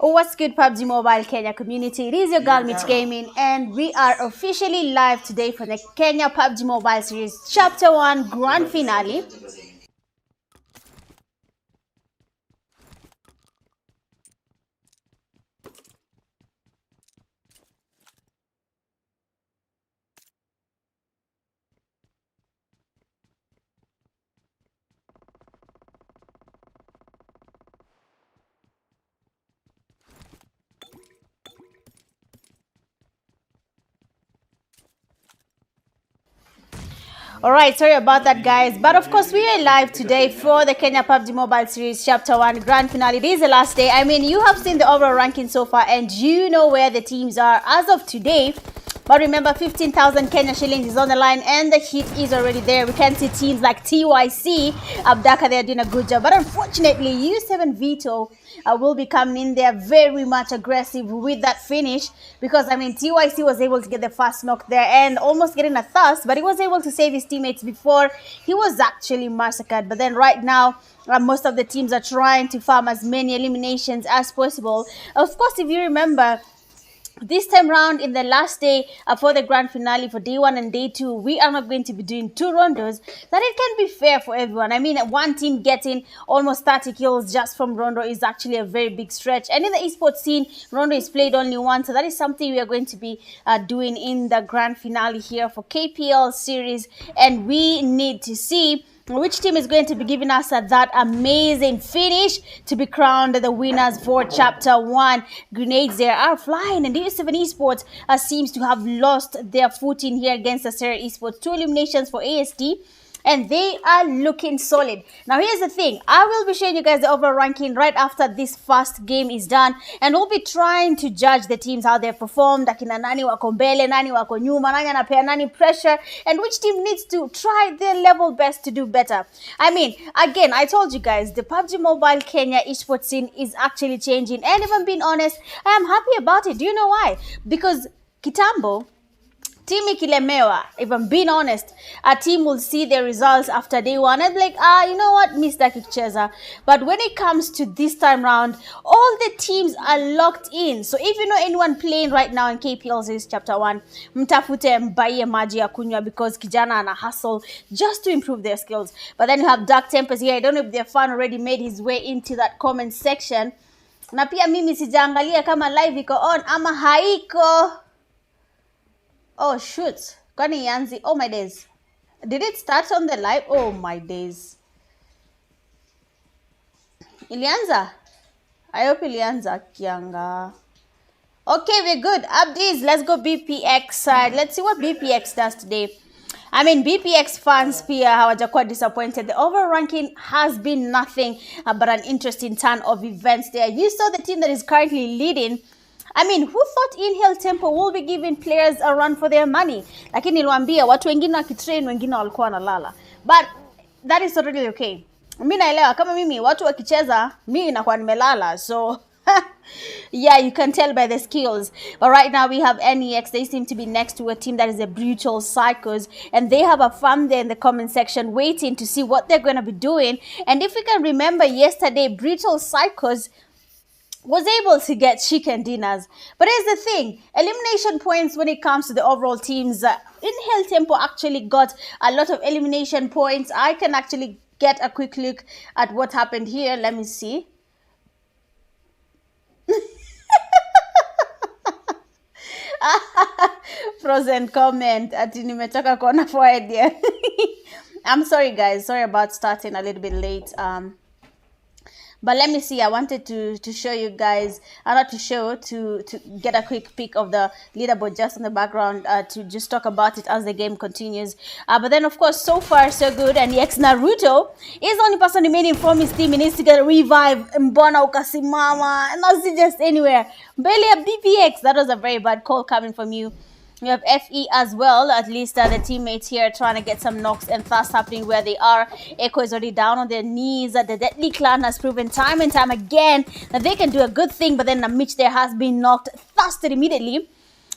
What's good, PUBG Mobile Kenya community? It is your girl Mitch Gaming, and we are officially live today for the Kenya PUBG Mobile Series Chapter 1 Grand Finale. Alright, sorry about that, guys. But of course, we are live today for the Kenya PUBG Mobile Series Chapter 1 Grand Finale. It is the last day. I mean, you have seen the overall ranking so far, and you know where the teams are as of today. But remember, 15,000 Kenya shillings is on the line, and the heat is already there. We can see teams like TYC, Abdaka, they're doing a good job. But unfortunately, U7 Vito will be coming in there very much aggressive with that finish, because I mean TYC was able to get the first knock there and almost getting a thirst, but he was able to save his teammates before he was actually massacred. But then right now most of the teams are trying to farm as many eliminations as possible. Of course, if you remember, this time round, in the last day for the grand finale, for day 1 and day 2, we are not going to be doing 2 rondos, that it can be fair for everyone. I mean, one team getting almost 30 kills just from rondo is actually a very big stretch. And in the esports scene, rondo is played only once, so that is something we are going to be doing in the grand finale here for KPL series. And we need to see which team is going to be giving us that amazing finish to be crowned the winners for Chapter 1. Grenades there are flying, and U7 Esports seems to have lost their footing here against the Sarah Esports. 2 eliminations for AST, and they are looking solid. Now, here's the thing. I will be showing you guys the overall ranking right after this first game is done, and we'll be trying to judge the teams, how they've performed, akina nani wako mbele, nani wako nyuma, nani anapea nani pressure, and which team needs to try their level best to do better. I mean, again, I told you guys, the PUBG Mobile Kenya esports scene is actually changing, and if I'm being honest, I am happy about it. Do you know why? Because kitambo, team ikilemewa, if I'm being honest, a team will see the results after day 1 and be like, you know what, Mr. Kicheza. But when it comes to this time round, all the teams are locked in. So if you know anyone playing right now in KPL Series Chapter 1, mtafute mbaye maji ya kunywa, because kijana ana hustle just to improve their skills. But then you have Dark Tempers here. I don't know if their fan already made his way into that comment section. Na pia mimi sijaangalia kama live iko on ama haiko. Oh, shoot. Kwani Yanzi. Oh, my days. Did it start on the live? Oh, my days. Ilianza? I hope Ilianza kianga. Okay, we're good. Updates. Let's go BPX side. Let's see what BPX does today. I mean, BPX fans pia hawajakuwa disappointed. The overall ranking has been nothing but an interesting turn of events there. You saw the team that is currently leading. I mean, who thought Inhale Tempo will be giving players a run for their money? Lakini niliwaambia watu wengine wakitrain, wengine walikuwa wanalala. But that is totally okay. Mimi naelewa kama mimi watu wakicheza, mimi nakuwa nimelala. So yeah, you can tell by the skills. But right now we have NEX. They seem to be next to a team that is a Brutal Psychos, and they have a fan there in the comment section waiting to see what they're going to be doing. And if we can remember yesterday, Brutal Psychos was able to get chicken dinners. But here's the thing, elimination points when it comes to the overall teams, Inhale Tempo actually got a lot of elimination points. I can actually get a quick look at what happened here. Let me see. Frozen comment ati nimetoka kuona for idea. I'm sorry guys, sorry about starting a little bit late. But let me see, I wanted to show you guys, not to show, to get a quick peek of the leaderboard just in the background, to just talk about it as the game continues. But then, of course, so far, so good. And ex Naruto is the only person remaining from his team. He needs to get a revive. Mbona ukasimama, and not just anywhere. Barely a BPX. That was a very bad call coming from you. We have FE as well, at least the teammates here trying to get some knocks and fast happening where they are. Echo is already down on their knees. The Deadly Clan has proven time and time again that they can do a good thing, but then Mitch there has been knocked, fasted immediately.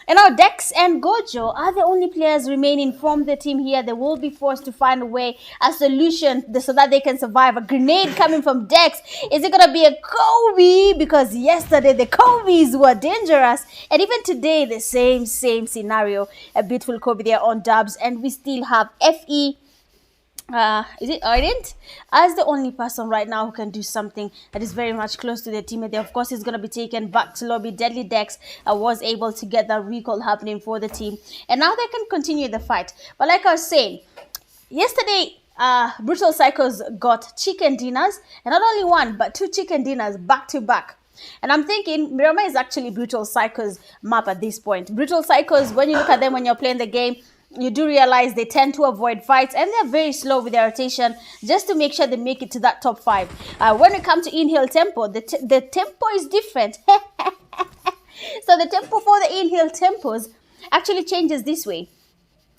And now Dex and Gojo are the only players remaining from the team here. They will be forced to find a way, a solution, so that they can survive. A grenade coming from Dex. Is it going to be a Kobe? Because yesterday the Kobe's were dangerous. And even today, the same scenario. A beautiful Kobe there on dubs. And we still have FE. Is it Ardent as the only person right now who can do something that is very much close to their teammate there. Of course, he's going to be taken back to lobby. Deadly Dex was able to get that recall happening for the team, and now they can continue the fight. But like I was saying, yesterday Brutal Psychos got chicken dinners, and not only one but two chicken dinners back to back. And I'm thinking Miramar is actually Brutal Psychos map at this point. Brutal Psychos, when you look at them when you're playing the game, you do realize they tend to avoid fights, and they're very slow with their rotation just to make sure they make it to that top 5. When it comes to in-hill tempo, the tempo is different. So the tempo for the in-hill tempos actually changes this way.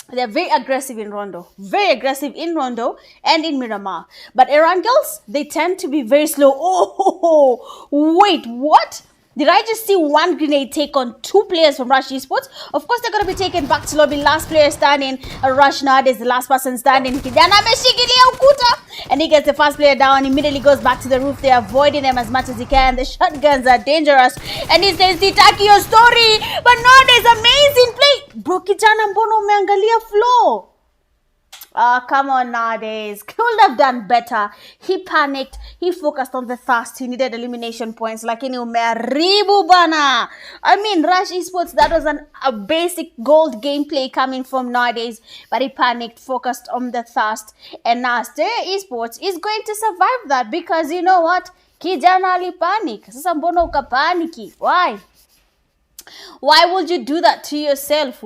They're very aggressive in Rondo. Very aggressive in Rondo and in Miramar. But Erangels, they tend to be very slow. Oh, wait, what? Did I just see one grenade take on 2 players from Rush Esports? Of course, they're going to be taken back to lobby. Last player standing. Rush nowadays, the last person standing. Kijana ameshikilia ukuta. And he gets the first player down. Immediately goes back to the roof. They're avoiding them as much as he can. The shotguns are dangerous. And he says, Sitaki your story. But nowadays, amazing play. Bro, kijana mbono umeangalia flow. Come on nowadays. Could have done better. He panicked. He focused on the thirst. He needed elimination points. Lakini umeharibu bana. I mean, Rush Esports, that was a basic gold gameplay coming from nowadays. But he panicked, focused on the thirst. And now Esports is going to survive that. Because you know what? Kijana ali panic. Sasa mbona ukapaniki? Why? Why would you do that to yourself,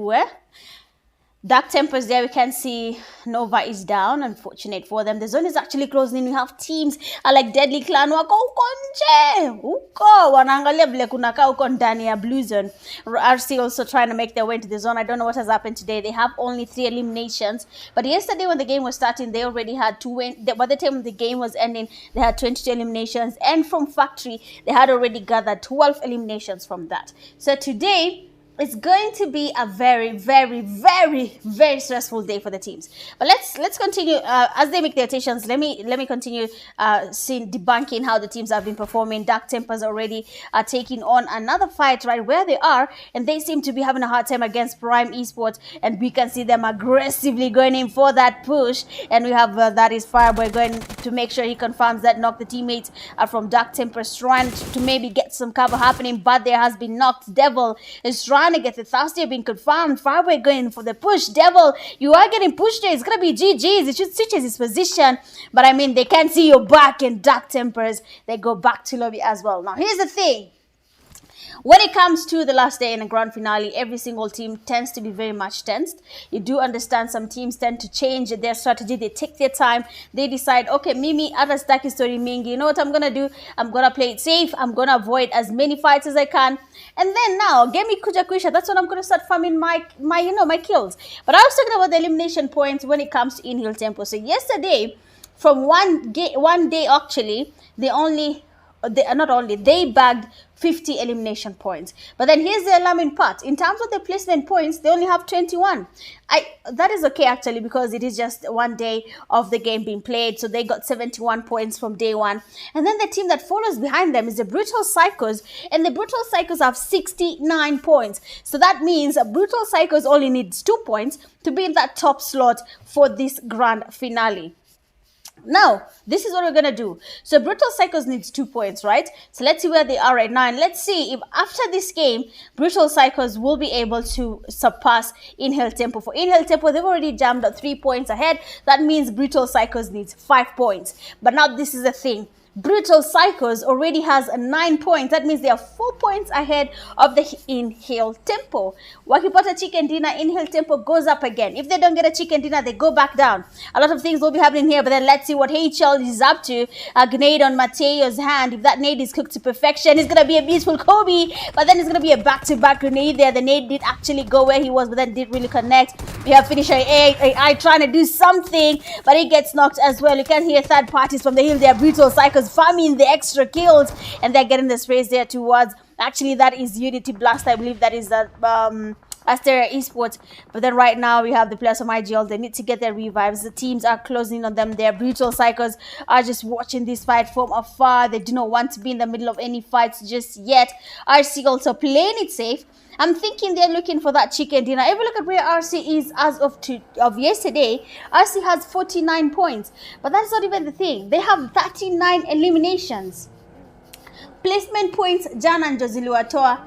Dark Tempers there, we can see Nova is down. Unfortunate for them. The zone is actually closing in. We have teams like Deadly Clan wako uko nje. Uko wanaangalia vile kunakaa uko ndani ya Blue Zone. RC also trying to make their way into the zone. I don't know what has happened today. They have only 3 eliminations. But yesterday when the game was starting, they already had 2 wins. By the time the game was ending, they had 22 eliminations. And from Factory, they had already gathered 12 eliminations from that. So today, it's going to be a very, very, very, very stressful day for the teams. But let's continue as they make their rotations. Let me continue debunking how the teams have been performing. Dark Tempers already are taking on another fight right where they are, and they seem to be having a hard time against Prime Esports, and we can see them aggressively going in for that push. And we have that is Fireboy going to make sure he confirms that knock. The teammates are from Dark Tempers trying to maybe get some cover happening, but there has been knocked. Devil is trying to get the Thirsty being confirmed. Fireboy going for the push. Devil, you are getting pushed there. It's going to be GG's. It should switch his position. But I mean, they can't see your back, and Dark Tempers, they go back to lobby as well. Now, here's the thing. When it comes to the last day in a grand finale, every single team tends to be very much tensed. You do understand some teams tend to change their strategy. They take their time. They decide, okay, Mimi, atastaki story mingi. You know what I'm going to do? I'm going to play it safe. I'm going to avoid as many fights as I can. And then now, game kuja kuisha, that's when I'm going to start farming my kills. But I was talking about the elimination points when it comes to in-hill tempo. So yesterday, from one day actually, they bagged 50 elimination points. But then here's the alarming part. In terms of the placement points, they only have 21. That is okay actually, because it is just one day of the game being played. So they got 71 points from day 1. And then the team that follows behind them is the Brutal Psychos. And the Brutal Psychos have 69 points. So that means Brutal Psychos only needs 2 points to be in that top slot for this grand finale. Now, this is what we're going to do. So, Brutal Psychos needs 2 points, right? So, let's see where they are right now. And let's see if after this game, Brutal Psychos will be able to surpass In-Hill Tempo. For In-Hill Tempo, they've already jammed up 3 points ahead. That means Brutal Psychos needs 5 points. But now this is the thing. Brutal Psychos already has 9 points. That means they are 4 points ahead of the In-Hill Tempo. Wakipata chicken dinner, In-Hill Tempo goes up again. If they don't get a chicken dinner, they go back down. A lot of things will be happening here, but then let's see what HL is up to. A grenade on Mateo's hand. If that nade is cooked to perfection, it's going to be a beautiful Kobe, but then it's going to be a back-to-back grenade there. The nade did actually go where he was, but then didn't really connect. We have Finisher AI trying to do something, but he gets knocked as well. You can hear third parties from the hill there. Brutal Psychos farming the extra kills, and they're getting the sprays there towards, actually that is Unity Blast, I believe that is that Asteria Esports. But then right now we have the players from IGL. They need to get their revives. The teams are closing on them. Their brutal psychos are just watching this fight from afar. They do not want to be in the middle of any fights just yet. RC also playing it safe. I'm thinking they're looking for that chicken dinner. If you look at where RC is as of yesterday, RC has 49 points. But that's not even the thing. They have 39 eliminations. Placement points jana ndio ziliwatoa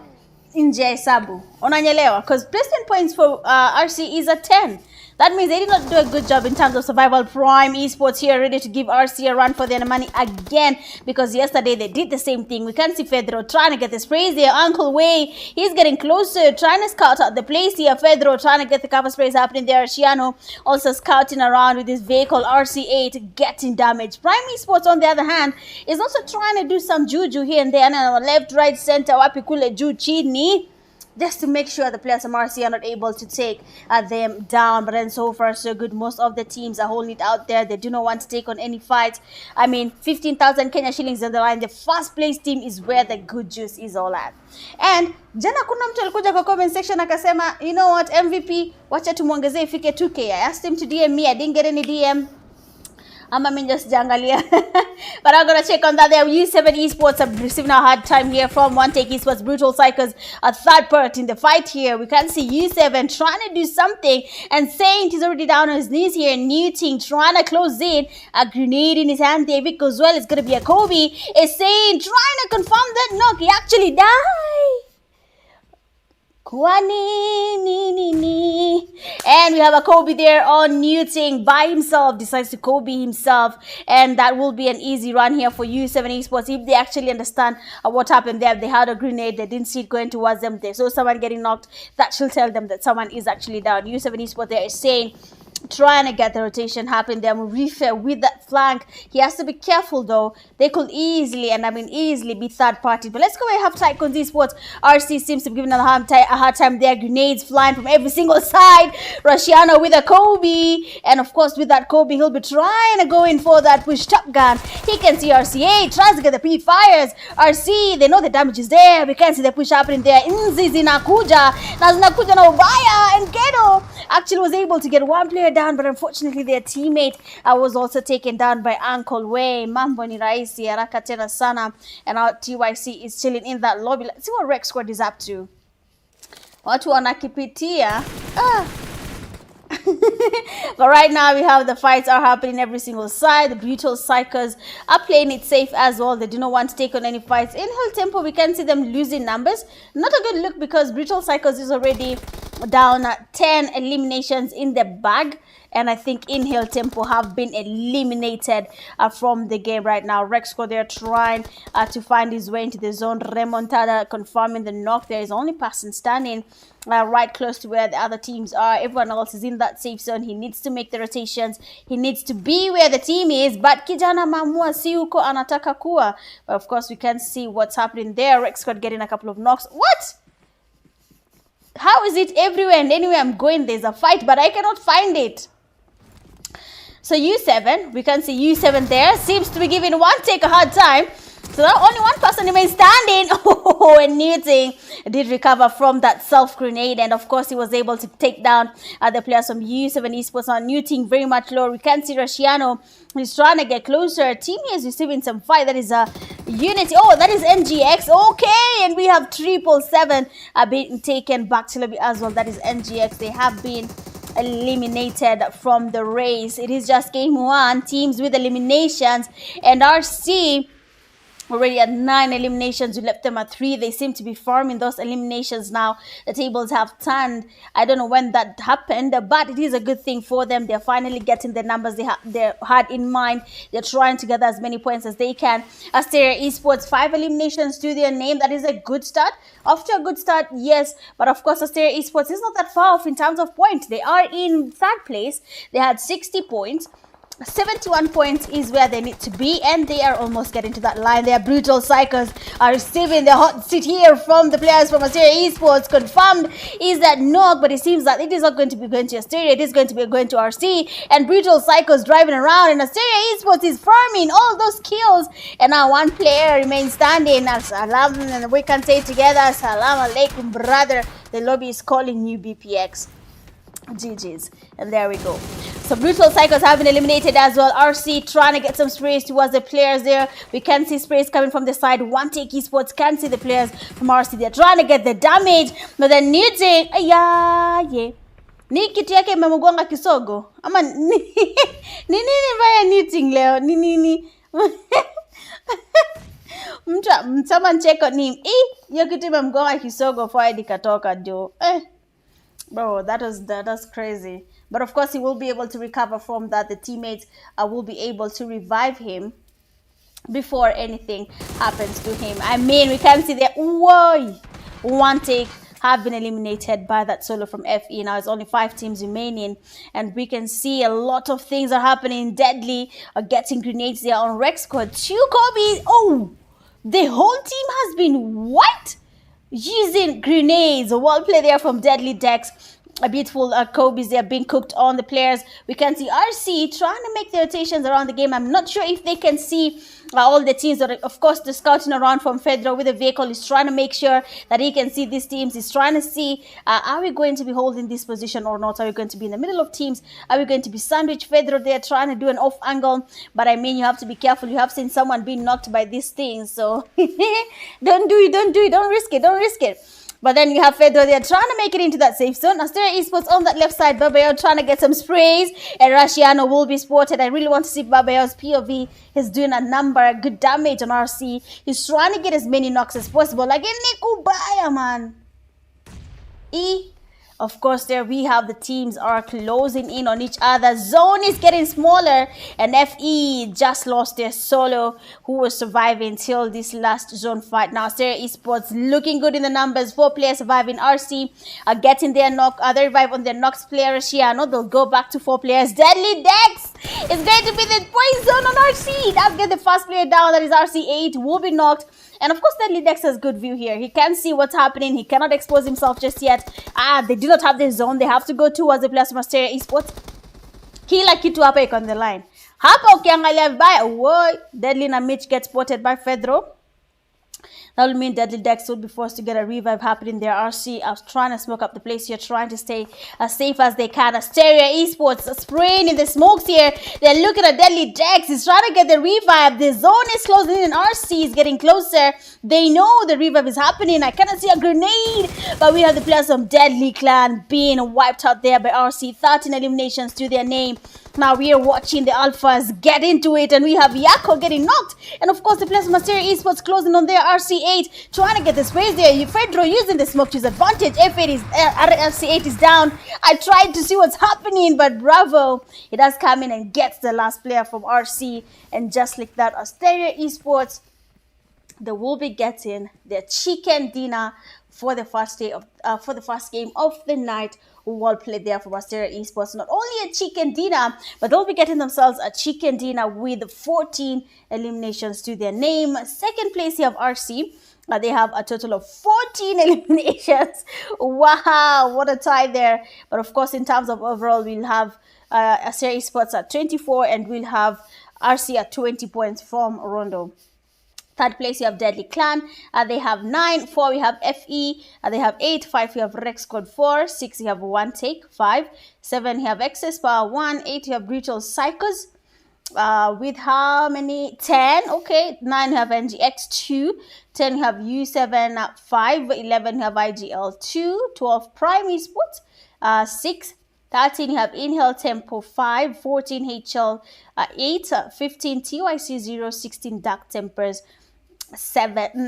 nje ya hesabu. Unanyelewa? Because placement points for RC is a 10. That means they did not do a good job in terms of survival. Prime Esports here ready to give RC a run for their money again, because yesterday they did the same thing. We can see Fedro trying to get the sprays there. Uncle Way, he's getting closer, trying to scout out the place here. Fedro trying to get the cover sprays happening there. Shiano also scouting around with his vehicle RC8 getting damaged. Prime Esports on the other hand is also trying to do some juju here and there, and on the left, right, center, wapi kule juu chini, just to make sure the players from RC are not able to take them down. But then so far so good. Most of the teams are holding it out there. They do not want to take on any fights. I mean, 15,000 Kenya shillings on the line. The first place team is where the good juice is all at. And jana kuna mtu alikuja kwa comment section akasema, you know what, MVP, wacha tumuongezee ifike 2K. I asked him to DM me. I didn't get any DM. Just jangalia. But I'm going to check on that there. U7 Esports are receiving a hard time here from One Take Esports. Brutal Psychos, a third part in the fight here. We can see U7 trying to do something, and Saint is already down on his knees here. Newting trying to close in. A grenade in his hand there. Vic as well. It's going to be a Kobe. Is Saint trying to confirm that knock. He actually died. And we have a Kobe there on Newting by himself, decides to Kobe himself, and that will be an easy run here for U7 Esports if they actually understand what happened there. They had a grenade, they didn't see it going towards them, they saw someone getting knocked. That should tell them that someone is actually down. U7 Esports there is saying, trying to get the rotation happen there. Murife with that flank. He has to be careful though. They could easily, and I mean easily, be third party. But let's go and have Tycoons Esports. RC seems to be giving a hard time there. Grenades flying from every single side. Rushiano with a Kobe. And of course with that Kobe, he'll be trying to go in for that push top gun. He can see RCA, tries to get the pre-fires. RC, they know the damage is there. We can see the push happening there. Inzi zinakuja. Na zinakuja na ubaya. And Gedo actually was able to get one player down, but unfortunately their teammate was also taken down by Uncle Way. Mambo ni raisi, haraka tena sana. And our TYC is chilling in that lobby. Let's see what Rex Squad is up to. Watu wanakipitia. But right now we have the fights are happening every single side. The Brutal Psychos are playing it safe as well. They do not want to take on any fights. In Hill Tempo, we can see them losing numbers. Not a good look, because Brutal Psychos is already down 10 eliminations in the bag. And I think In Hill Tempo have been eliminated from the game right now. Rexco, they're trying to find his way into the zone. Remontada confirming the knock. There is only person standing right close to where the other teams are. Everyone else is in that safe zone. He needs to make the rotations. He needs to be where the team is. But kijana mamua si uko anataka kuwa. But of course, we can see what's happening there. Rexco getting a couple of knocks. What? How is it everywhere and anywhere I'm going there's a fight, but I cannot find it? So U7, we can see U7 there, seems to be giving One Take a hard time. So now only one person remains standing. Oh, and Newting did recover from that self-grenade. And of course, he was able to take down the players from U7 Esports. On Newting very much low. We can see Rushiano is trying to get closer. Team is receiving some fight. That is a Unity. Oh, that is NGX. Okay, and we have 777 being taken back to lobby as well. That is NGX. They have been eliminated from the race. It is just game one. Teams with eliminations, and RC already at 9 eliminations. We left them at 3. They seem to be farming those eliminations now. The tables have turned. I don't know when that happened, but it is a good thing for them. They're finally getting the numbers they had in mind. They're trying to gather as many points as they can. Asteria Esports, 5 eliminations to their name. That is a good start. After a good start, yes, but of course Asteria Esports is not that far off in terms of points. They are in 3rd place. They had 60 points. 71 points is where they need to be, and they are almost getting to that line. Their Brutal Psychos are receiving the hot seat here from the players from Asteria Esports. Confirmed is that knock, but it seems that it is not going to be going to Asteria. It is going to be going to RC, and Brutal Psychos driving around, and Asteria Esports is farming all those kills, and now one player remains standing. And we can say together, Salam Alaikum, brother. The lobby is calling you BPX. GG's. And there we go. So Brutal Cycles have been eliminated as well. RC trying to get some sprays towards the players there. We can see sprays coming from the side. One Take Esports can see the players from RC. They're trying to get the damage. But then Newton, yeah. Ni kitu yake imemgonga kisogo. Ama nini mbaya Newton leo? Nini? Mtama ncheko ni hiyo kitu imemgonga kisogo for hadi katoka jo. Bro, that's crazy. But of course, he will be able to recover from that. The teammates will be able to revive him before anything happens to him. I mean, we can see that One Take have been eliminated by that solo from FE. Now it's only 5 teams remaining, and we can see a lot of things are happening. Deadly are getting grenades there on Rex squad. 2 Kobe. Oh, the whole team has been wiped using grenades. A wall play there from Deadly Dex. A beautiful Kobe's there being cooked on the players. We can see RC trying to make the rotations around the game. I'm not sure if they can see all the teams. Of course, the scouting around from Fedro with the vehicle is trying to make sure that he can see these teams. He's trying to see, are we going to be holding this position or not? Are we going to be in the middle of teams? Are we going to be sandwiched? Fedro there trying to do an off angle. But I mean, you have to be careful. You have seen someone being knocked by these things. So don't do it. Don't risk it. But then you have Fedor there trying to make it into that safe zone. Asteria Esports on that left side. Babayo trying to get some sprays. And Rashiano will be spotted. I really want to see Babayo's POV. He's doing a number, good damage on RC. He's trying to get as many knocks as possible. Like a Nikubaya, man. Of course, there we have the teams are closing in on each other. Zone is getting smaller, and FE just lost their solo, who was surviving till this last zone fight. Now, Asteria Esports looking good in the numbers. 4 players surviving. RC are getting their knock. They revive on their knocks player. Shiano, they'll go back to 4 players. Deadly Dex is going to be the poison on RC. That's get the first player down. That is RC8 will be knocked. And of course, Deadly Dex has good view here. He can see what's happening. He cannot expose himself just yet. They do not have their zone. They have to go towards the players from Asteria Esports. Kila kitu hapa iko on the line. Hapa ukiangalia vibaya, Deadly na Mitch gets spotted by Fedro. That will mean Deadly Dex will be forced to get a revive happening there. RC are trying to smoke up the place here, trying to stay as safe as they can. Asteria Esports spraying in the smokes here. They're looking at Deadly Dex. He's trying to get the revive. The zone is closing in and RC is getting closer. They know the revive is happening. I cannot see a grenade. But we have the players from Deadly Clan being wiped out there by RC. 13 eliminations to their name. Now we are watching the Alphas get into it, and we have Yako getting knocked. And of course, the players from Asteria Esports closing on their RC8, trying to get the space there. Fedro using the smoke to his advantage. RC8 is down. I tried to see what's happening, but bravo. He does come in and gets the last player from RC. And just like that, Asteria Esports, they will be getting their chicken dinner for the first game of the night. Well played there for Asteria Esports. Not only a chicken dinner, but they'll be getting themselves a chicken dinner with 14 eliminations to their name. Second place, you have RC. They have a total of 14 eliminations. Wow, what a tie there. But of course, in terms of overall, we'll have Asteria Esports at 24, and we'll have RC at 20 points from Rondo. Third place, you have Deadly Clan. They have 9. 4, we have FE. They have 8. 5, you have Rex Squad 4. 6, you have One Take 5. 7, you have Excess Power 1. 8, you have Brutal Psychos. With how many? 10. Okay. 9, you have NGX 2. 10, you have U7 5. 11, you have IGL 2. 12, Prime Esports 6. 13, you have Inhale Tempo 5. 14, HL 8. 15, TYC 0. 16, Dark Tempers 7.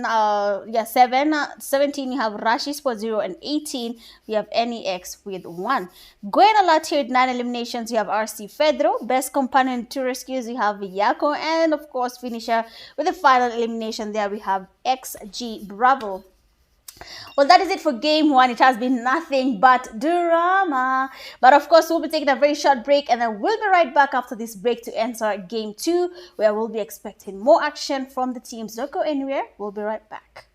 17, you have Rashi Sport 0, and 18, you have NEX with 1. Going a lot here with 9 eliminations, you have RC Fedro. Best companion to rescues, you have Yako, and of course finisher with the final elimination there, we have XG Bravo. Well, that is it for game 1. It has been nothing but drama. But of course, we'll be taking a very short break, and then we'll be right back after this break to enter game 2, where we'll be expecting more action from the teams. Don't go anywhere. We'll be right back.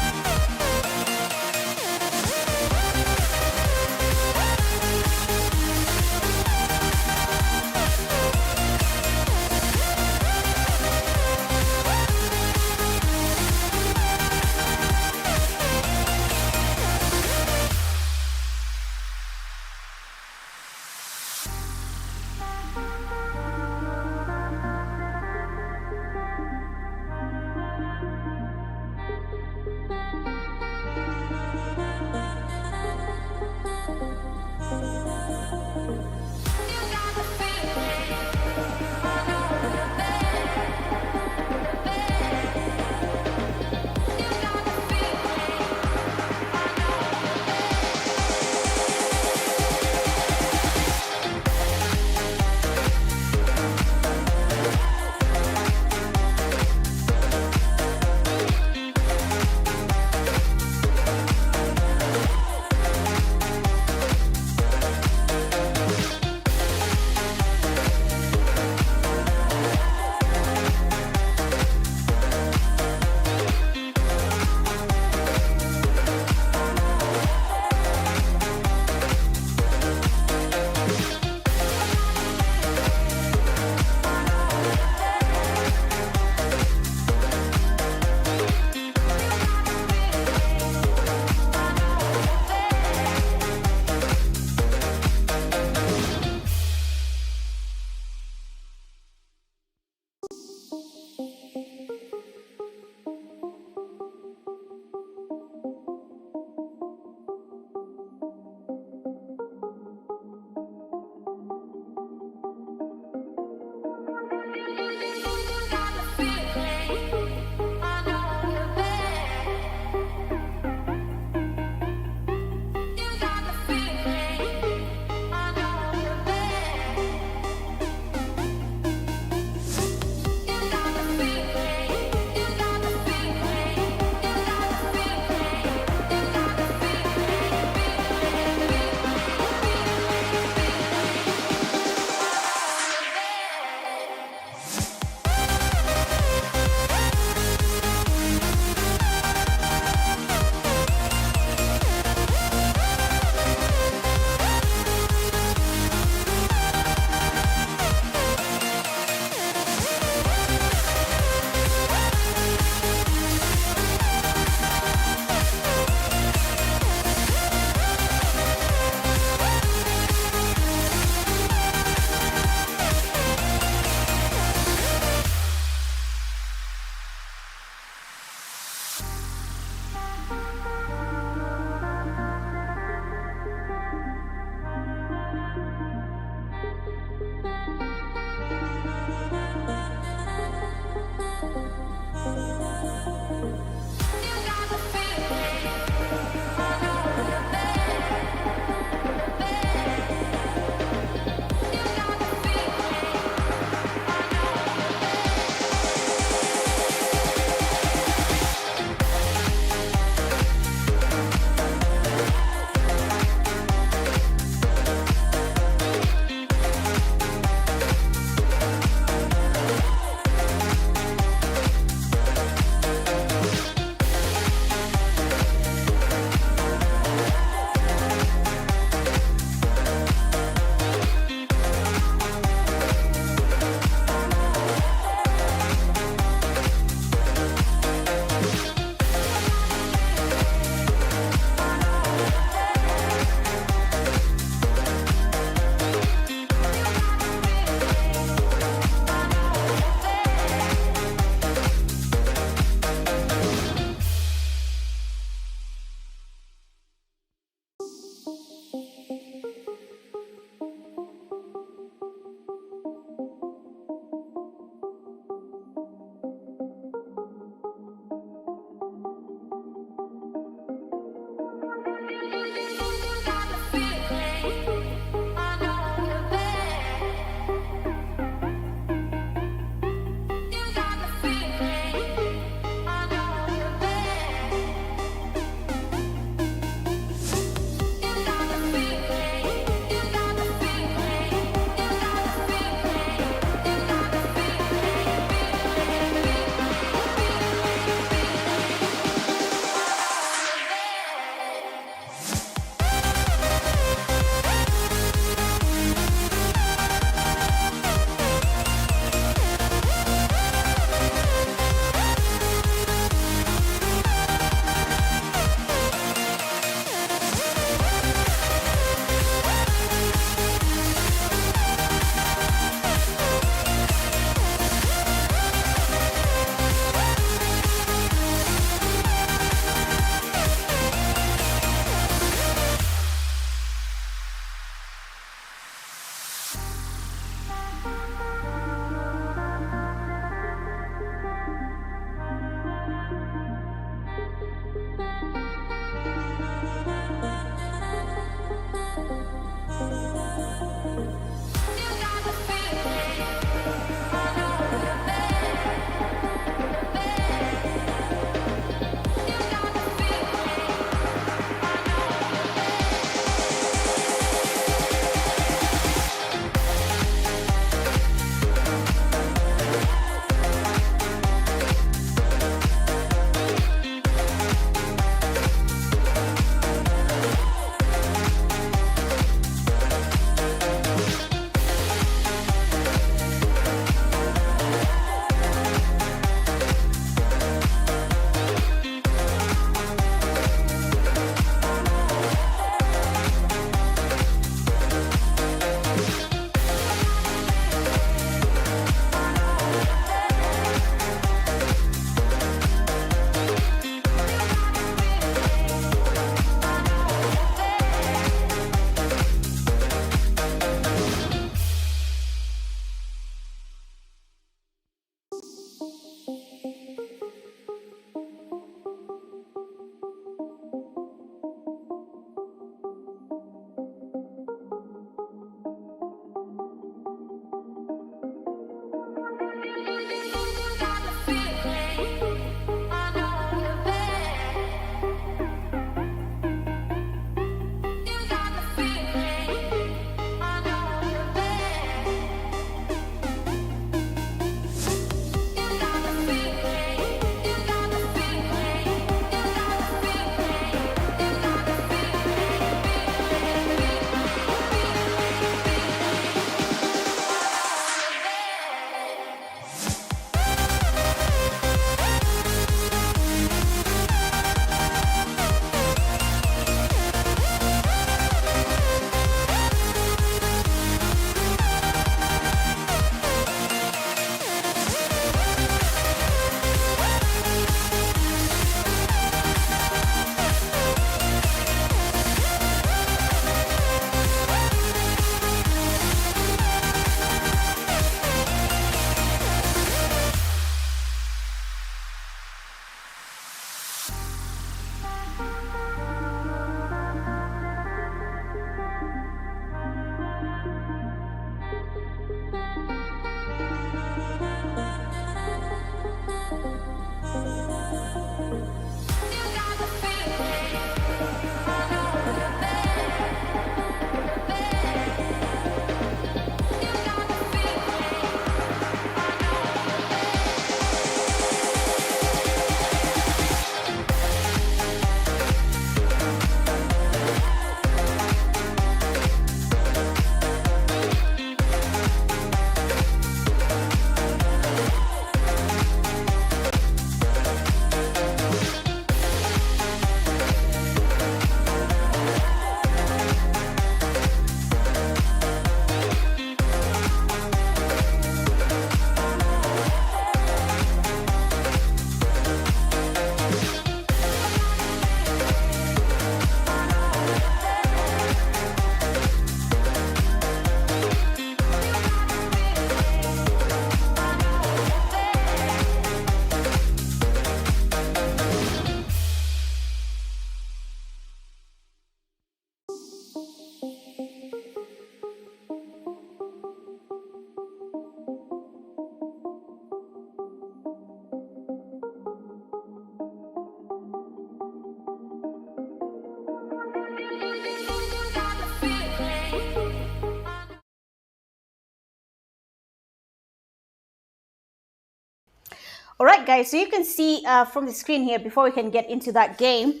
All right, guys, so you can see from the screen here, before we can get into that game,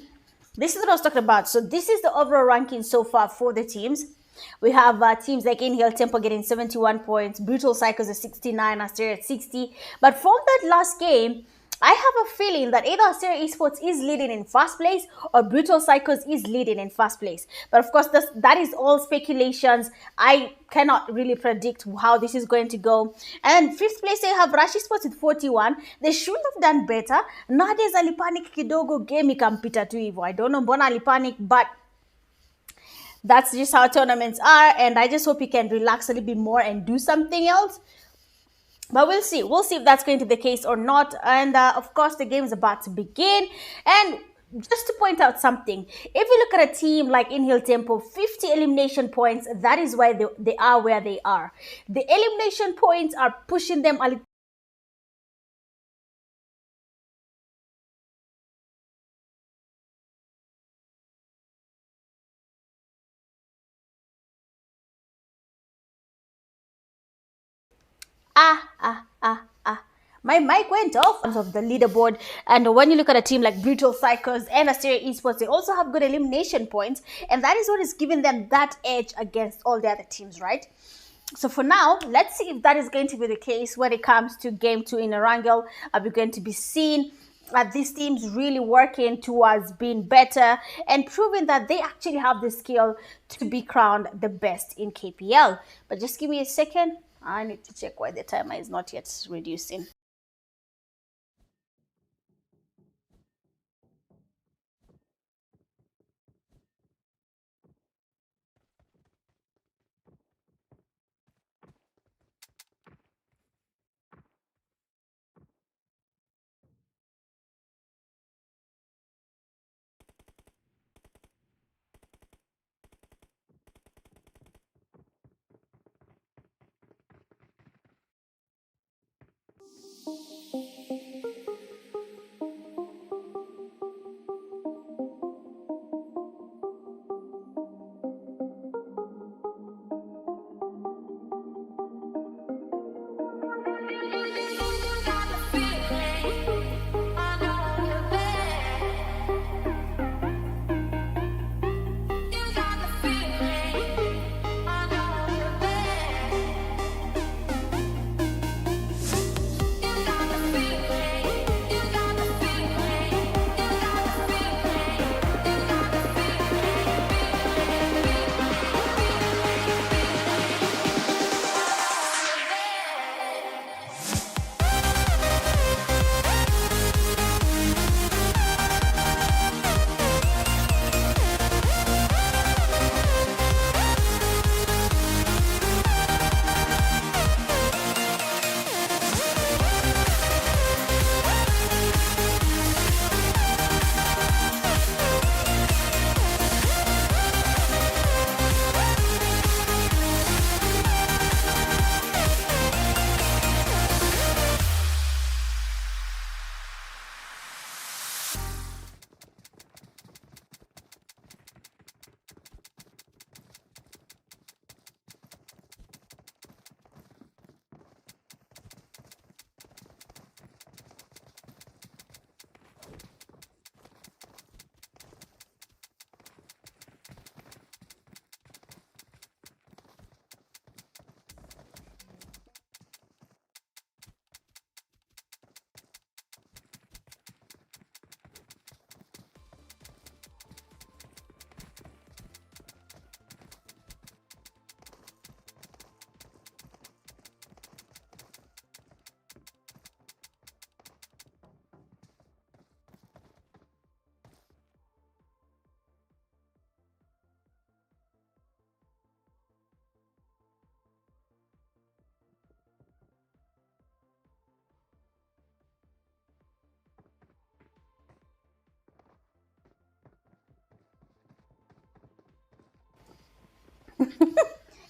this is what I was talking about. So this is the overall ranking so far for the teams. We have teams like Inhale Tempo getting 71 points, Brutal Cycles at 69, Asteria at 60. But from that last game, I have a feeling that either Asteria Esports is leading in first place or Brutal Cycles is leading in first place. But of course, that is all speculations. I cannot really predict how this is going to go. And fifth place, they have Rush Esports with 41. They should have done better. Nowadays, alipanic kidogo game ikampita tu hivyo. I don't know mbona alipanic, but That's just how tournaments are, and I just hope you can relax a little bit more and do something else. But we'll see. We'll see if that's going to be the case or not. And of course, the game is about to begin. And just to point out something, if you look at a team like In Hill Temple, 50 elimination points, that is why they are where they are. The elimination points are pushing them a little. My mic went off of the leaderboard. And when you look at a team like Brutal Psychos and Asteria Esports, they also have good elimination points. And that is what is giving them that edge against all the other teams, right? So for now, let's see if that is going to be the case when it comes to game 2 in Erangel. Are we going to be seeing these teams really working towards being better and proving that they actually have the skill to be crowned the best in KPL? But just give me a second. I need to check why the timer is not yet reducing.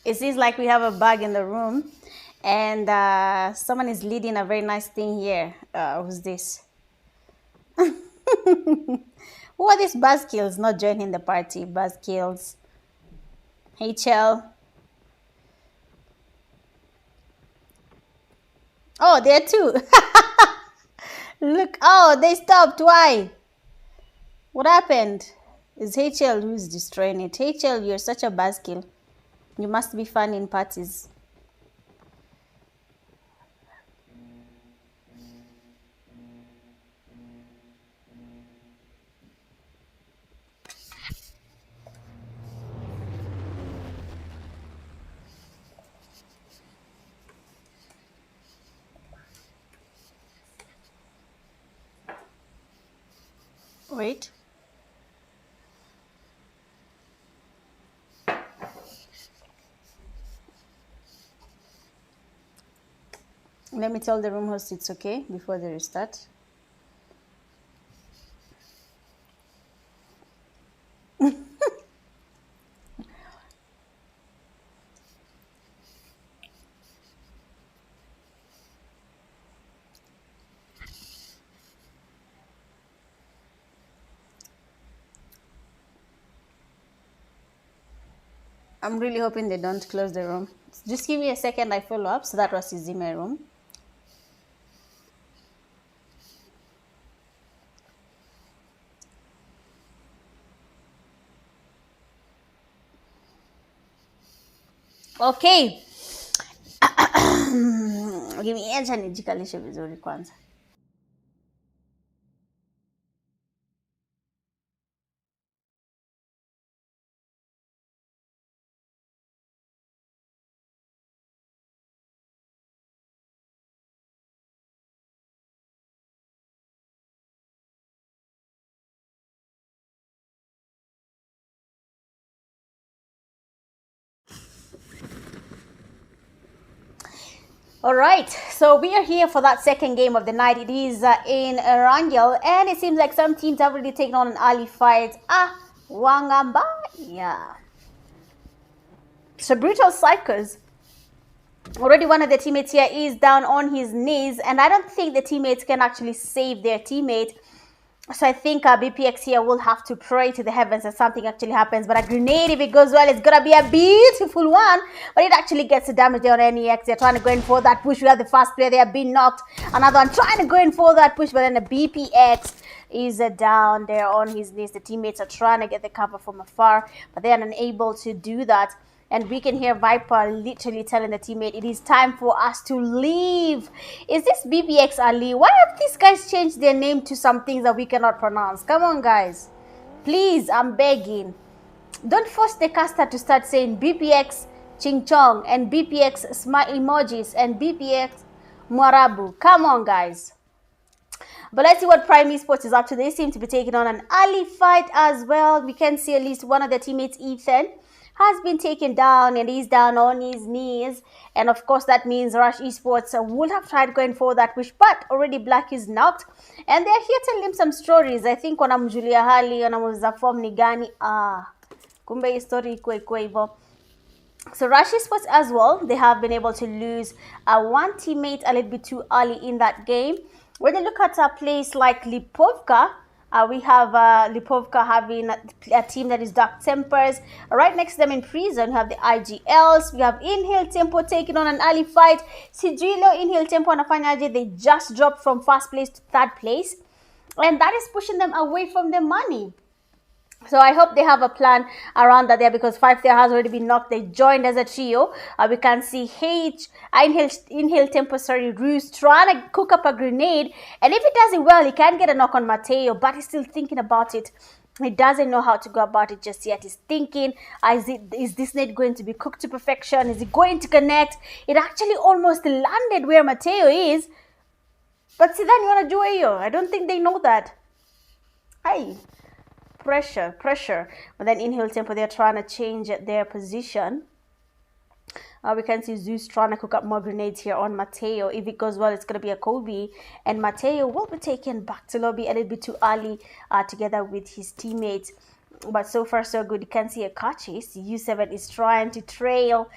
It seems like we have a bug in the room, and someone is leading a very nice thing here. Who's this? Who are these buzzkills not joining the party? Buzzkills. HL. Oh, there too. Look. Oh, they stopped. Why? What happened? It's HL who's destroying it. HL, you're such a buzzkill. You must be fun in parties. Wait. Let me tell the room host it's okay before they restart. I'm really hoping they don't close the room. Just give me a second, I follow up. So that was in my room. Okay. Give me acha nijikalishe vizuri kwanza. All right, so we are here for that second game of the night. It is in Rangel, and it seems like some teams have already taken on an early fight. Wangamba, yeah. So brutal psychos. Already one of the teammates here is down on his knees, and I don't think the teammates can actually save their teammate. So I think BPX here will have to pray to the heavens that something actually happens. But a grenade, if it goes well, it's going to be a beautiful one. But it actually gets the damage there on NEX. They're trying to go in for that push. We have the first player there being knocked. Another one trying to go in for that push. But then the BPX is down there on his knees. The teammates are trying to get the cover from afar, but they are unable to do that. And we can hear Viper literally telling the teammate, it is time for us to leave. Is this BPX Ali? Why have these guys changed their name to some things that we cannot pronounce? Come on, guys. Please, I'm begging. Don't force the caster to start saying BPX Ching Chong and BPX smile emojis and BPX Mwarabu. Come on, guys. But let's see what Prime Esports is up to. They seem to be taking on an early fight as well. We can see at least one of the teammates, Ethan, has been taken down and he's down on his knees. And of course, that means Rush Esports would have tried going for that push, but already Black is knocked. And they're here telling him some stories. I think wanamjulia hali, wanamuuliza form ni gani. Kumbe hii story iko hivyo. So Rush Esports as well, they have been able to lose one teammate a little bit too early in that game. When you look at a place like Lipovka, we have Lipovka having a team that is Dark Tempers. Right next to them in prison, we have the IGLs. We have Inhale Tempo taking on an early fight. Sigilo, Inhale Tempo, and Afanyaje, they just dropped from first place to third place. And that is pushing them away from the money. So I hope they have a plan around that there, because 5 there has already been knocked. They joined as a trio. We can see Inhale Tempo, Roos trying to cook up a grenade. And if it does it well, he can get a knock on Mateo, but he's still thinking about it. He doesn't know how to go about it just yet. He's thinking, is this nade going to be cooked to perfection? Is it going to connect? It actually almost landed where Mateo is. But see, then you want to do it. I don't think they know that. Hey. Pressure. But then Inhale Tempo, they're trying to change their position. We can see Zeus trying to cook up more grenades here on Mateo. If it goes well, it's going to be a Kobe. And Mateo will be taken back to lobby a little bit too early together with his teammates. But so far, so good. You can see a car chase. U7 is trying to trail.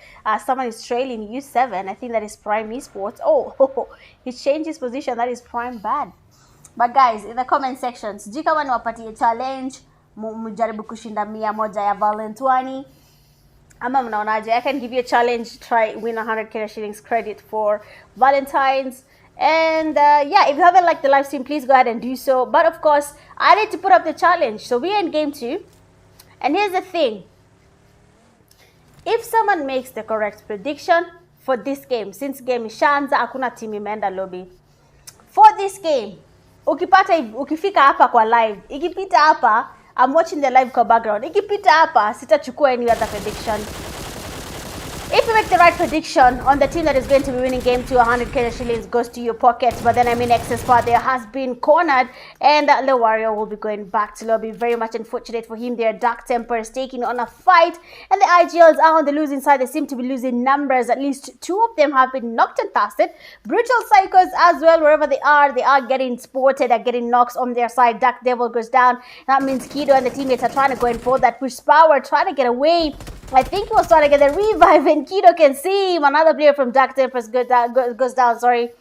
Someone is trailing U7. I think that is Prime Esports. Oh, he changed his position. That is Prime bad. But guys, in the comment sections, sijui kama niwapatie challenge, mjaribu kushinda 100 ya Valentine. Ama mnaonaje? I can give you a challenge, try win 100k shillings credit for Valentine's. And yeah, if you haven't liked the live stream, please go ahead and do so. But of course, I need to put up the challenge. So we're in game 2. And here's the thing. If someone makes the correct prediction for this game, since game ishaanza, hakuna team imeenda lobby. For this game, ukifika hapa kwa live, ikipita hapa, I'm watching the live kwa background. Ikipita hapa, sitachukua any other prediction. If you make the right prediction on the team that is going to be winning game to 100 Kenya shillings goes to your pocket. But then Excess Power there has been cornered, and the Warrior will be going back to lobby. Very much unfortunate for him. Their Dark Temper is taking on a fight, and the IGLs are on the losing side. They seem to be losing numbers. At least 2 of them have been knocked and casted. Brutal Psychos as well, wherever they are getting spotted, are getting knocks on their side. Dark Devil goes down. That means Kido and the teammates are trying to go in for that push power, trying to get away. I think he was trying to get the revive, and Kido can see him. Another player from Dark Tempers goes down. Sorry.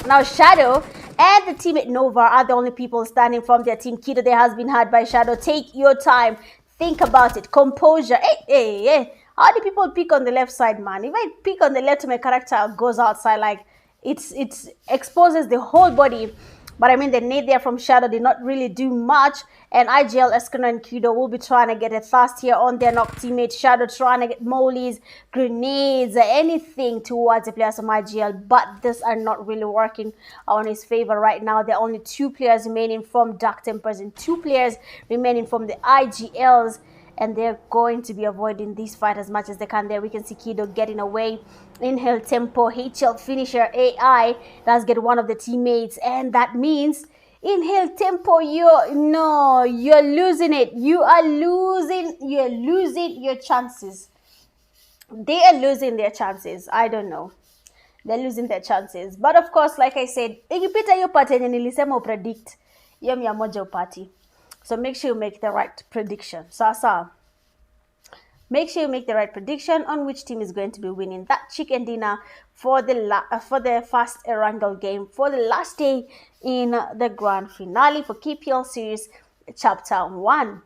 Now Shadow and the teammate Nova are the only people standing from their team. Kido there has been hurt by Shadow. Take your time. Think about it. Composure. Hey. How do people pick on the left side, man? If I pick on the left, my character goes outside. Like, it exposes the whole body. But I mean, the nade there from Shadow did not really do much. And IGL, Eskimo, and Kido will be trying to get a thrust here on their knock teammate. Shadow trying to get mollies, grenades, anything towards the players from IGL. But these are not really working on his favor right now. There are only 2 players remaining from Dark Tempers and 2 players remaining from the IGLs. And they're going to be avoiding this fight as much as they can there. We can see Kido getting away. Inhale Tempo, HL Finisher, AI does get one of the teammates. And that means Inhale Tempo, you're losing it. You're losing your chances. They are losing their chances. I don't know. They're losing their chances. But of course, like I said, ikipita hiyo part yenye nilisema predict, hiyo 100 upati. So make sure you make the right prediction. Sasa, make sure you make the right prediction on which team is going to be winning that chicken dinner for the first Erangel game for the last day in the grand finale for KPL Series Chapter 1.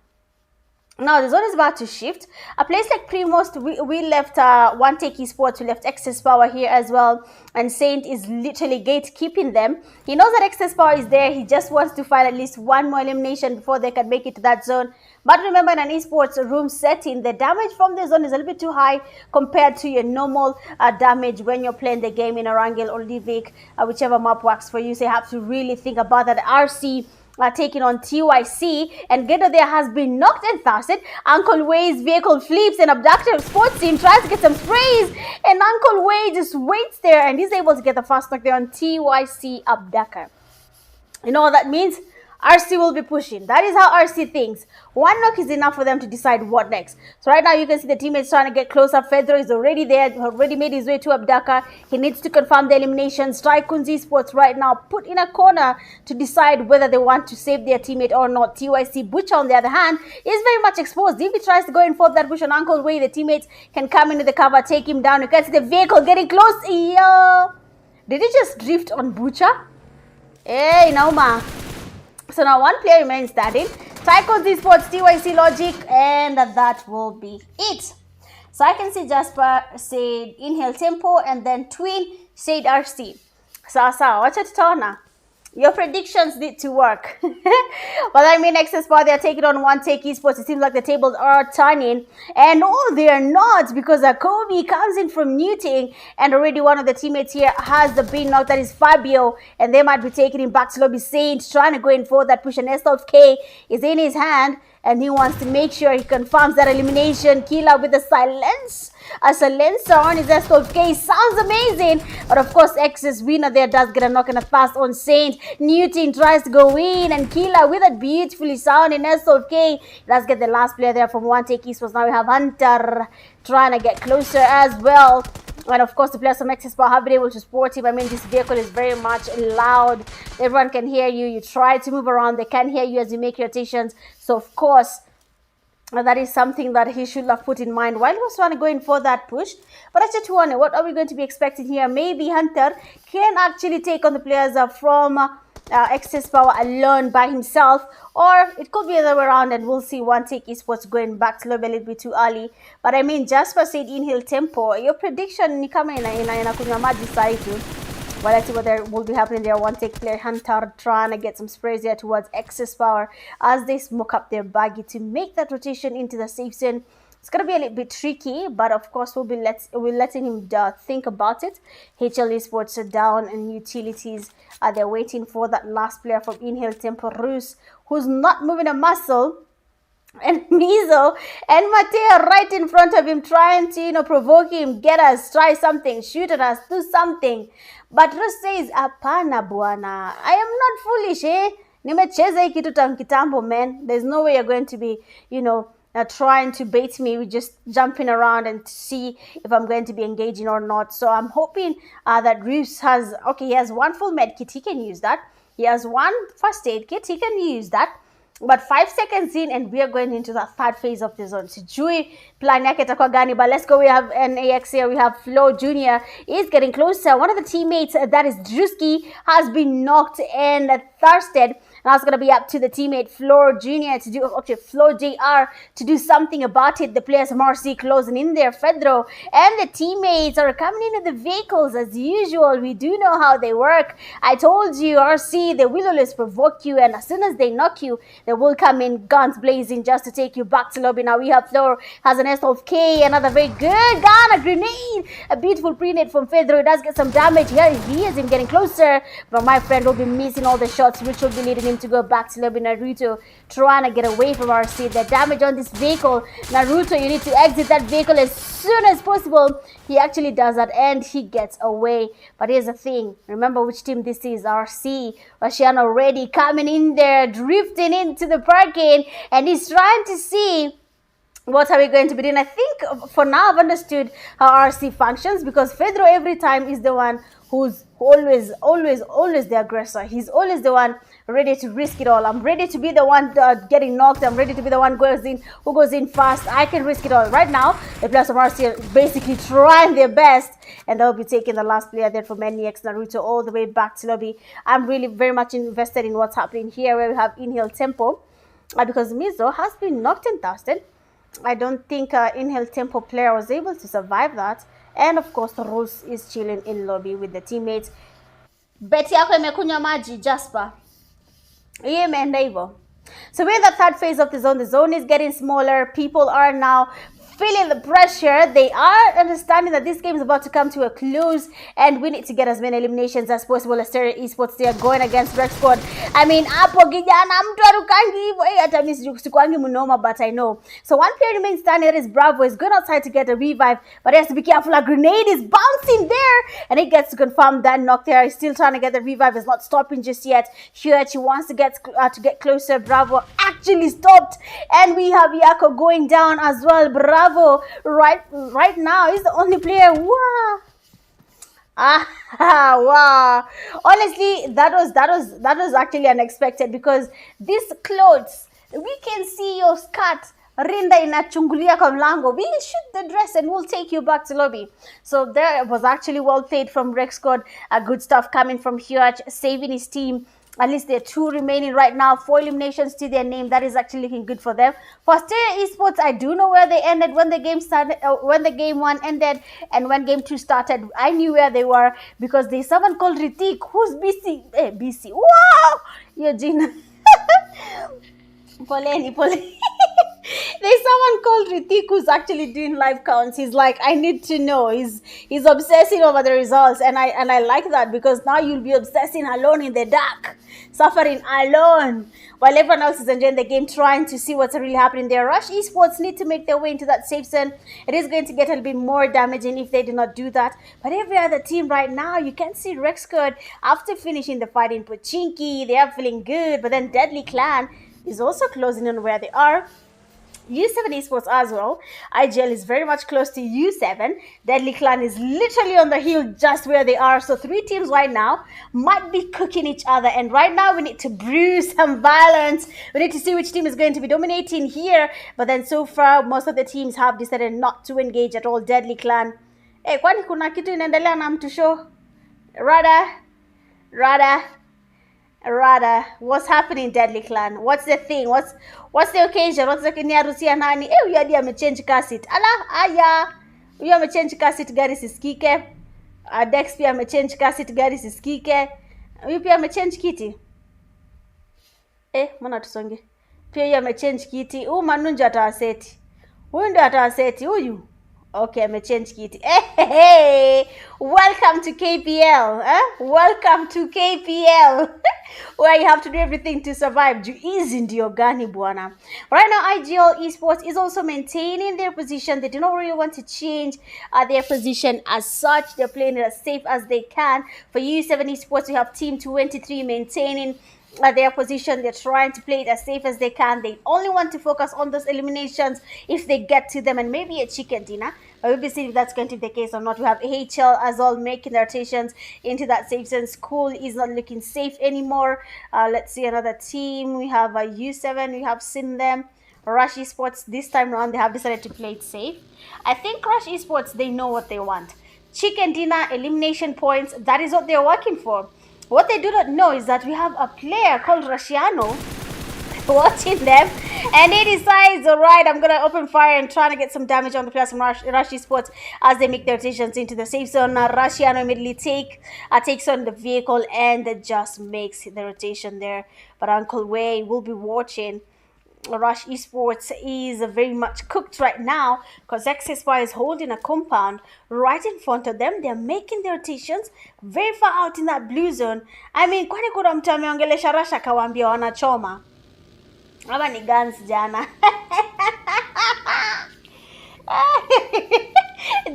Now, the zone is about to shift. A place like Primos, we left One Take Esports, we left Excess Power here as well. And Saint is literally gatekeeping them. He knows that Excess Power is there. He just wants to find at least 1 more elimination before they can make it to that zone. But remember, in an esports room setting, the damage from the zone is a little bit too high compared to your normal damage when you're playing the game in Erangel or Livik, whichever map works for you. So you have to really think about that. RC taking on TYC, and Gedo there has been knocked and thirsted. Uncle Way's vehicle flips, and Abductor Sports Team tries to get some sprays, and Uncle Way just waits there and he's able to get the first knock there on TYC Abductor. You know what that means? RC will be pushing. That is how RC thinks. 1 knock is enough for them to decide what next. So right now you can see the teammates trying to get closer. Fedro is already there, already made his way to Abdaka. He needs to confirm the eliminations. Tycoons Esports right now put in a corner to decide whether they want to save their teammate or not. TYC Butcher, on the other hand, is very much exposed. If he tries to go in for that push on Uncle Way, the teammates can come into the cover, take him down. You can see the vehicle getting close. Yeah. Did he just drift on Butcher? Hey, Nauma. So now 1 player remains standing. Tycoons Esports, TYC Logic, and that will be it. So I can see Jasper said Inhale Tempo, and then Twin said RC. Sasa, watch it, Tona. Your predictions need to work. But I mean, Excess Power, they're taking on One Take Esports. It seems like the tables are turning. And no, they are not, because Kobe comes in from Newting, and already one of the teammates here has the being knocked. That is Fabio, and they might be taking him back to lobby. Saint trying to go in for that push, and S12K is in his hand, and he wants to make sure he confirms that elimination. Killer with a silence. A silencer on his S12K sounds amazing, but of course Excess winner there does get a knock and a pass on Saint. Newton tries to go in, and Killer with a beautifully sounding S12K does get the last player there from One Take Esports. Now we have Hunter trying to get closer as well. And of course, the players from Excess Power have been able to support him. I mean, this vehicle is very much loud. Everyone can hear you. You try to move around, they can hear you as you make rotations. So of course, that is something that he should have put in mind while he was trying to go in for that push. But I just wonder, what are we going to be expecting here? Maybe Hunter can actually take on the players from Excess Power alone by himself, or it could be the other way around, and we'll see. One Take Esports going back to lobby a little bit too early. But I mean, Jasper said Inhale Tempo. Your prediction ni kama inakunywa maji sahi tu. Well, let's see what will be happening there. One Take player Hunter trying to get some sprays there towards Excess Power as they smoke up their baggy to make that rotation into the safe zone. It's going to be a little bit tricky, but of course we'll letting him think about it. HL Esports are down, and utilities are there waiting for that last player from Inhale Tempo, Roos, who's not moving a muscle. and Mizo and Mateo right in front of him, trying to, provoke him, get us, try something, shoot at us, do something. But Rose says, "Apana bwana, I am not foolish, eh? Nimecheza hii kitu tangu kitambo, man. There's no way you're going to be, trying to bait me with just jumping around and see if I'm going to be engaging or not." So I'm hoping that Reeves he has one full med kit, he can use that. He has one first aid kit, he can use that. But 5 seconds in, and we are going into the third phase of the zone. Sijui plan yake itakuwa gani, but let's go. We have an AX here. We have Flo Jr. is getting closer. One of the teammates, that is Drewski, has been knocked and thirsted. Now it's going to be up to the teammate Flo Jr. to do, Flo JR to do something about it. The players from RC closing in there. Fedro and the teammates are coming into the vehicles as usual. We do know how they work. I told you, RC, they will always provoke you, and as soon as they knock you, they will come in guns blazing just to take you back to lobby. Now we have Flo has an S of K, another very good gun, a grenade, a beautiful pre-nade from Fedro. It does get some damage. Here he is him getting closer, but my friend will be missing all the shots, which will be leading him to go back to lobby. Naruto trying to get away from RC. The damage on this vehicle. Naruto, you need to exit that vehicle as soon as possible. He actually does that and he gets away. But here's the thing. Remember which team this is. RC. Rashian already coming in there, drifting into the parking, and he's trying to see what are we going to be doing. I think for now I've understood how RC functions, because Fedro every time is the one who's always the aggressor. He's always the one ready to risk it all. I'm ready to be the one getting knocked. I'm ready to be the one who goes in fast. I can risk it all. Right now, the players of RC are basically trying their best, and they'll be taking the last player there from NEX Naruto all the way back to lobby. I'm really very much invested in what's happening here, where we have Inhale Tempo, because Mizo has been knocked and dusted. I don't think Inhale Tempo player was able to survive that. And of course, the Rose is chilling in lobby with the teammates. Beti yako imekunywa maji, Jasper. Iye imeenda hivyo. So we're in the third phase of the zone. The zone is getting smaller. People are now feeling the pressure. They are understanding that this game is about to come to a close, and we need to get as many eliminations as possible. Asteria Esports, they are going against Rex Squad. I mean, hapo kijana mtu arukangi hivyo. Hata mimi sikuangi mnoma, but I know. So one player remains standing. That is Bravo. Is going outside to get a revive, but he has to be careful. A grenade is bouncing there, and he gets to confirm that knock there. He's still trying to get the revive. Is not stopping just yet. Huge wants to get closer. Bravo actually stopped, and we have Yako going down as well. Bravo right now is the only player. Wow. Wow. Honestly, that was actually unexpected, because these clothes, we can see your skirt rinda inachungulia kwa mlango. We shoot the dress and we'll take you back to lobby. So there was actually well played from Rex Squad. Good stuff coming from Huge, saving his team. At least there are 2 remaining right now. 4 eliminations to their name. That is actually looking good for them. For Asteria Esports, I do know where they ended when the game started, when the game 1 ended, and when game 2 started. I knew where they were, because there's someone called Ritik who's BC. BC. Wow, Eugene. Poleni. There's someone called Ritik who's actually doing live counts. He's like, I need to know. He's obsessing over the results, and I like that, because now you'll be obsessing alone in the dark, suffering alone, while everyone else is enjoying the game, trying to see what's really happening there. Rush Esports need to make their way into that safe zone. It is going to get a little bit more damaging if they do not do that. But every other team right now, you can see Rex Squad, after finishing the fight in Pochinki, they are feeling good. But then Deadly Clan is also closing on where they are. U7 Esports as well. IGL is very much close to U7. Deadly Clan is literally on the hill just where they are. So 3 teams right now might be cooking each other. And right now we need to brew some violence. We need to see which team is going to be dominating here. But then so far, most of the teams have decided not to engage at all. Deadly Clan. Hey, kwani kuna kitu inaendelea na mtu show? Rather, what's happening, Deadly Clan? What's the thing? What's the occasion? What's the harusi nani? Huyu hadi amechange cassette. Huyu amechange cassette, gari sisikike. Dex pia amechange cassette, gari sisikike. Huyu pia amechange kiti. Mbona tusonge? Pia huyu amechange kiti. Huyu Manunja atawaseti. Huyu ndio atawaseti huyu. Okay, amechange kiti. Welcome to KPL. Welcome to KPL. Where you have to do everything to survive. Easy ndio gani bwana. Right now, IGL Esports is also maintaining their position. They do not really want to change their position as such. They're playing it as safe as they can. For U7 Esports, we have Team 23 maintaining their position. They're trying to play it as safe as they can. They only want to focus on those eliminations if they get to them, and maybe a chicken dinner. But we'll be seeing if that's going to be the case or not. We have AHL as well making their rotations into that safe zone. School is not looking safe anymore. Let's see another team. We have U7. We have seen them. Rush Esports, this time around, they have decided to play it safe. I think Rush Esports, they know what they want. Chicken dinner, elimination points, that is what they're working for. What they do not know is that we have a player called Rashiano watching them, and he decides, all right, I'm gonna open fire and trying to get some damage on the players from Rush Esports as they make their rotations into the safe zone. Now Rashiano immediately takes on the vehicle and just makes the rotation there. But Uncle Way will be watching. Rush Esports is very much cooked right now because XSY is holding a compound right in front of them. They're making their rotations very far out in that blue zone. I mean, kwani kuna mtu ameongelesha Rush akawaambia wanachoma ama ni guns jana?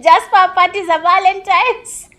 Just for parties of Valentine's.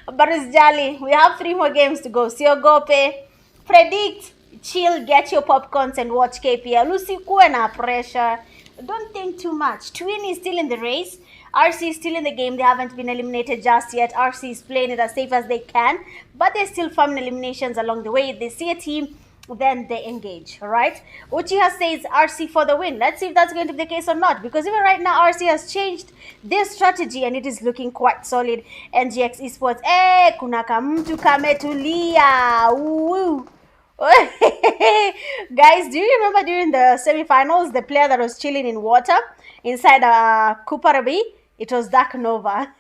But it's jolly. We have 3 more games to go. Siogope, predict, chill, get your popcorns and watch KPL. Usikuwe na pressure. Don't think too much. Twin is still in the race. RC is still in the game. They haven't been eliminated just yet. RC is playing it as safe as they can, but they're still farming eliminations along the way. If they see a team, then they engage. All right. Uchiha says RC for the win. Let's see if that's going to be the case or not, because even right now RC has changed their strategy and it is looking quite solid. NGX Esports, kuna kamtu kametulia. Woo. Guys, do you remember during the semi-finals, the player that was chilling in water inside Kuparabi? It was Dark Nova.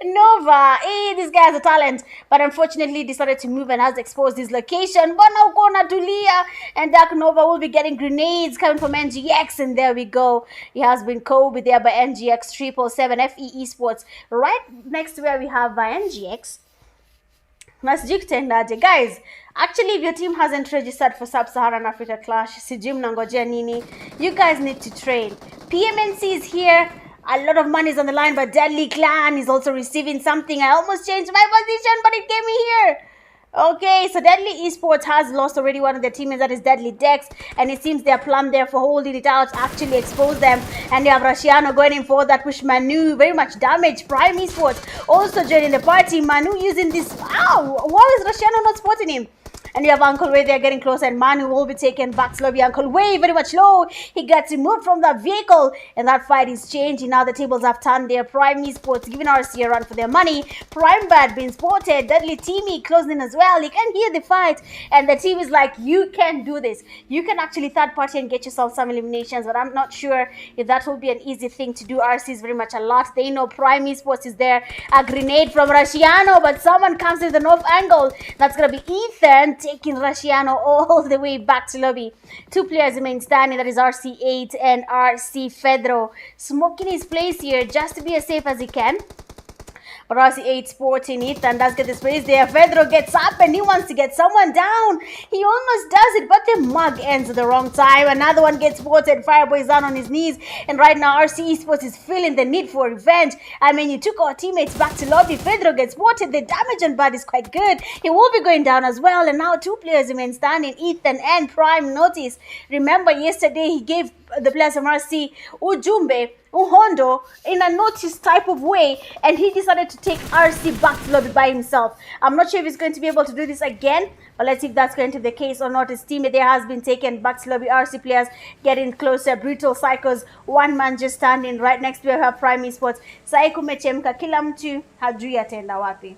Nova, this guy has a talent, but unfortunately decided to move and has exposed his location. But now Kona Tulia and Dark Nova will be getting grenades coming from NGX, and there we go. He has been Kobe there by NGX 777 FE Esports, right next to where we have NGX. Guys, actually, if your team hasn't registered for Sub-Saharan Africa Clash, sijui mnangojea nini, you guys need to train. PMNC is here. A lot of money is on the line, but Deadly Clan is also receiving something. I almost changed my position, but it gave me here. Okay, so Deadly Esports has lost already one of their teammates, that is Deadly Dex, and it seems their plan there for holding it out actually exposed them. And you have Rashiano going in for that push. Manu, very much damage. Prime Esports also joining the party. Manu using this. Ow! Why is Rashiano not spotting him? And you have Uncle Way there getting close, and Manu will be taken back to lobby. Uncle Way very much low. He gets removed from that vehicle, and that fight is changing. Now the tables have turned there. Prime Esports giving RC a run for their money. Prime Bad being spotted. Deadly Teamy closing in as well. You can hear the fight, and the team is like, you can do this. You can actually third party and get yourself some eliminations, but I'm not sure if that will be an easy thing to do. RC is very much a lot. They know Prime Esports is there. A grenade from Rashiano, but someone comes with the north angle. That's going to be Ethan taking Rashiano all the way back to lobby. 2 players remain standing. That is RC8 and RC Fedro. Smoking his place here just to be as safe as he can. But RC8 sporting Ethan does get this place there. Fedro gets up and he wants to get someone down. He almost does it, but the mug ends at the wrong time. Another one gets spotted. Fireboy is down on his knees. And right now, RC Esports is feeling the need for revenge. I mean, you took our teammates back to lobby. Fedro gets spotted. The damage on Bud is quite good. He will be going down as well. And now 2 players remain standing. Ethan and Prime notice. Remember, yesterday he gave the players from RC Ujumbe, Uhondo in a notice type of way, and he decided to take RC back to lobby by himself. I'm not sure if he's going to be able to do this again, but let's see if that's going to be the case or not. His teammate there has been taken back to lobby. RC players getting closer. Brutal Psychos, 1 man just standing right next to her. Prime Esports. Psycho mechemka, kila mtu hajui ataenda wapi.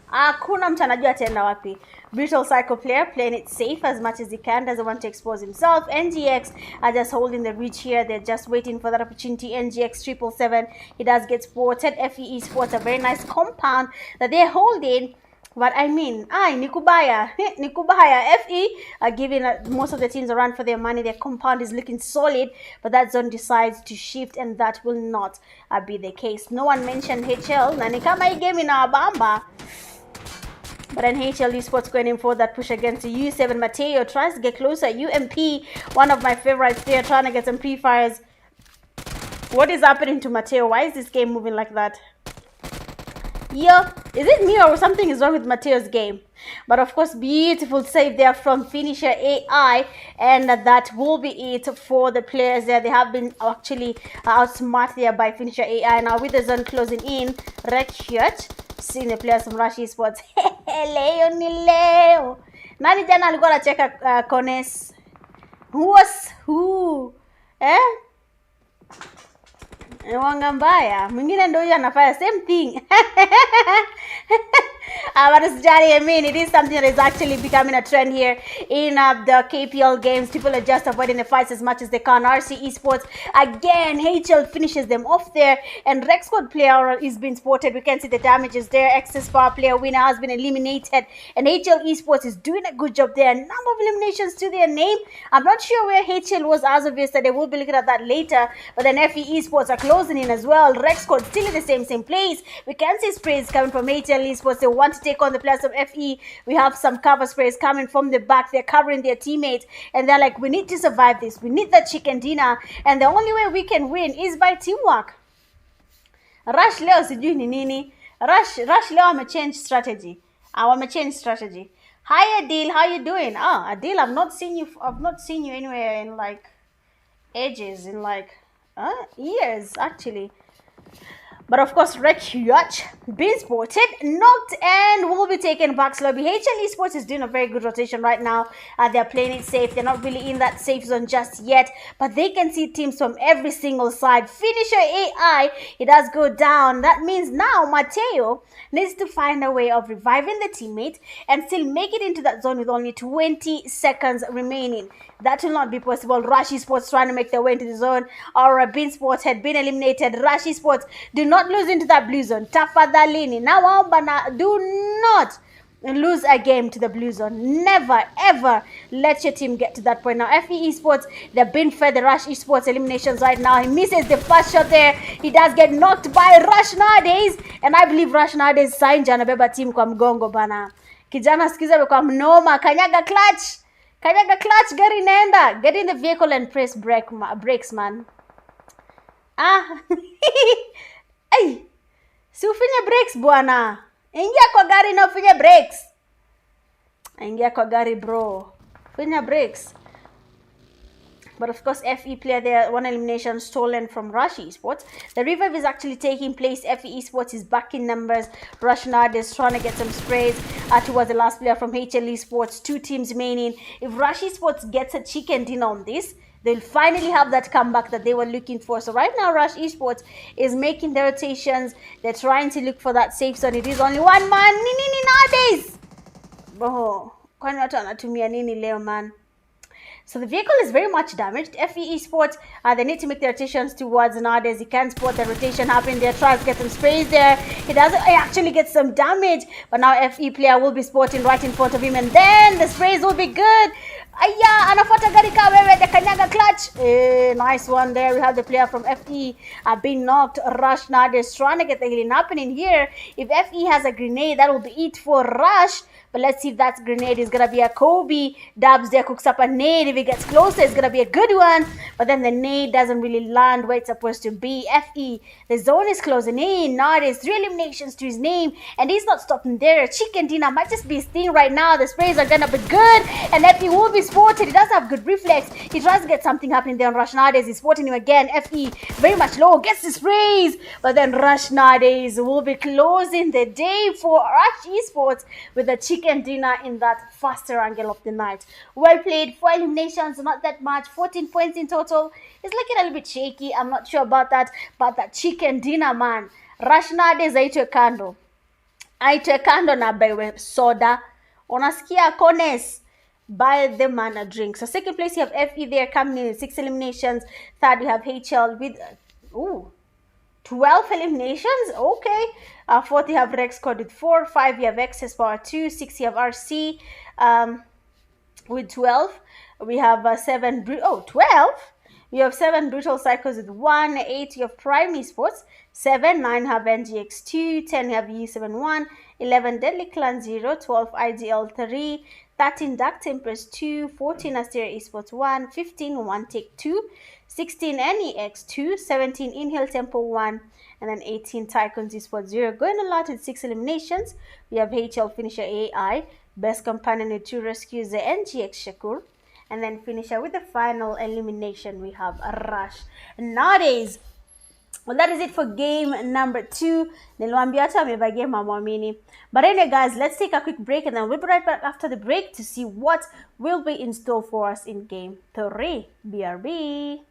Hakuna mtu anajua ataenda wapi. Brutal Psycho player playing it safe as much as he can, doesn't want to expose himself. NGX are just holding the reach here. They're just waiting for that opportunity. NGX 777, he does get spotted. FE Esports, a very nice compound that they're holding. But I mean, Nikubaya, Nikubaya, FE are giving most of the teams a run for their money. Their compound is looking solid, but that zone decides to shift, and that will not be the case. No one mentioned HL. Nanikama game in our bamba. But then HL Esports going in for that push against the U7. Mateo tries to get closer. UMP, one of my favorites there, trying to get some pre-fires. What is happening to Mateo? Why is this game moving like that? Yeah, is it me or something is wrong with Mateo's game? But of course, beautiful save there from Finisher AI, and that will be it for the players there. They have been actually outsmarted there by Finisher AI. Now with the zone closing in, Red Shirt, seeing the players from Rush Esports. Leo ni leo. Nani jana alikuwa anacheka Kones? Who was who? Wanga mbaya mwingine ndio huyo anafanya same thing. But I mean, it is something that is actually becoming a trend here in the KPL games. People are just avoiding the fights as much as they can. RC Esports, again, HL finishes them off there. And Rex Squad player is being spotted. We can see the damages there. Excess Power player winner has been eliminated. And HL Esports is doing a good job there. Number of eliminations to their name. I'm not sure where HL was as of yesterday. We'll be looking at that later. But then FE Esports are closing in as well. Rex Squad still in the same place. We can see sprays coming from HL Esports. They want to take on the players of FE. We have some cover sprays coming from the back. They're covering their teammates, and they're like, we need to survive this. We need that chicken dinner, and the only way we can win is by teamwork. Rush leo sijui ni nini. Rush leo wamechange strategy. Wamechange strategy. Hi Adil, how you doing? Adil, I've not seen you anywhere in like ages, in like years actually. But of course, Red Yacht being spotted, knocked, and will be taken back slowly. HL Esports is doing a very good rotation right now. They're playing it safe. They're not really in that safe zone just yet, but they can see teams from every single side. Finisher AI, it does go down. That means now Mateo needs to find a way of reviving the teammate and still make it into that zone with only 20 seconds remaining. That will not be possible. Rush Esports trying to make their way into the zone. Our Bean Sports had been eliminated. Rush Esports, do not lose into that blue zone. Tafadhalini. Now, do not lose a game to the blue zone. Never, ever let your team get to that point. Now, FE Esports, they've been fed the Rush Esports eliminations right now. He misses the first shot there. He does get knocked by Rush nowadays. And I believe Rush nowadays signed Janabeba team kwa mgongo bana. Kijana skiza kwa mnoma. Kanyaga clutch. Kanyaga clutch, gari nenda. Get in the vehicle and press brakes, man. Ay, si ufinye brakes bwana. Ingia kwa gari na ufinye brakes. Ingia kwa gari bro. Ufinye brakes. But of course, FE player there, one elimination stolen from Rush Esports. The revive is actually taking place. FE Esports is back in numbers. Rush Nard is trying to get some sprays towards the last player from HL Esports. 2 teams remaining. If Rush Esports gets a chicken dinner on this, they'll finally have that comeback that they were looking for. So right now, Rush Esports is making their rotations. They're trying to look for that safe zone. It is only one man. Nini nowadays. Bro, kwani watu wanatumia nini leo man? So the vehicle is very much damaged. FE Esports, they need to make their rotations towards nowadays. He can't spot the rotation happening there. Tries to get some sprays there. He doesn't actually get some damage. But now FE player will be spotting right in front of him. And then the sprays will be good. Aya, anafuata gari ka wewe, the kanyaga clutch. Nice one there. We have the player from FE being knocked. Rush nowadays trying to get the healing happening here. If FE has a grenade, that will be it for Rush. But let's see if that grenade is going to be a Kobe. Dubs there cooks up a nade. If it gets closer, it's going to be a good one. But then the nade doesn't really land where it's supposed to be. FE, the zone is closing in. Nowadays, 3 eliminations to his name. And he's not stopping there. Chicken dinner might just be his thing right now. The sprays are going to be good. And FE will be spotted. He does have good reflex. He tries to get something happening there on Rush nowadays. He's spotting him again. FE, very much low. Gets the sprays. But then Rush nowadays will be closing the day for Rush Esports with a chicken dinner in that faster angle of the night. Well played. 4 eliminations, not that much. 14 points in total. It's looking a little bit shaky. I'm not sure about that. But that chicken dinner, man. Rush nowadays aitwe kando. Aitwe kando na bewe soda. Unasikia Kones. Buy the man a drink. So second place, you have FE there coming in 6 eliminations. Third, you have HL with 12 eliminations. Okay. Fourth, you have Rex Code with 4. 5, you have Excess Power 2. 6, you have RC with 12. We have 7. 12. You have 7 Brutal Cycles with 1. 8, you have Prime Esports. 7, 9 have NGX2. 10, you have U71. 11, Deadly Clan 0. 12, IDL 3. 13, Dark Tempers 2. 14, Asteria Esports 1. 15, One Take 2. 16, NEX 2. 17, Inhale Temple 1. And then 18, Tycoons Esports 0. Going a lot with 6 eliminations. We have HL Finisher AI. Best Companion with 2 rescues, the NGX Shakur. And then finisher with the final elimination, we have Rush. Nowadays, well, that is it for game number 2. But anyway, guys, let's take a quick break and then we'll be right back after the break to see what will be in store for us in game 3. BRB.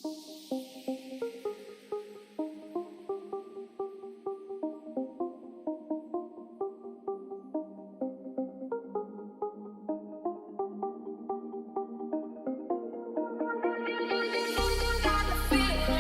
You got the feeling.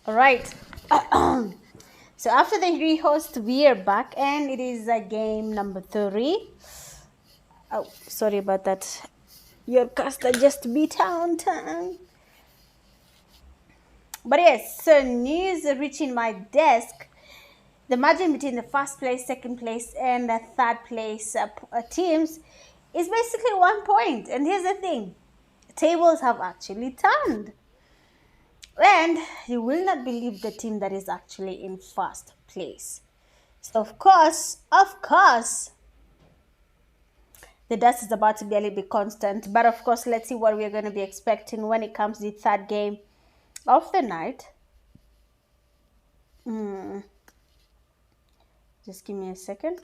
All right. So after the rehost, we are back, and it is game number 3. Oh, sorry about that. Your caster just beat down. But yes, so news reaching my desk. The margin between the first place, second place, and the third place teams is basically 1 point. And here's the thing: tables have actually turned. And you will not believe the team that is actually in first place. So of course, the dust is about to be a little bit constant. But of course, let's see what we're going to be expecting when it comes to the third game of the night. Just give me a second.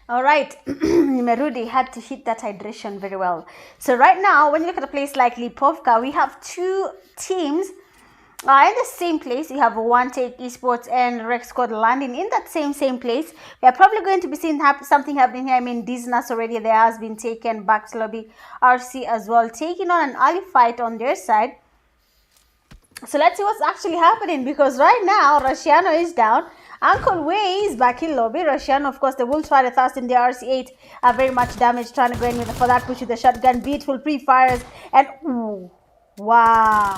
All right, Nimerudi had to hit that hydration very well. So right now, when you look at a place like Lipovka, we have 2 teams in the same place. You have One Take Esports and Rex Squad landing in that same place. We are probably going to be seeing something happening here. I mean, Disney's already there has been taken. Back to Lobby RC as well, taking on an early fight on their side. So let's see what's actually happening, because right now Rusciano is down. Uncle Way is back in lobby. Rusciano, of course, they will try to thrust in the RC8. Are very much damaged, trying to go in with for that push with the shotgun. Beautiful pre-fires. And ooh, wow.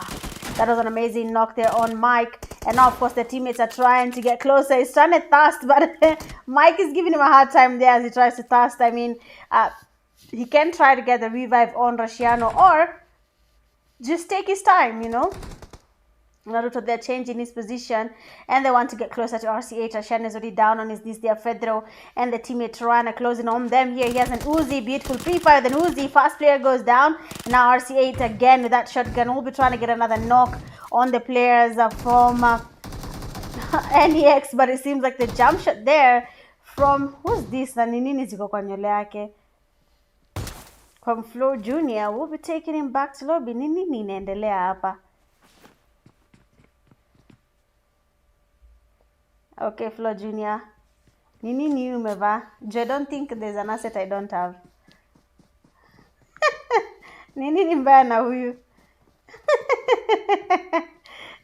That was an amazing knock there on Mike. And now, of course, the teammates are trying to get closer. He's trying to thrust, but Mike is giving him a hard time there as he tries to thrust. I mean, he can try to get the revive on Rusciano, or just take his time, you know. Naruto, they're changing his position and they want to get closer to RC8. Ashan is already down on his knees there. Fedro and the teammate Rana closing on them here. He has an Uzi, beautiful pre-fire. Then Uzi, fast player goes down. Now RC8 again with that shotgun. We'll be trying to get another knock on the players from NEX, but it seems like the jump shot there from, who's this? Na nini ziko kwa nywele yake? From Flo Jr. We'll be taking him back to lobby. Nini inaendelea hapa? Okay, Flo Jr. Nini ni umeva? I don't think there's an asset I don't have. Nini ni mbaya na huyu?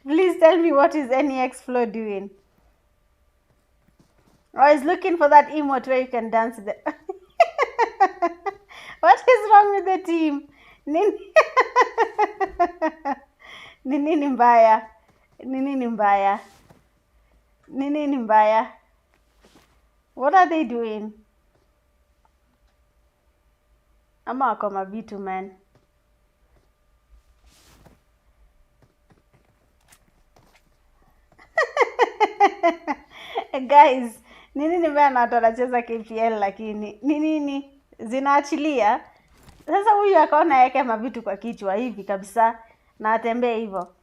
Please tell me, what is NEX Flo doing? Oh, he's looking for that emote where you can dance there. What is wrong with the team? Nini ni mbaya? Nini ni mbaya? Nini ni mbaya? What are they doing? Ama wako mabitu, man. Guys, nini ni mbaya na watu wanacheza KPL, lakini nini zinaachilia. Sasa huyu akaona yake mabitu kwa kichwa hivi kabisa na atembee hivyo.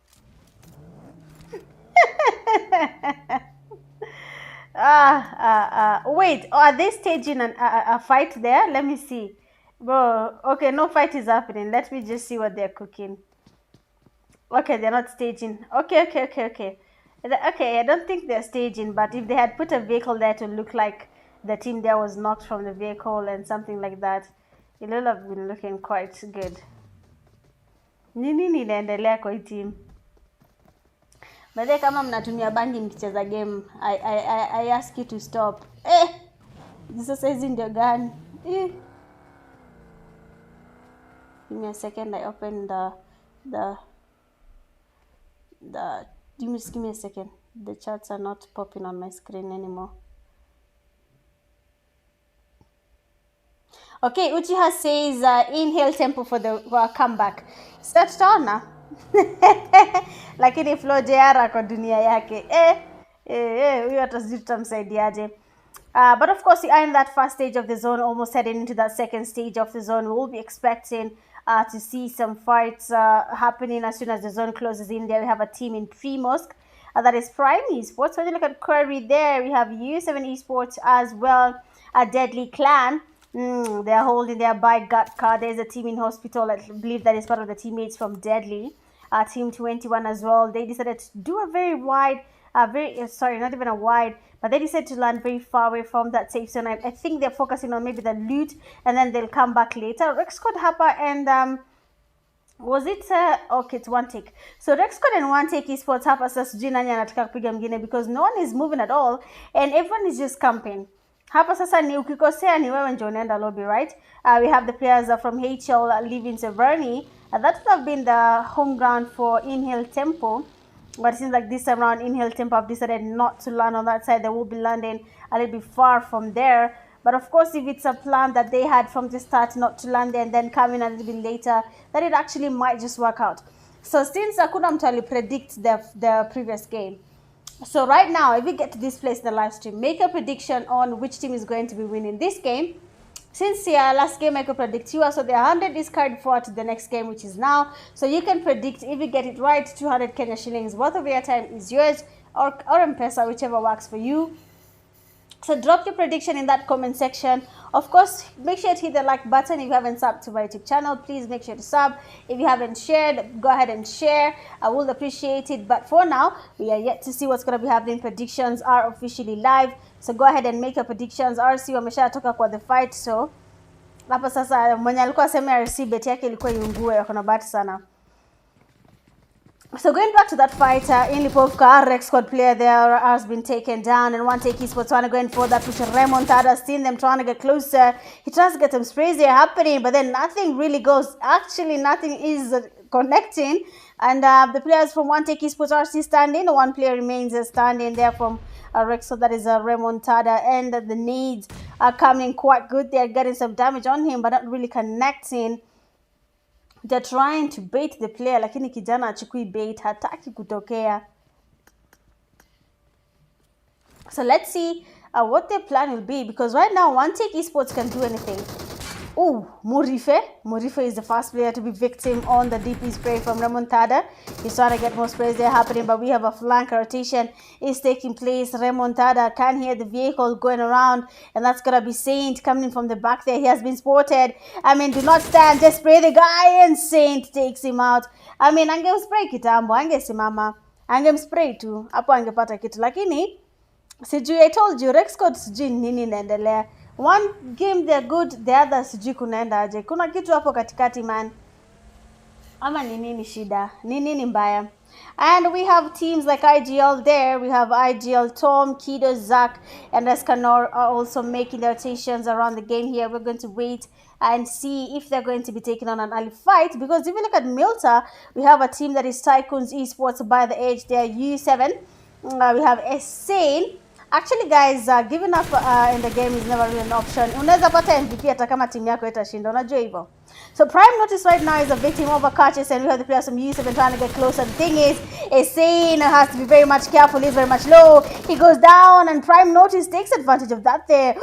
Wait, are they staging a fight there? Let me see. Bro, okay, no fight is happening. Let me just see what they're cooking. Okay, they're not staging. Okay. Okay, I don't think they're staging, but if they had put a vehicle there to look like the team there was knocked from the vehicle and something like that, it would have been looking quite good. Nini inaendelea kwa hii team? Baadaye kama mnatumia bangi mkicheza game, I ask you to stop. Sasa hizi ndio gani? Give me a second, I open give me a second. The charts are not popping on my screen anymore. Okay, Uchiha says inhale tempo for the comeback. Sasa tutaona. Lakini Flo JR kwa dunia yake. Huyo atasijui tutamsaidiaje. But of course, we are in that first stage of the zone, almost heading into that second stage of the zone. We will be expecting to see some fights happening as soon as the zone closes in. There we have a team in Primorsk. That is Prime Esports. When you look at Query there, we have U7 Esports as well, a Deadly Clan. They are holding their bike gut card. There's a team in Hospital. I believe that is part of the teammates from Deadly. Team 21 as well. They decided to do a very wide, not even a wide, but they decided to land very far away from that safe zone. I think they're focusing on maybe the loot, and then they'll come back later. Rexcode Hapa and was it okay, it's one take. So Rexcode and one take esports hapa sasa sijui nani anataka kupiga mwingine because no one is moving at all and everyone is just camping. Hapa sasa ni ukikosea ni wewe ndio unaenda lobby, right? We have the players from HL leaving Severny. That would have been the home ground for Inhale Tempo. But it seems like this time around, Inhale Tempo have decided not to land on that side. They will be landing a little bit far from there. But of course, if it's a plan that they had from the start not to land there and then come in a little bit later, then it actually might just work out. So since hakuna mtu ali predict the previous game, so right now, if we get to this place in the live stream, make a prediction on which team is going to be winning this game. Since last game I could predict you, so the 100 is carried forward to the next game, which is now. So you can predict, if you get it right, 200 Kenya shillings worth of airtime is yours, or M-Pesa, whichever works for you. So drop your prediction in that comment section. Of course, make sure to hit the like button if you haven't subbed to my YouTube channel. Please make sure to sub. If you haven't shared, go ahead and share. I will appreciate it. But for now, we are yet to see what's going to be happening. Predictions are officially live. So go ahead and make your predictions. RC wameshatoka kwa the fight. So hapa sasa mwenye alikuwa asema RC bet yake ilikuwa iungue, akona bahati sana. So going back to that fight in Lipovka, our Rexcode player there has been taken down, and one take esports trying to go in for that push. Remontada, seen them trying to get closer. He tries to get some sprays there happening, but then nothing really goes. Actually, nothing is connecting. And the players from one take esports are still standing. One player remains standing there from Rexcode, that is Remontada, and the nades are coming quite good. They're getting some damage on him, but not really connecting. They're trying to bait the player, lakini kijana achukui bait, hataki kutokea. So let's see what their plan will be, because right now one take esports can do anything. Oh, Murife is the first player to be victim on the DP spray from Remontada. He's trying to get more sprays there happening, but we have a flank rotation is taking place. Remontada can hear the vehicle going around, and that's going to be Saint coming in from the back there. He has been spotted. I mean, do not stand, just spray the guy, and Saint takes him out. I mean, angemspray kitambo, angesimama, angemspray tu, hapo angepata kitu. Lakini, sijui, I told you, Rexcode sijui nini inaendelea. One game they're good, the other sijui kunaenda aje. Kuna kitu hapo katikati man. Ama ni nini shida? Ni nini mbaya? And we have teams like IGL there. We have IGL, Tom, Kido, Zach, and Escanor are also making their rotations around the game here. We're going to wait and see if they're going to be taking on an early fight. Because if you look at Milta, we have a team that is Tycoons Esports by the age. They're U7. We have Essane. Actually guys, giving up in the game is never really an option. Unaweza pata MVP hata kama timu yako itashinda, unajua hivyo. So Prime Notice right now is a victim of a catches, and we have the players from U7 trying to get closer. The thing is, Essane has to be very much careful. He's very much low. He goes down, and Prime Notice takes advantage of that there.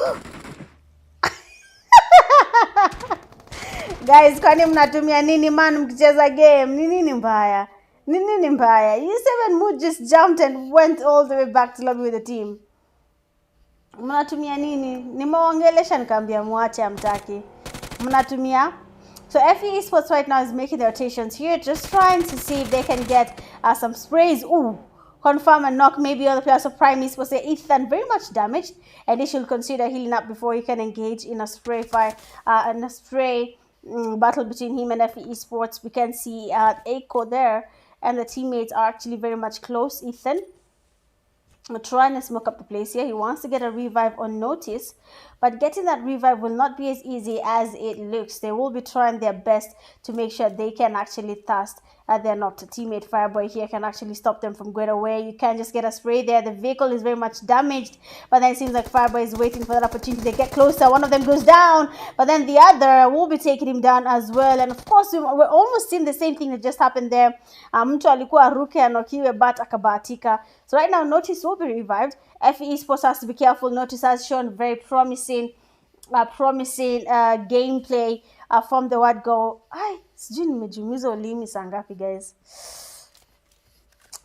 Guys, kwani mnatumia nini man mkicheza game? Ni nini mbaya? Ni nini mbaya? U7 mood just jumped and went all the way back to lobby with the team. Mnatumia nini? Nimeongelesha nikamwambia muache amtaki. Mnatumia. So FE Esports right now is making their rotations here, just trying to see if they can get some sprays. Ooh, confirm and knock maybe other players of Prime Esports. Say Ethan very much damaged, and they should consider healing up before he can engage in a spray fire, in a spray battle between him and FE Esports. We can see Aiko there, and the teammates are actually very much close. Ethan trying to smoke up the place here. He wants to get a revive on notice, but getting that revive will not be as easy as it looks. They will be trying their best to make sure they can actually thrust. They're not. A teammate Fireboy here can actually stop them from going away. You can't just get a spray there. The vehicle is very much damaged, but then it seems like Fireboy is waiting for that opportunity. They get closer. One of them goes down, but then the other will be taking him down as well. And of course, we're almost seeing the same thing that just happened there. Mtu alikuwa aruke anokiwe but akabahatika. So right now, Notice will be revived. FE Esports has to be careful. Notice has shown very promising gameplay from the word go. Sijui nimejiumiza ulimi saa ngapi guys.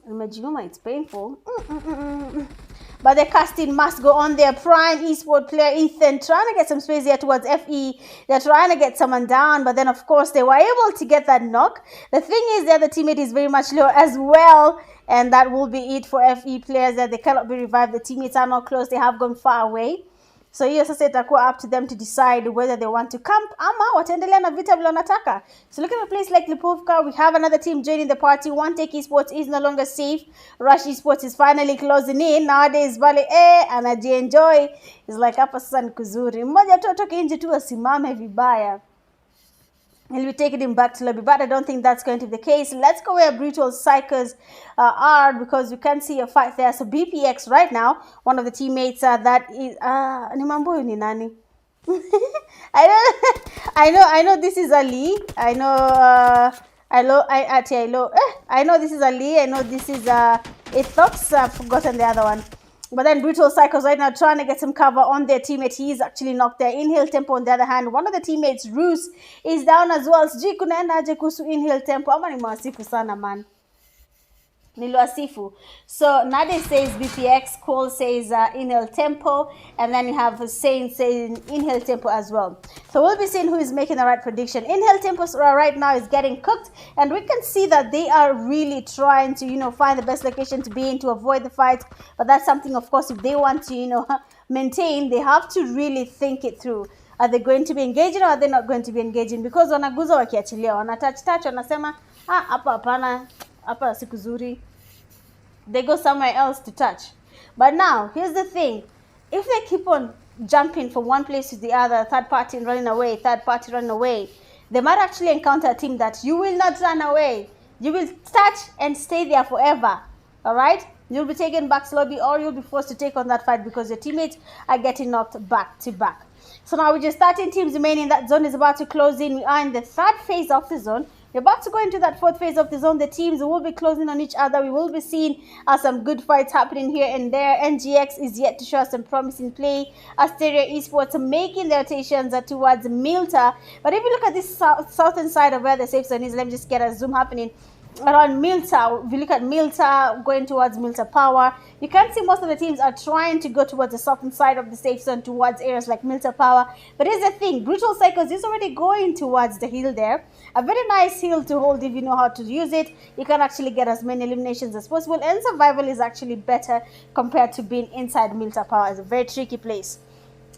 Nimejiuma, it's painful. But the casting must go on there. Prime Esport player Ethan trying to get some space here towards FE. They're trying to get someone down, but then of course they were able to get that knock. The thing is the other teammate is very much low as well, and that will be it for FE players, that they cannot be revived. The teammates are not close. They have gone far away. So hiyo sasa itakuwa up to them to decide whether they want to camp ama wataendelea na vita vile wanataka. So look at a place like Lipovka, we have another team joining the party. One Take Esports is no longer safe. Rush Esports is finally closing in. Nowadays Vale anajienjoy. It's like hapa sasa ni kuzuri. Mmoja tu atoke nje tu asimame vibaya. He'll be taking him back to lobby, but I don't think that's going to be the case. Let's go where Brutal Psychers are, because you can see a fight there. So BPX right now, one of the teammates that is ni mambo ni nani? I know this is Ali. I know this is Ali. I know this is Ethox. I've forgotten the other one. But then Brutal Psychos right now trying to get some cover on their teammate. He is actually knocked there. Inhale Tempo on the other hand. One of the teammates, Roos, is down as well. Sijui kunaenda aje kuhusu Inhale Tempo. Ama nimewasifu sana man. Niliwasifu. So Nade says BPX, Cole says Inhale Tempo, and then you have Hussein saying Inhale Tempo as well. So we'll be seeing who is making the right prediction. Inhale Tempo right now is getting cooked, and we can see that they are really trying to, find the best location to be in to avoid the fight. But that's something, of course, if they want to, maintain, they have to really think it through. Are they going to be engaging or are they not going to be engaging? Because wanaguza wakiachilia, wanatouch, wanasema, hapa hapana. Hapa siku zuri. They go somewhere else to touch. But now, here's the thing. If they keep on jumping from one place to the other, third party running away, they might actually encounter a team that you will not run away. You will touch and stay there forever. All right? You'll be taken back to lobby, or you'll be forced to take on that fight because your teammates are getting knocked back to back. So now with just 13 teams remaining, that zone is about to close in. We are in the third phase of the zone. We're about to go into that fourth phase of the zone. The teams will be closing on each other. We will be seeing some good fights happening here and there. NGX is yet to show us some promising play. Asteria Esports making their rotations towards Milta. But if you look at this southern side of where the safe zone is, let me just get a zoom happening. Around Milta, if you look at Milta, going towards Milta Power, you can see most of the teams are trying to go towards the southern side of the safe zone, towards areas like Milta Power. But here's the thing, Brutal Psychos is already going towards the hill there. A very nice hill to hold if you know how to use it. You can actually get as many eliminations as possible, and survival is actually better compared to being inside Milta Power. It's a very tricky place.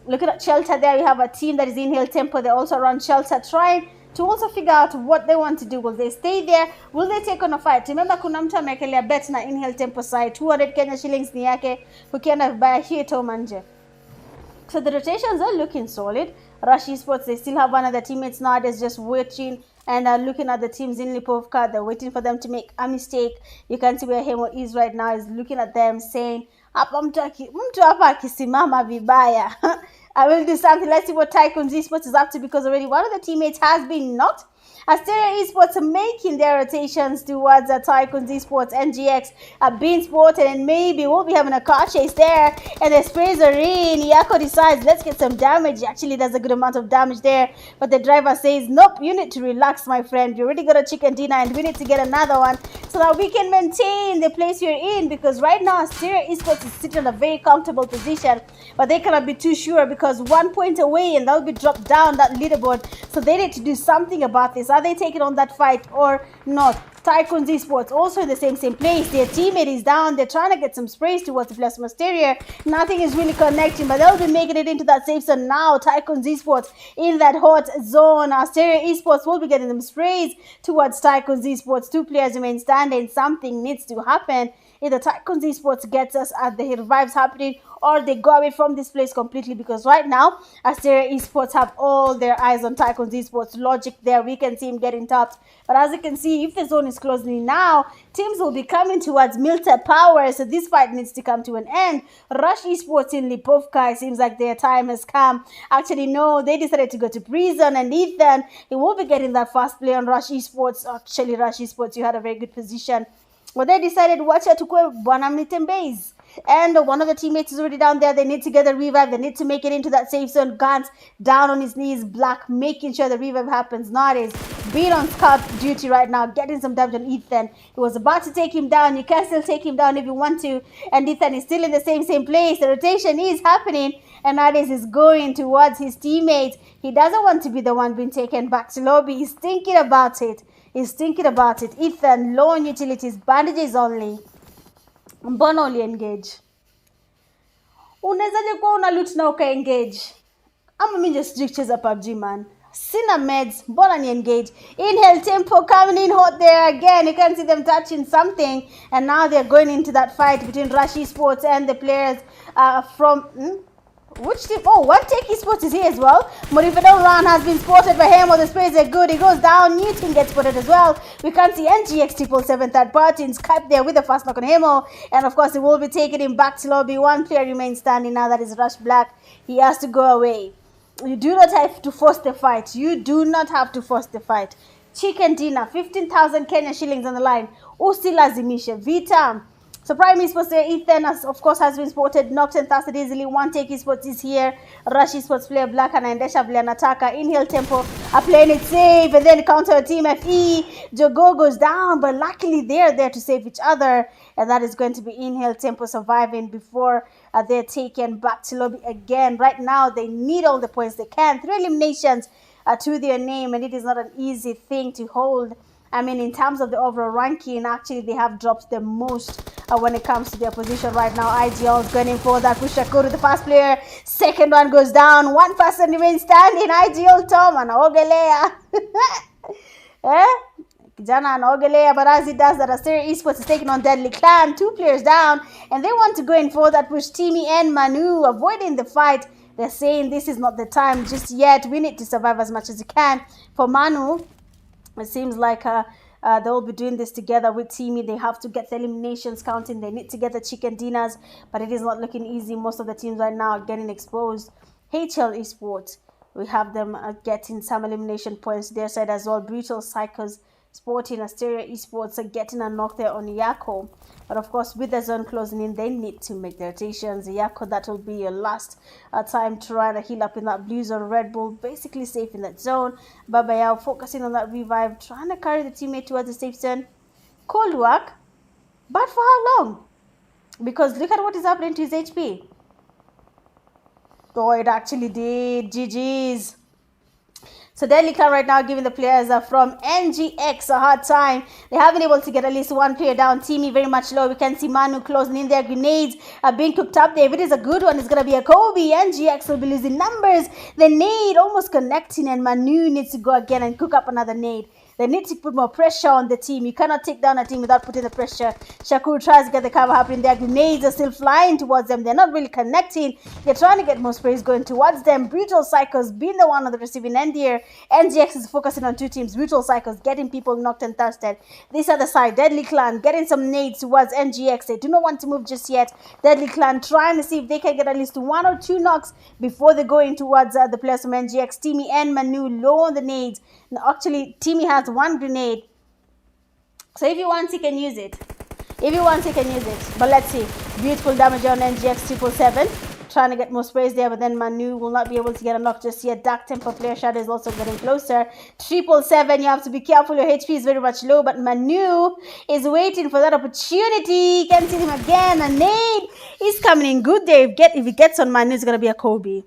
Looking at Shelter there, you have a team that is in Hill Tempo. They also run Shelter, trying to also figure out what they want to do. Will they stay there? Will they take on a fight? Remember kuna mtu amekelea bet na Inhale Tempo side, 200 Kenya shillings ni yake, kukienda vibaya hiyo toma nje. So the rotations are looking solid. Rush Esports, they still have one of the teammates nowadays just waiting and looking at the teams in Lipovka. They're waiting for them to make a mistake. You can see where Hemo is right now, is looking at them saying, hapa mtu hapa akisimama vibaya. I will do something. Let's see what Tycoons Esports is up to, because already one of the teammates has been knocked. Asteria Esports are making their rotations towards Tycoons Esports. NGX are being spotted, and maybe we'll be having a car chase there. And the sprays are in. Yako decides, let's get some damage. He actually does a good amount of damage there. But the driver says, nope, you need to relax, my friend. You already got a chicken dinner, and we need to get another one so that we can maintain the place you're in. Because right now, Asteria Esports is sitting in a very comfortable position. But they cannot be too sure, because 1 point away and they'll be dropped down that leaderboard. So they need to do something about this. Are they taking on that fight or not? Tycoons Esports also in the same place. Their teammate is down. They're trying to get some sprays towards the plasma exterior. Nothing is really connecting, but they'll be making it into that safe zone now. Tycoons Esports in that hot zone. Asteria Esports will be getting them sprays towards Tycoons Esports. 2 players remain standing. Something needs to happen. Either Tycoons Esports gets us at the revives happening, or they go away from this place completely, because right now Asteria Esports have all their eyes on Tycoons Esports. Logic there, we can see him getting tapped, but as you can see, if the zone is closing now, teams will be coming towards Milta Power, so this fight needs to come to an end. Rush Esports in Lipovka, it seems like their time has come. Actually no, they decided to go to prison, and Ethan, he will be getting that fast play on Rush Esports. Actually Rush Esports, you had a very good position. Well, they decided, watch out to go Bonamnitin base. And one of the teammates is already down there. They need to get the revive. They need to make it into that safe zone. Gans down on his knees. Black making sure the revive happens. Nowadays, being on scout duty right now, getting some damage on Ethan. He was about to take him down. You can still take him down if you want to. And Ethan is still in the same place. The rotation is happening. And nowadays is going towards his teammates. He doesn't want to be the one being taken back to lobby. He's thinking about it. Ethan, low on utilities, bandages only. Mbona uli engage? Unawezaje kuwa una loot na uka engage? Ama mimi just cheza PUBG man. Sina meds, mbona ni engage? Inhale tempo coming in hot there again. You can see them touching something, and now they're going into that fight between Rush Esports and the players from which team? Oh, one Tech Esports is here as well. Morifedel Run has been spotted by him. The sprays are good. He goes down. New team gets spotted as well. We can't see NGX 777 third party in Skype there with a fast knock on him. And of course, he will be taking him back to lobby. One player remains standing now. That is Rush Black. He has to go away. You do not have to force the fight. Chicken dinner, 15,000 Kenya shillings on the line. Usilazimishe. Vita. So Prime Esports there, Ethan of course has been spotted, knocked and thirsted easily. One Take Esports is here. Rush Esports player Black and Endesha Ataka. Inhale tempo are playing it safe, and then counter team FE. Jogo goes down, but luckily they're there to save each other, and that is going to be Inhale tempo surviving before they're taken back to lobby again. Right now they need all the points they can. 3 eliminations to their name, and it is not an easy thing to hold. I mean, in terms of the overall ranking, actually, they have dropped the most when it comes to their position right now. IGL is going for that. Kushakur, the first player. Second one goes down. One person remains standing. IGL Tom and Ogelea. Kijana and Ogelea, but as he does that, Asteria Esports is taking on Deadly Clan. 2 players down, and they want to go in for that push. Timmy and Manu avoiding the fight. They're saying this is not the time just yet. We need to survive as much as we can. For Manu, it seems like they'll be doing this together with Timmy. They have to get the eliminations counting. They need to get the chicken dinners, but it is not looking easy. Most of the teams right now are getting exposed. HL Esports, we have them getting some elimination points their side as well. Brutal Psychos Sporting Asteria Esports are getting a knock there on Yako. But of course, with the zone closing in, they need to make their rotations. Yako, that will be your last time trying to heal up in that blue zone. Red Bull basically safe in that zone. Baba Yao focusing on that revive, trying to carry the teammate towards the safe zone. Cold work, but for how long? Because look at what is happening to his HP. Oh, it actually did. GG's. So Deadly Clan right now giving the players from NGX a hard time. They haven't been able to get at least one player down. Timmy very much low. We can see Manu closing in there. Grenades are being cooked up there. If it is a good one, it's going to be a Kobe. NGX will be losing numbers. The nade almost connecting, and Manu needs to go again and cook up another nade. They need to put more pressure on the team. You cannot take down a team without putting the pressure. Shakur tries to get the cover happening there. Grenades are still flying towards them. They're not really connecting. They're trying to get more sprays going towards them. Brutal Psychos being the one on the receiving end here. NGX is focusing on 2 teams. Brutal Psychos getting people knocked and thirsted. This other side, Deadly Clan getting some nades towards NGX. They do not want to move just yet. Deadly Clan trying to see if they can get at least 1 or 2 knocks before they go in towards the players from NGX. Timmy and Manu low on the nades. Now, actually, Timmy has 1 grenade. So if he wants, he can use it. But let's see. Beautiful damage on NGX 777. Trying to get more sprays there, but then Manu will not be able to get a knock just yet. Dark Temper Player Shadow is also getting closer. 777, you have to be careful. Your HP is very much low, but Manu is waiting for that opportunity. You can see him again. A nade is coming in good there. If he gets on Manu, it's going to be a Kobe.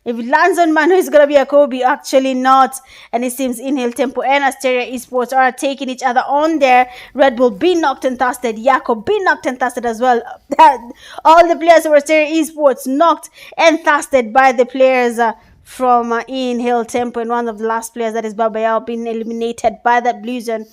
If it lands on Manu, it's going to be a Kobe. Actually not. And it seems Inhale Tempo and Asteria Esports are taking each other on there. Red Bull being knocked and thusted. Jakob being knocked and thusted as well. All the players of Asteria Esports knocked and thusted by the players from Inhale Tempo. And one of the last players, that is Babayao, being eliminated by that blue zone.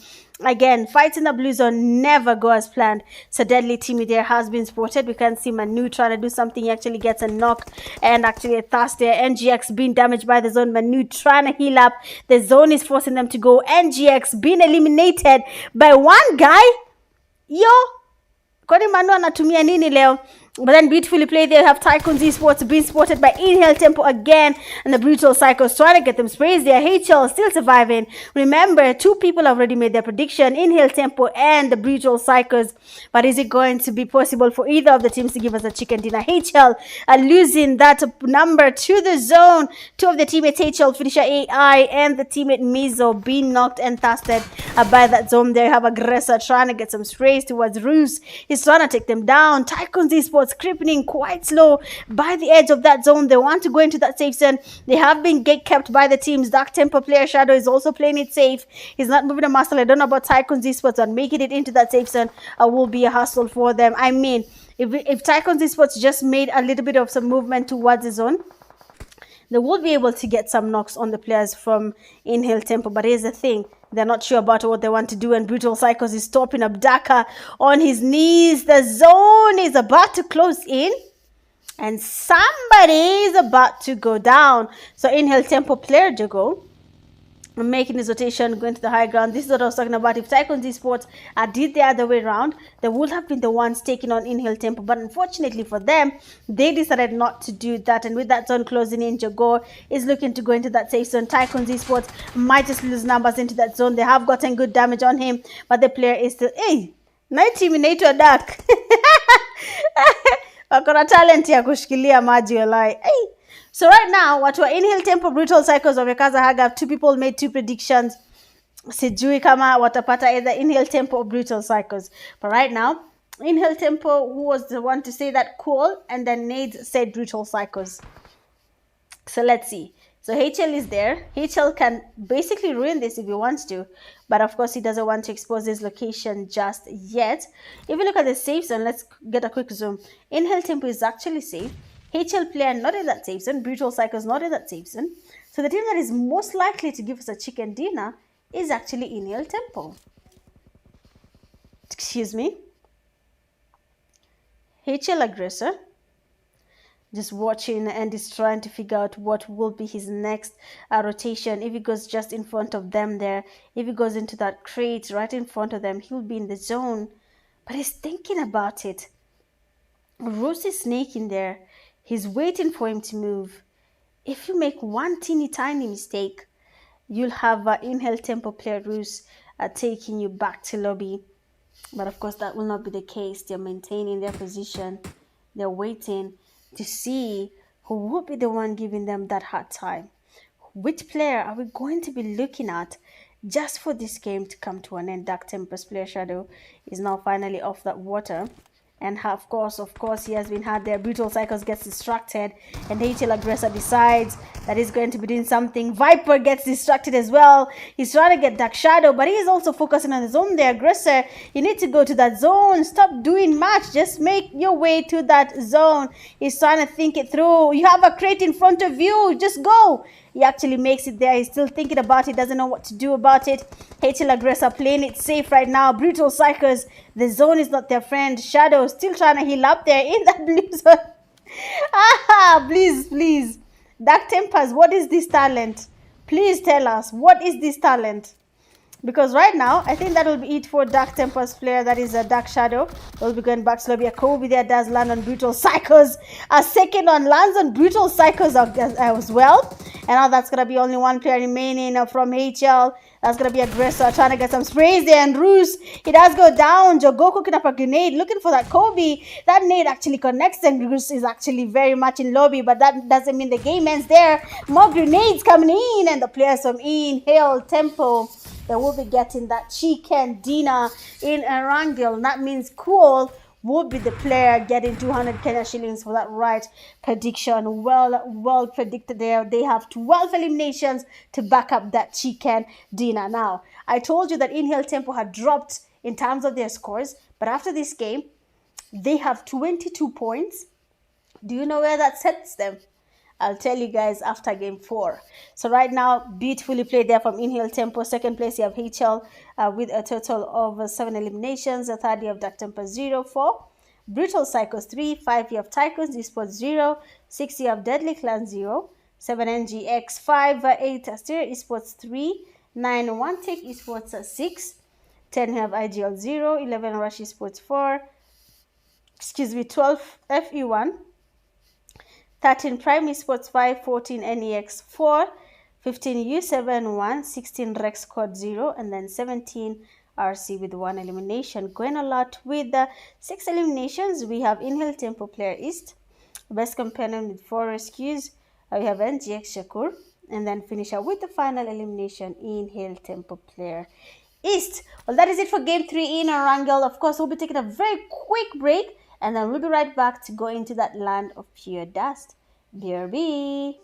Again, fights in the blue zone never go as planned. So Deadly Timmy there has been spotted. We can see Manu trying to do something. He actually gets a knock and actually a thrust there. NGX being damaged by the zone. Manu trying to heal up. The zone is forcing them to go. NGX being eliminated by one guy. Yo, kwani Manu anatumia nini leo? But then beautifully played there. Have Tycoons Esports being spotted by Inhale Tempo again. And the Brutal Psychos trying to get them sprays there. HL still surviving. Remember, 2 people have already made their prediction. Inhale Tempo and the Brutal Psychos. But is it going to be possible for either of the teams to give us a chicken dinner? HL are losing that number to the zone. 2 of the teammates, HL, Finisher AI, and the teammate Mizo being knocked and thusted by that zone there. Have Aggressor trying to get some sprays towards Roos. He's trying to take them down. Tycoons Esports creeping in quite slow by the edge of that zone. They want to go into that safe zone. They have been gate kept by the teams. Dark Temper player Shadow is also playing it safe. He's not moving a muscle. I don't know about Tycoons Esports, but making it into that safe zone will be a hassle for them. I mean, if Tycoons Esports just made a little bit of some movement towards the zone, they will be able to get some knocks on the players from Inhale Tempo. But here's the thing. They're not sure about what they want to do. And Brutal Psychos is stopping Abdaka on his knees. The zone is about to close in. And somebody is about to go down. So Inhale Tempo player Jago making his rotation, going to the high ground. This is what I was talking about. If Tycoons Esports did the other way around, they would have been the ones taking on Inhale Tempo. But unfortunately for them, they decided not to do that. And with that zone closing in, Jago is looking to go into that safe zone. Tycoons Esports might just lose numbers into that zone. They have gotten good damage on him, but the player is still, hey, night eliminator dark. Wakona talent ya kushikilia maji walai. Hey. So right now, watu wa Inhale Tempo Brutal Psychos wamekaza haga. 2 people made 2 predictions. Sijui kama watapata either Inhale Tempo or Brutal Psychos. But right now, Inhale Tempo, who was the one to say that cool, and then Nate said Brutal Psychos. So let's see. So HL is there. HL can basically ruin this if he wants to. But of course, he doesn't want to expose his location just yet. If you look at the safe zone, let's get a quick zoom. Inhale Tempo is actually safe. HL player not in that safe zone. Brutal Psychos not in that safe zone. So the team that is most likely to give us a chicken dinner is actually Inhale Tempo. Excuse me. HL Aggressor. Just watching and is trying to figure out what will be his next rotation. If he goes just in front of them there, if he goes into that crate right in front of them, he'll be in the zone. But he's thinking about it. Rose is snaking there. He's waiting for him to move. If you make one teeny tiny mistake, you'll have Inhale Tempo player Roos taking you back to lobby. But of course, that will not be the case. They're maintaining their position. They're waiting to see who will be the one giving them that hard time. Which player are we going to be looking at just for this game to come to an end? Dark Temper's player Shadow is now finally off that water. And of course, he has been had there. Brutal Psychos gets distracted. And HL Aggressor decides that he's going to be doing something. Viper gets distracted as well. He's trying to get Dark Shadow, but he's also focusing on the zone there. Aggressor, you need to go to that zone. Stop doing much. Just make your way to that zone. He's trying to think it through. You have a crate in front of you. Just go. He actually makes it there. He's still thinking about it. Doesn't know what to do about it. HL Aggressor playing it safe right now. Brutal Psychos. The zone is not their friend. Shadow still trying to heal up there in that blue zone. Please. Dark Tempers, what is this talent? Please tell us. What is this talent? Because right now, I think that will be it for Dark Tempers player. That is a Dark Shadow. We'll be going back to lobby. Kobe there does land on Brutal Psychos. A second one lands on Brutal Psychos as well. And now that's going to be only one player remaining from HL. That's going to be Aggressor trying to get some sprays there. And Roos, he does go down. Jogo cooking up a grenade, looking for that Kobe. That nade actually connects, and Roos is actually very much in lobby. But that doesn't mean the game ends there. More grenades coming in. And the players from Inhale Tempo, they will be getting that chicken dinner in Erangel. That means cool would be the player getting 200 Kenya shillings for that right prediction. Well predicted there. They have 12 eliminations to back up that chicken dinner. Now, I told you that Inhale Tempo had dropped in terms of their scores, but after this game, they have 22 points. Do you know where that sets them? I'll tell you guys after game 4. So right now, beautifully played there from Inhale Tempo. Second place, you have HL with a total of 7 eliminations. The third, you have Dark Tempo 0, 4. Brutal Psychos 3. 5, you have Tycoons Esports 0. 6, you have Deadly Clan 0. 7, NGX 5. 8, Stereo Esports 3. 9, One Take Esports 6. 10, you have IGL 0. 11, Rush Esports 4. 12, FE1. 13 Prime Esports 5, 14 NEX 4, 15 U7 1, 16 Rex Code 0, and then 17 RC with 1 elimination. Going a lot with the 6 eliminations, we have Inhale Tempo Player East, Best Companion with 4 rescues, we have NGX Shakur, and then finish up with the final elimination, Inhale Tempo Player East. Well, that is it for Game 3 in Erangel. Of course, we'll be taking a very quick break, and then we'll be right back to go into that land of pure dust. BRB.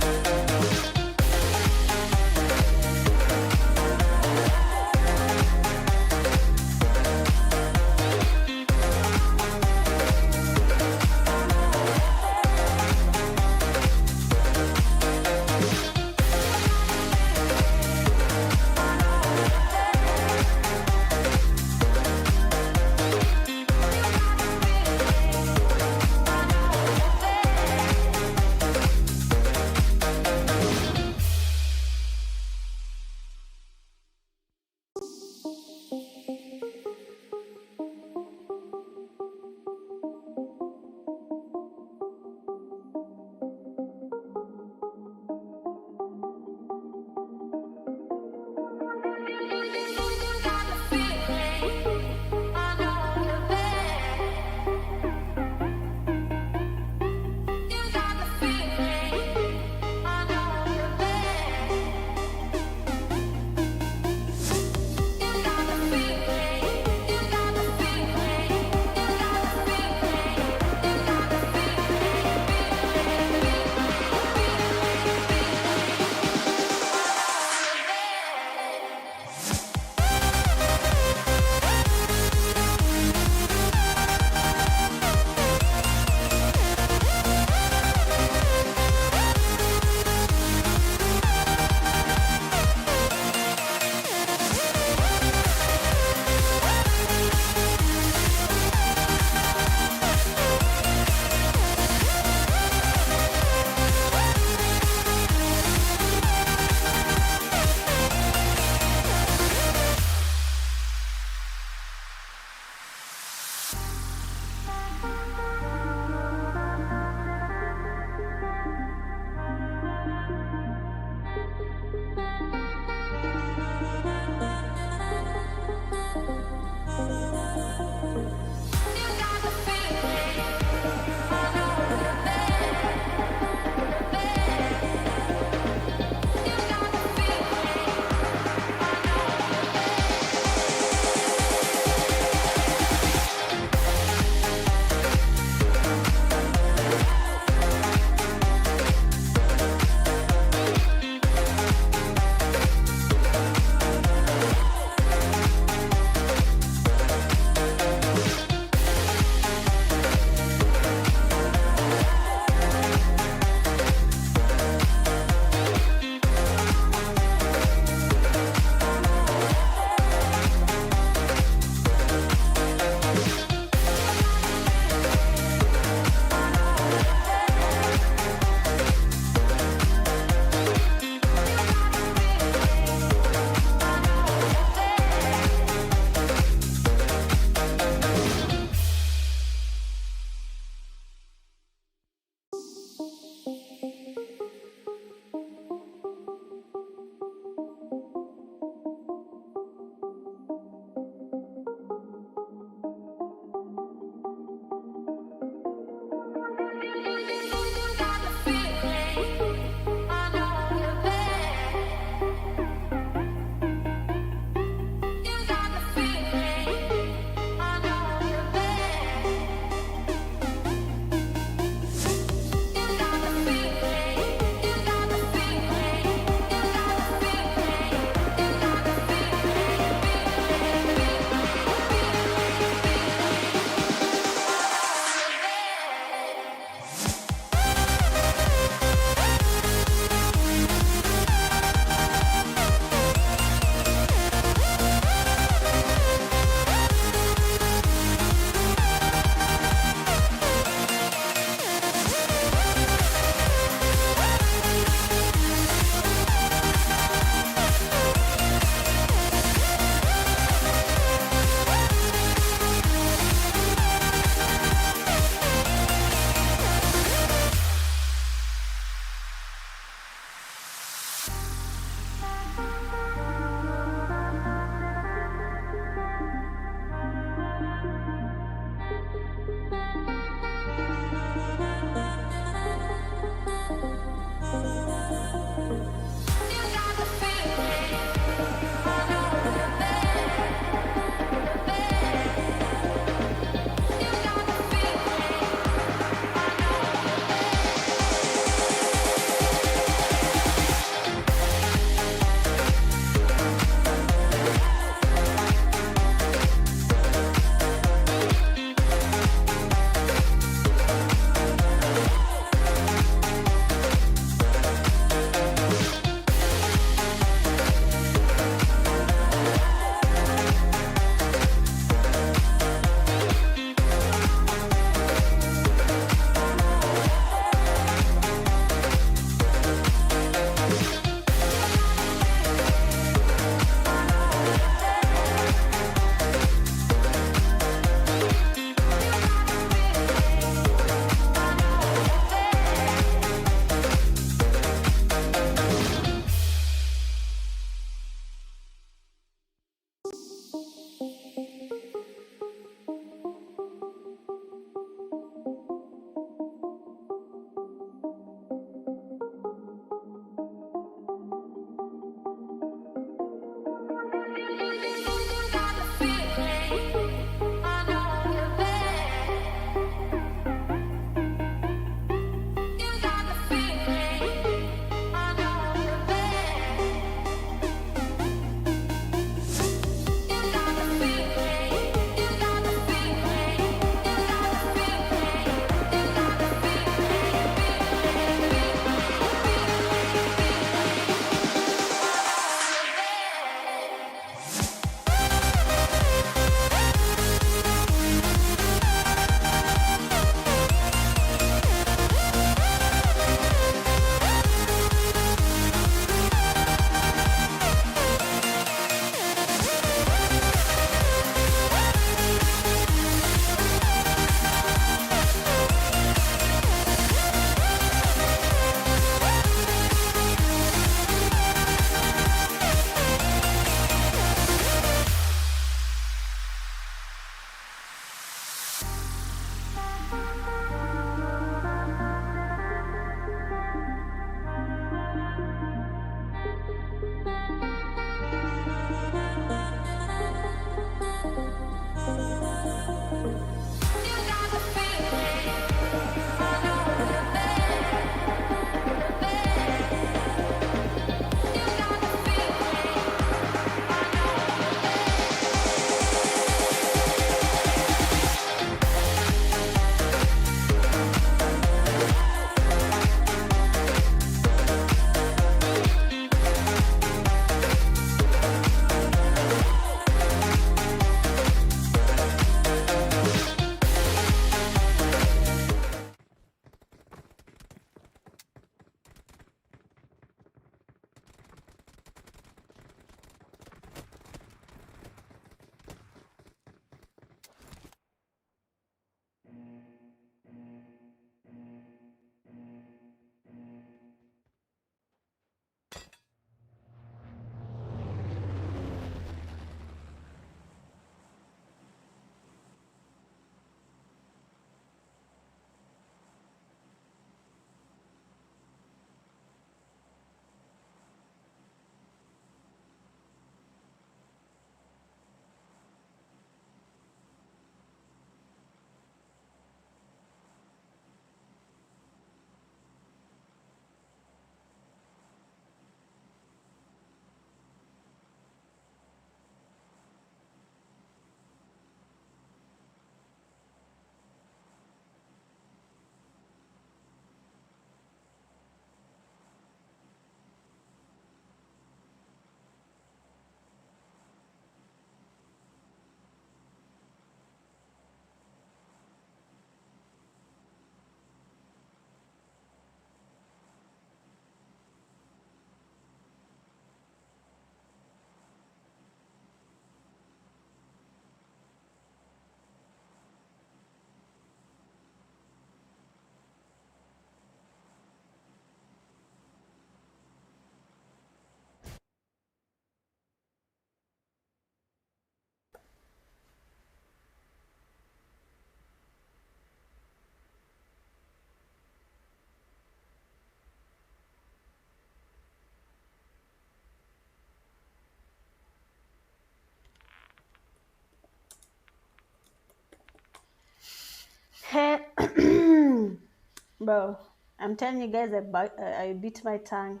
Bro, I'm telling you guys, I bit my tongue.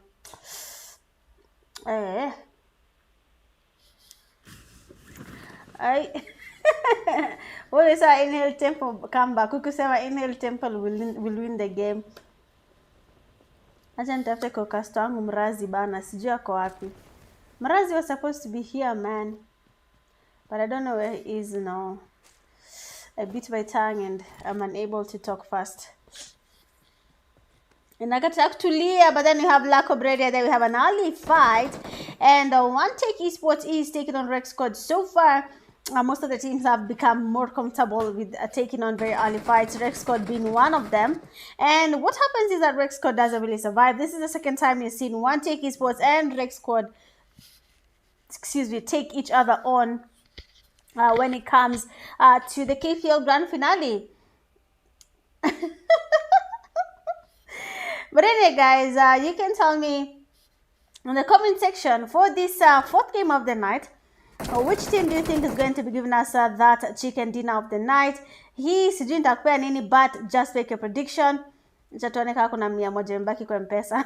Eh, I what is our inhale temple comeback? Kukusema inhale temple will win the game. Acha nitafute kokasto wangu Mrazi bana, sijui ako wapi. Mrazi was supposed to be here, man, but I don't know where he is now. I bit my tongue and I'm unable to talk fast. And I got to Leah, but then we have Laco Breda, then we have an early fight. And One Take Esports is taking on Rex Code. So far, most of the teams have become more comfortable with taking on very early fights, Rex Code being one of them. And what happens is that Rex Code doesn't really survive. This is the second time you've seen One Take Esports and Rex Code, take each other on when it comes to the KPL Grand Finale. But anyway, guys, you can tell me in the comment section for this fourth game of the night, which team do you think is going to be giving us that chicken dinner of the night? Hii sijui nitakupea nini, but just make a prediction. Chatuone kama kuna 100 mbaki kwa mpesa.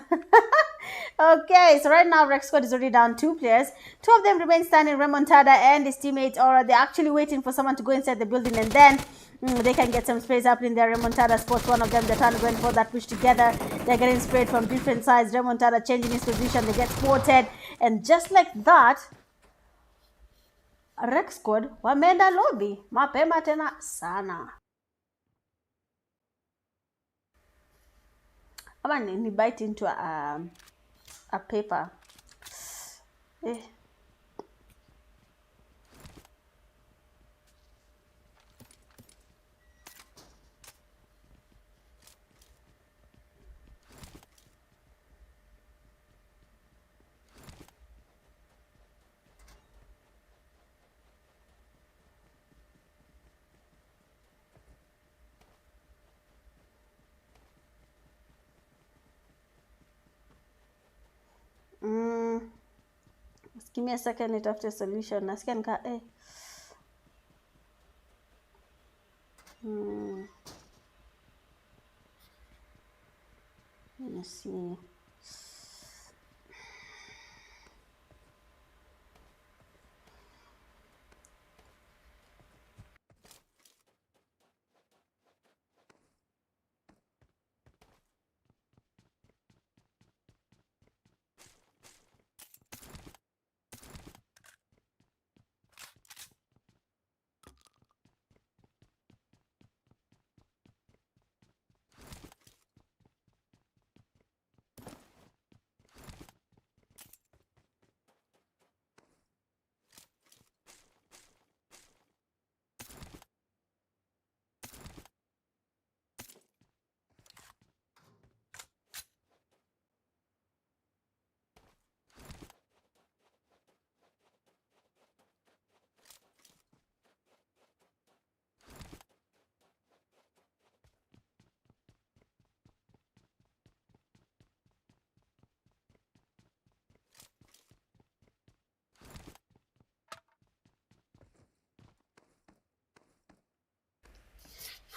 Okay, so right now Rex Squad is already down 2 players. 2 of them remain standing, Remontada and his teammates, or they're actually waiting for someone to go inside the building and then they can get some sprays happening there. Remontada spots one of them. They're trying to go in for that push together. They're getting sprayed from different sides. Remontada changing his position. They get spotted. And just like that, Rex Squad wameenda lobby. Mapema tena sana. Ama ni bite into a paper. Give me a second, it after solution. Nasikia nika Let's see.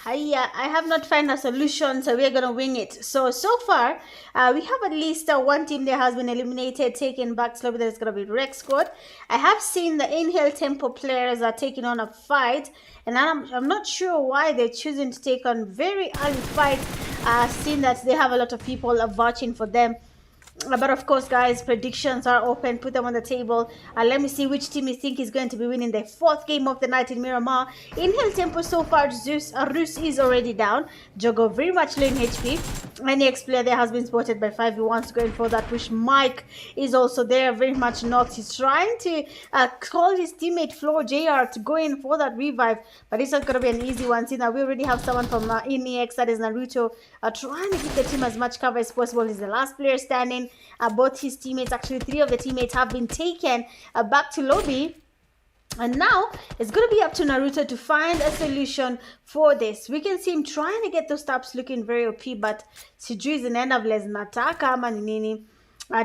I have not found a solution, so we're gonna wing it. So far, we have at least one team that has been eliminated, taken back slowly. That is gonna be Rex Squad. I have seen the Inhale Tempo players are taking on a fight, and I'm not sure why they're choosing to take on very early fight, seeing that they have a lot of people vouching for them. But of course, guys, predictions are open. Put them on the table. Let me see which team you think is going to be winning the fourth game of the night in Miramar. Inhale Tempo so far, Rus is already down. Jogo very much low in HP. Any ex-player there has been spotted by 5. He wants to go in for that push. Mike is also there, very much knocked. He's trying to call his teammate Flo JR to go in for that revive, but it's not going to be an easy one. See, now we already have someone from INEX, that is Naruto, trying to give the team as much cover as possible. He's the last player standing. Both his teammates, actually 3 of the teammates, have been taken back to lobby. And now it's going to be up to Naruto to find a solution for this. We can see him trying to get those taps looking very OP, but sijui zinaenda vile zinataka ama ni nini.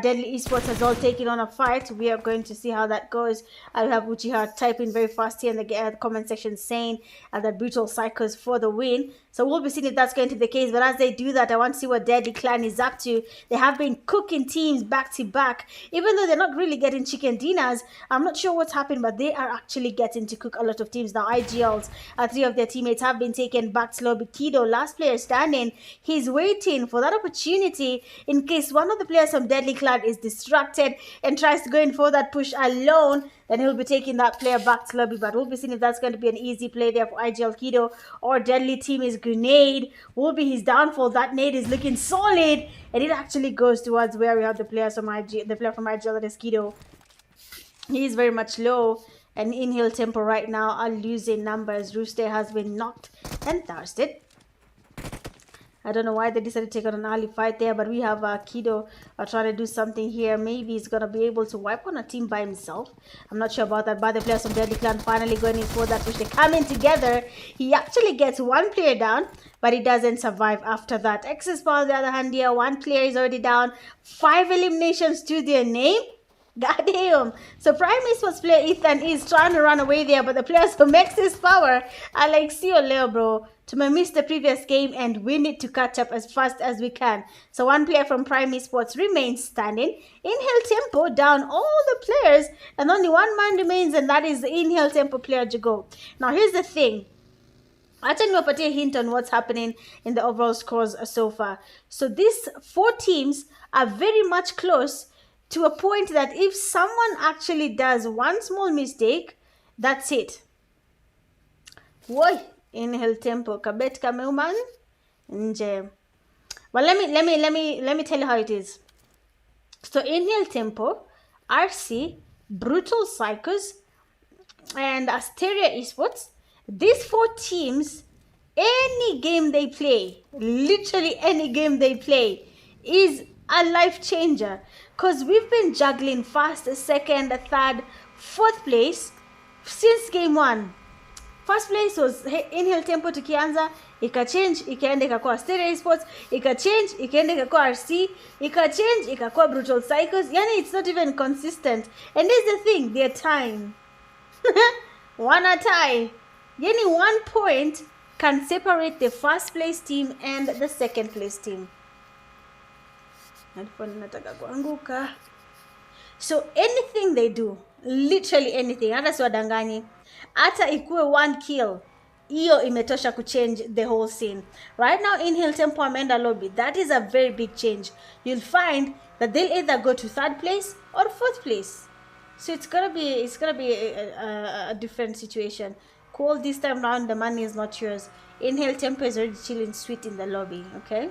Deadly Esports has all taken on a fight. We are going to see how that goes. I have Uchiha typing very fast here in the comment section saying that Brutal Psychos for the win. So we'll be seeing if that's going to be the case. But as they do that, I want to see what Deadly Clan is up to. They have been cooking teams back to back. Even though they're not really getting chicken dinners, I'm not sure what's happened, but they are actually getting to cook a lot of teams. Now, IGLs, 3 of their teammates have been taken back to lobby. Kido, last player standing, he's waiting for that opportunity in case one of the players from Deadly Clan is distracted and tries to go in for that push alone. Then he'll be taking that player back to lobby. But we'll be seeing if that's going to be an easy play there for IGL Kido or Deadly Team is Grenade. Will be his downfall. That nade is looking solid. And it actually goes towards where we have the players from the player from IGL, that is Kido. He is very much low. And in-hill tempo right now are losing numbers. Rooster has been knocked and thirsted. I don't know why they decided to take on an early fight there, but we have Kido trying to do something here. Maybe he's going to be able to wipe on a team by himself. I'm not sure about that, but the players from Deadly Clan finally going in for that push. They come in together. He actually gets one player down, but he doesn't survive after that. Excess Ball, on the other hand here, one player is already down. 5 eliminations to their name. Goddamn. So Prime Esports player Ethan is trying to run away there, but the players from Max's Power are like, see you later, bro. To miss the previous game and we need to catch up as fast as we can. So one player from Prime Esports remains standing. In-hill tempo down all the players and only one man remains, and that is the in-hill tempo player Jago. Now here's the thing. I'll tell you a hint on what's happening in the overall scores so far. So these 4 teams are very much close to a point that if someone actually does one small mistake, that's it. Woi, inhale tempo, kabet kameuman, nje. Well, let me tell you how it is. So inhale tempo, RC, Brutal Psychos, and Asteria Esports. These 4 teams, any game they play, literally any game they play, is a life changer. Because we've been juggling first, second, third, 4th place since game 1. First place was inhale tempo tukianza, ikachange, ikaenda ikakuwa Asteria Esports, ikachange, ikaenda ikakuwa RC, ikachange, ikakuwa Brutal Psychos. Yani it's not even consistent. And here's the thing, their time. One a tie. Yani 1 point can separate the first place team and the second place team. So anything they do, literally anything, hata siwadanganyi, hata ikuwe 1 kill, iyo imetosha kuchange the whole scene. Right now, inhale tempo ameenda lobby. That is a very big change. You'll find that they'll either go to 3rd place or 4th place. So it's gonna be a different situation. Cool, this time round the money is not yours. Inhale tempo is already chilling sweet in the lobby, okay?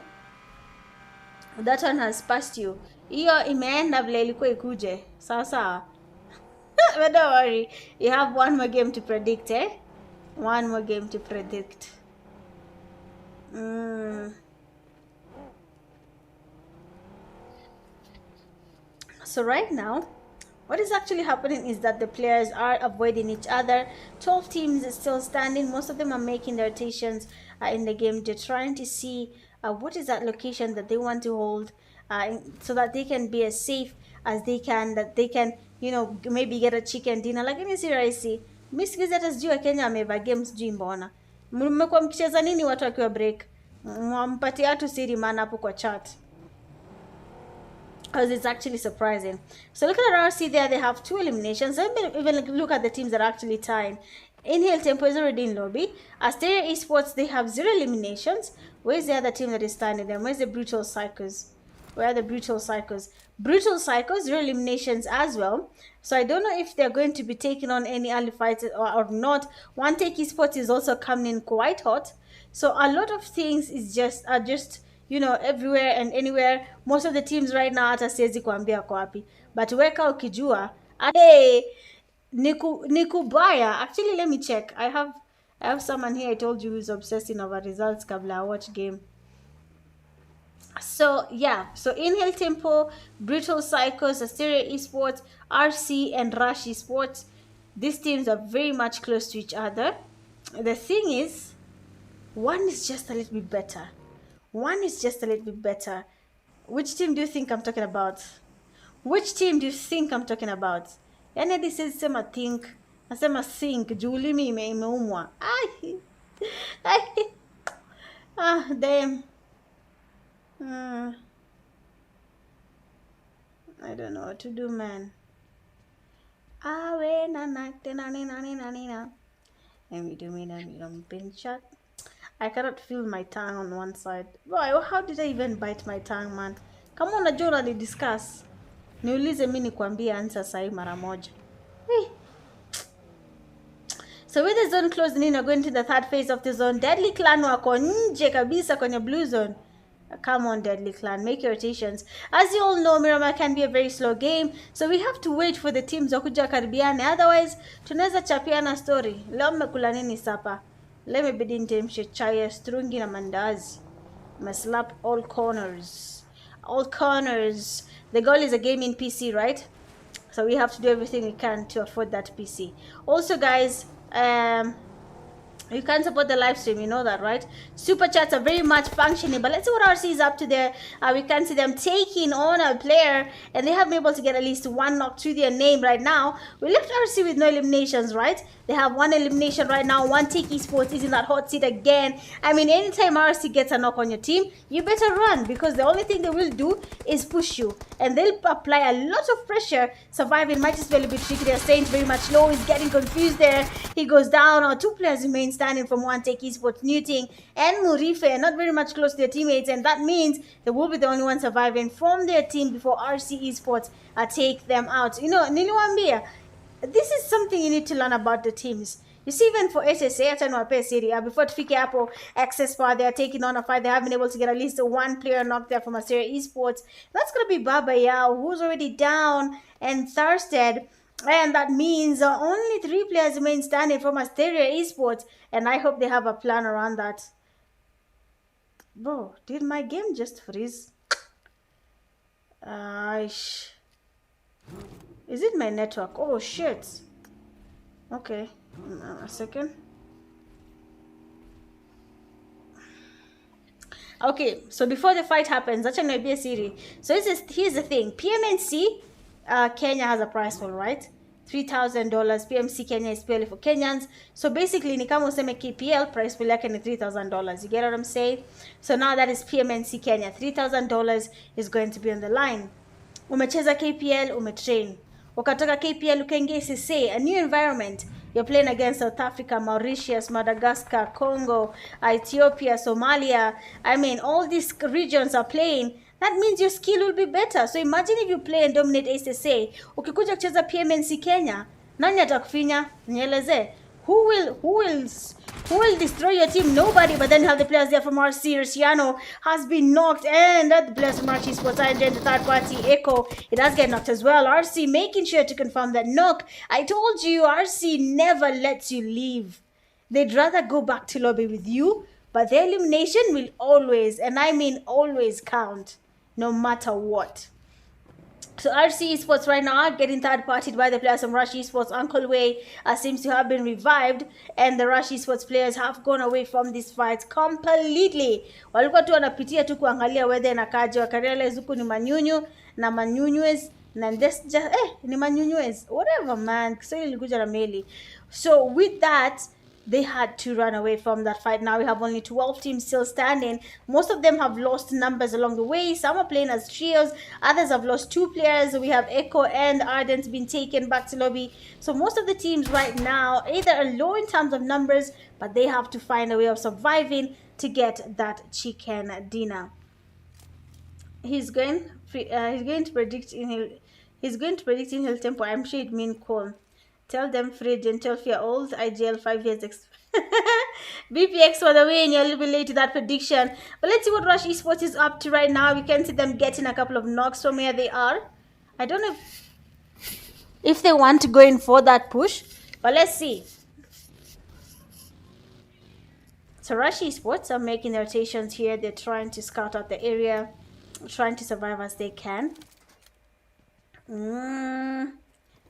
That one has passed you. Iyo imeenda vile ilikuwa ikuje. Sawa. But don't worry. You have 1 more game to predict, eh? 1 more game to predict. So right now, what is actually happening is that the players are avoiding each other. 12 teams is still standing. Most of them are making their rotations in the game. They're trying to see what is that location that they want to hold so that they can be as safe as they can, that they can, you know, maybe get a chicken dinner. Lakini si rahisi. Misikizi hata sijui wa Kenya wameva games sijui mbona. Mmekuwa mkicheza nini watu wakiwa break? Mwampatia watu siri maana hapo kwa chat. Because it's actually surprising. So look at RC there, they have 2 eliminations. Let me even look at the teams that are actually tying. Inhale Tempo is already in lobby. Asteria Esports, they have 0 eliminations. Where's the other team that is standing them? Where's the Brutal Psychos? Where are the Brutal Psychos? Brutal Psychos, 0 eliminations as well. So I don't know if they're going to be taking on any early fights or not. One Take Esports is also coming in quite hot. So a lot of things are just you know, everywhere and anywhere. Most of the teams right now hata siwezi kuambia kwa wapi. But weka ukijua, hey, nikubaya. Actually, let me check. I have someone here I told you who's obsessing over results kabla I watch game. So yeah, so Inhale Tempo, Brutal Psychos, Asteria Esports, RC and Rush Esports. These teams are very much close to each other. The thing is, one is just a little bit better. One is just a little bit better. Which team do you think I'm talking about? Which team do you think I'm talking about? Yani this is sema think. Nasema think. Julimi imeumwa. Ah, damn. Hmm. I don't know what to do, man. Ah, we na na na na na na na na. And we do me na pin shot. I cannot feel my tongue on one side. Boy, how did I even bite my tongue, man? Kama unajua unanidiscuss, niulize mi nikwambie answer sahi mara moja. Hey. So with the zone closing in, we're going to the third phase of the zone. Deadly Clan wako nje kabisa kwenye blue zone. Come on, Deadly Clan, make your rotations. As you all know, Miramar can be a very slow game, so we have to wait for the teams wakuja karibiane. Otherwise, tunaweza chapiana story. Leo mmekula nini sapa? Leo imebidi nitemshe chai ya strungi na mandazi. Slap all corners. All corners. The goal is a gaming PC, right? So we have to do everything we can to afford that PC. Also, guys, you can support the live stream, you know that, right? Super chats are very much functioning, but let's see what RC is up to there. We can see them taking on a player, and they have been able to get at least one knock to their name right now. We left RC with no eliminations, right? They have one elimination right now. One Take Esports is in that hot seat again. I mean, anytime RC gets a knock on your team, you better run, because the only thing they will do is push you, and they'll apply a lot of pressure. Surviving might just be a bit tricky. They're staying very much low. He's getting confused there. He goes down. Our two players remain standing from One Take Esports, Newting and Murife, not very much close to their teammates, and that means they will be the only one surviving from their team before RC Esports take them out. You know, niliwambia, this is something you need to learn about the teams. You see, even for SSA, hata niwape siri, before tufike hapo, Access Power, they are taking on a fight. They have been able to get at least one player knocked there from Assyria Esports. That's going to be Baba Yao, who's already down and thirsted. And that means only 3 players remain standing from Asteria Esports. And I hope they have a plan around that. Bro, did my game just freeze? Is it my network? Oh, shit. Okay. A second. Okay, so before the fight happens, that's going to be a series. So here's the thing. PMNC Kenya has a prize pool, right? $3,000. PMC Kenya is purely for Kenyans. So basically, ni kama useme KPL, prize pool yake ni $3,000. You get what I'm saying? So now that is PMNC Kenya. $3,000 is going to be on the line. Umecheza KPL, umetrain. Ukatoka KPL, ukaingia SSA, a new environment. You're playing against South Africa, Mauritius, Madagascar, Congo, Ethiopia, Somalia. I mean, all these regions are playing. That means your skill will be better. So imagine if you play and dominate SSA. Ukikuja kucheza PMNC Kenya, nani atakufinya? Nieleze. Who will destroy your team? Nobody. But then you have the players there from RC. Rciano has been knocked, and the players from RC Sports and the third party Echo, it does get knocked as well. RC making sure to confirm that knock. I told you, RC never lets you leave. They'd rather go back to lobby with you, but their elimination will always, and I mean always, count, no matter what. So RC Esports right now are getting third-partied by the players from Rush Esports. Uncle Way seems to have been revived, and the Rush Esports players have gone away from this fight completely. Walikuwa tu wanapitia tu kuangalia weather inakaje, wakarealize huku ni manyunyu na manyunyues na just ni manyunyues, whatever man, Kiswahili ilikuja na meli. So with that, they had to run away from that fight. Now we have only 12 teams still standing. Most of them have lost numbers along the way. Some are playing as trios. Others have lost 2 players. We have Echo and Ardent been taken back to lobby. So most of the teams right now either are low in terms of numbers, but they have to find a way of surviving to get that chicken dinner. He's going to predict in Hill Tempo. I'm sure it means cool. Tell them fridge and tell you're old. IGL 5 years BPX for the win. You're a little bit late to that prediction. But let's see what Rush Esports is up to right now. We can see them getting a couple of knocks from where they are. I don't know if they want to go in for that push, but let's see. So Rush Esports are making their rotations here. They're trying to scout out the area, trying to survive as they can.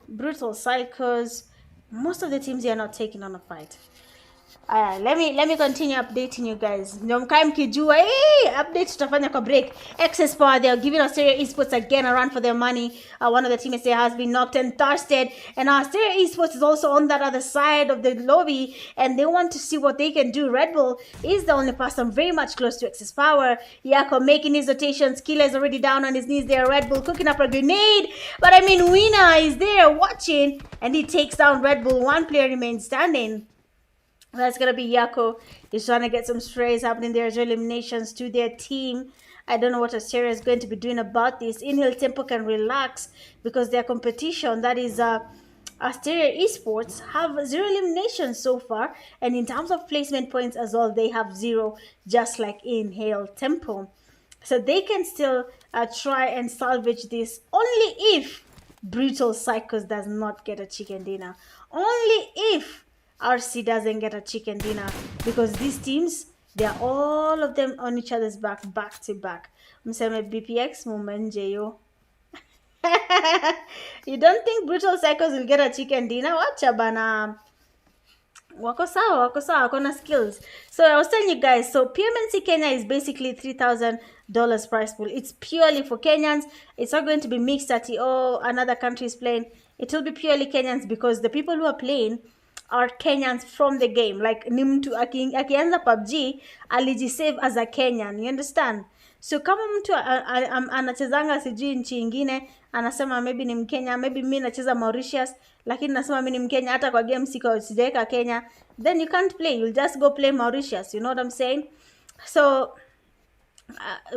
Brutal Psychos. Most of the teams here are not taking on a fight. Let me continue updating you guys. Mkae mkijua, update tutafanya kwa break. Excess power, they are giving Australia Esports again a run for their money. One of the teammates there has been knocked and thirsted, and Australia Esports is also on that other side of the lobby, and they want to see what they can do. Red Bull is the only person very much close to excess power. Yako making his rotations. Killer is already down on his knees there. Red Bull cooking up a grenade, but I mean, Winner is there watching, and he takes down Red Bull. One player remains standing. That's going to be Yako. He's trying to get some sprays happening there as eliminations to their team. I don't know what Australia is going to be doing about this. Inhale Tempo can relax because their competition, that is Australia Esports, have 0 eliminations so far. And in terms of placement points as well, they have 0, just like Inhale Tempo. So they can still try and salvage this only if Brutal Psychos does not get a chicken dinner. Only if RC doesn't get a chicken dinner, because these teams, they are all of them on each other's back to back. Mseme BPX mumenje yo. You don't think Brutal Psychos will get a chicken dinner? Wacha bana. Wako sawa, kona skills. So I was telling you guys, so PMNC Kenya is basically $3,000 prize pool. It's purely for Kenyans. It's not going to be mixed at another country is playing. It will be purely Kenyans, because the people who are playing are Kenyans from the game. Like Nimtu akianza PUBG alijisave as a Kenyan, you understand? So kama mtu anachezanga sijui nchi ingine, anasema maybe ni Mkenya, maybe mimi nacheza Mauritius, lakini nasema mimi ni Mkenya, hata kwa game sijaweka Kenya, then you can't play. You'll just go play Mauritius, you know what I'm saying? So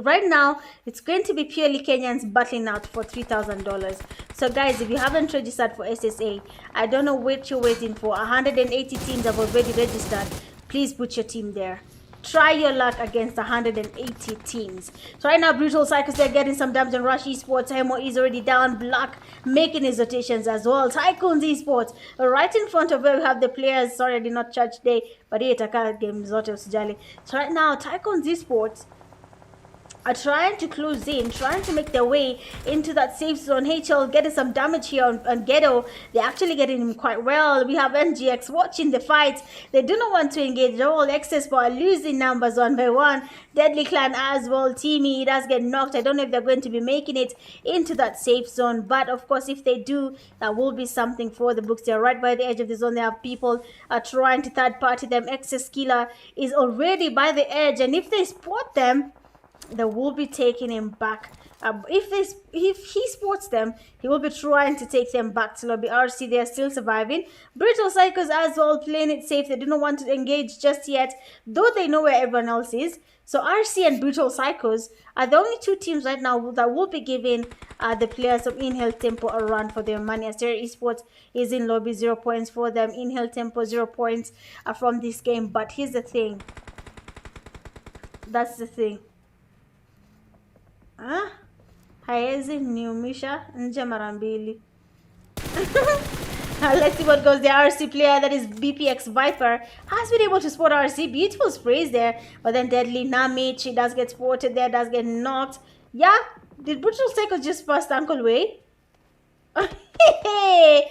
right now, it's going to be purely Kenyans battling out for $3,000. So guys, if you haven't registered for SSA, I don't know what you're waiting for. 180 teams have already registered. Please put your team there. Try your luck against 180 teams. So right now, Brutal Psychos, they're getting some damage on Rush Esports. Hemo is already down. Black making his rotations as well. Tycoons Esports, right in front of where we have the players. Sorry, I did not charge today, but here taka game zote usijali. So right now, Tycoons Esports are trying to close in, trying to make their way into that safe zone. HL getting some damage here on Ghetto. They're actually getting him quite well. We have NGX watching the fight. They do not want to engage. They're all excess but losing numbers 1 by 1. Deadly Clan as well. Teamy does get knocked. I don't know if they're going to be making it into that safe zone, but of course, if they do, that will be something for the books. They're right by the edge of the zone. They have people trying to third party them. Excess Killer is already by the edge, and if they spot them, they will be taking him back. If he spots them, he will be trying to take them back to lobby. RC, they are still surviving. Brutal Psychos as well, playing it safe. They do not want to engage just yet, though they know where everyone else is. So RC and Brutal Psychos are the only 2 teams right now that will be giving the players of Inhale Tempo a run for their money. Australia Esports is in lobby, 0 points for them. Inhale Tempo, 0 points from this game. But here's the thing. That's the thing. Haezi niumisha nje mara mbili. Let's see what goes. The RC player, that is BPX Viper, has been able to spot RC. Beautiful sprays there, but then Deadly Namich, she does get spotted there, does get knocked. Yeah, did Brutal Psychos just pass Uncle Way? Ahmi,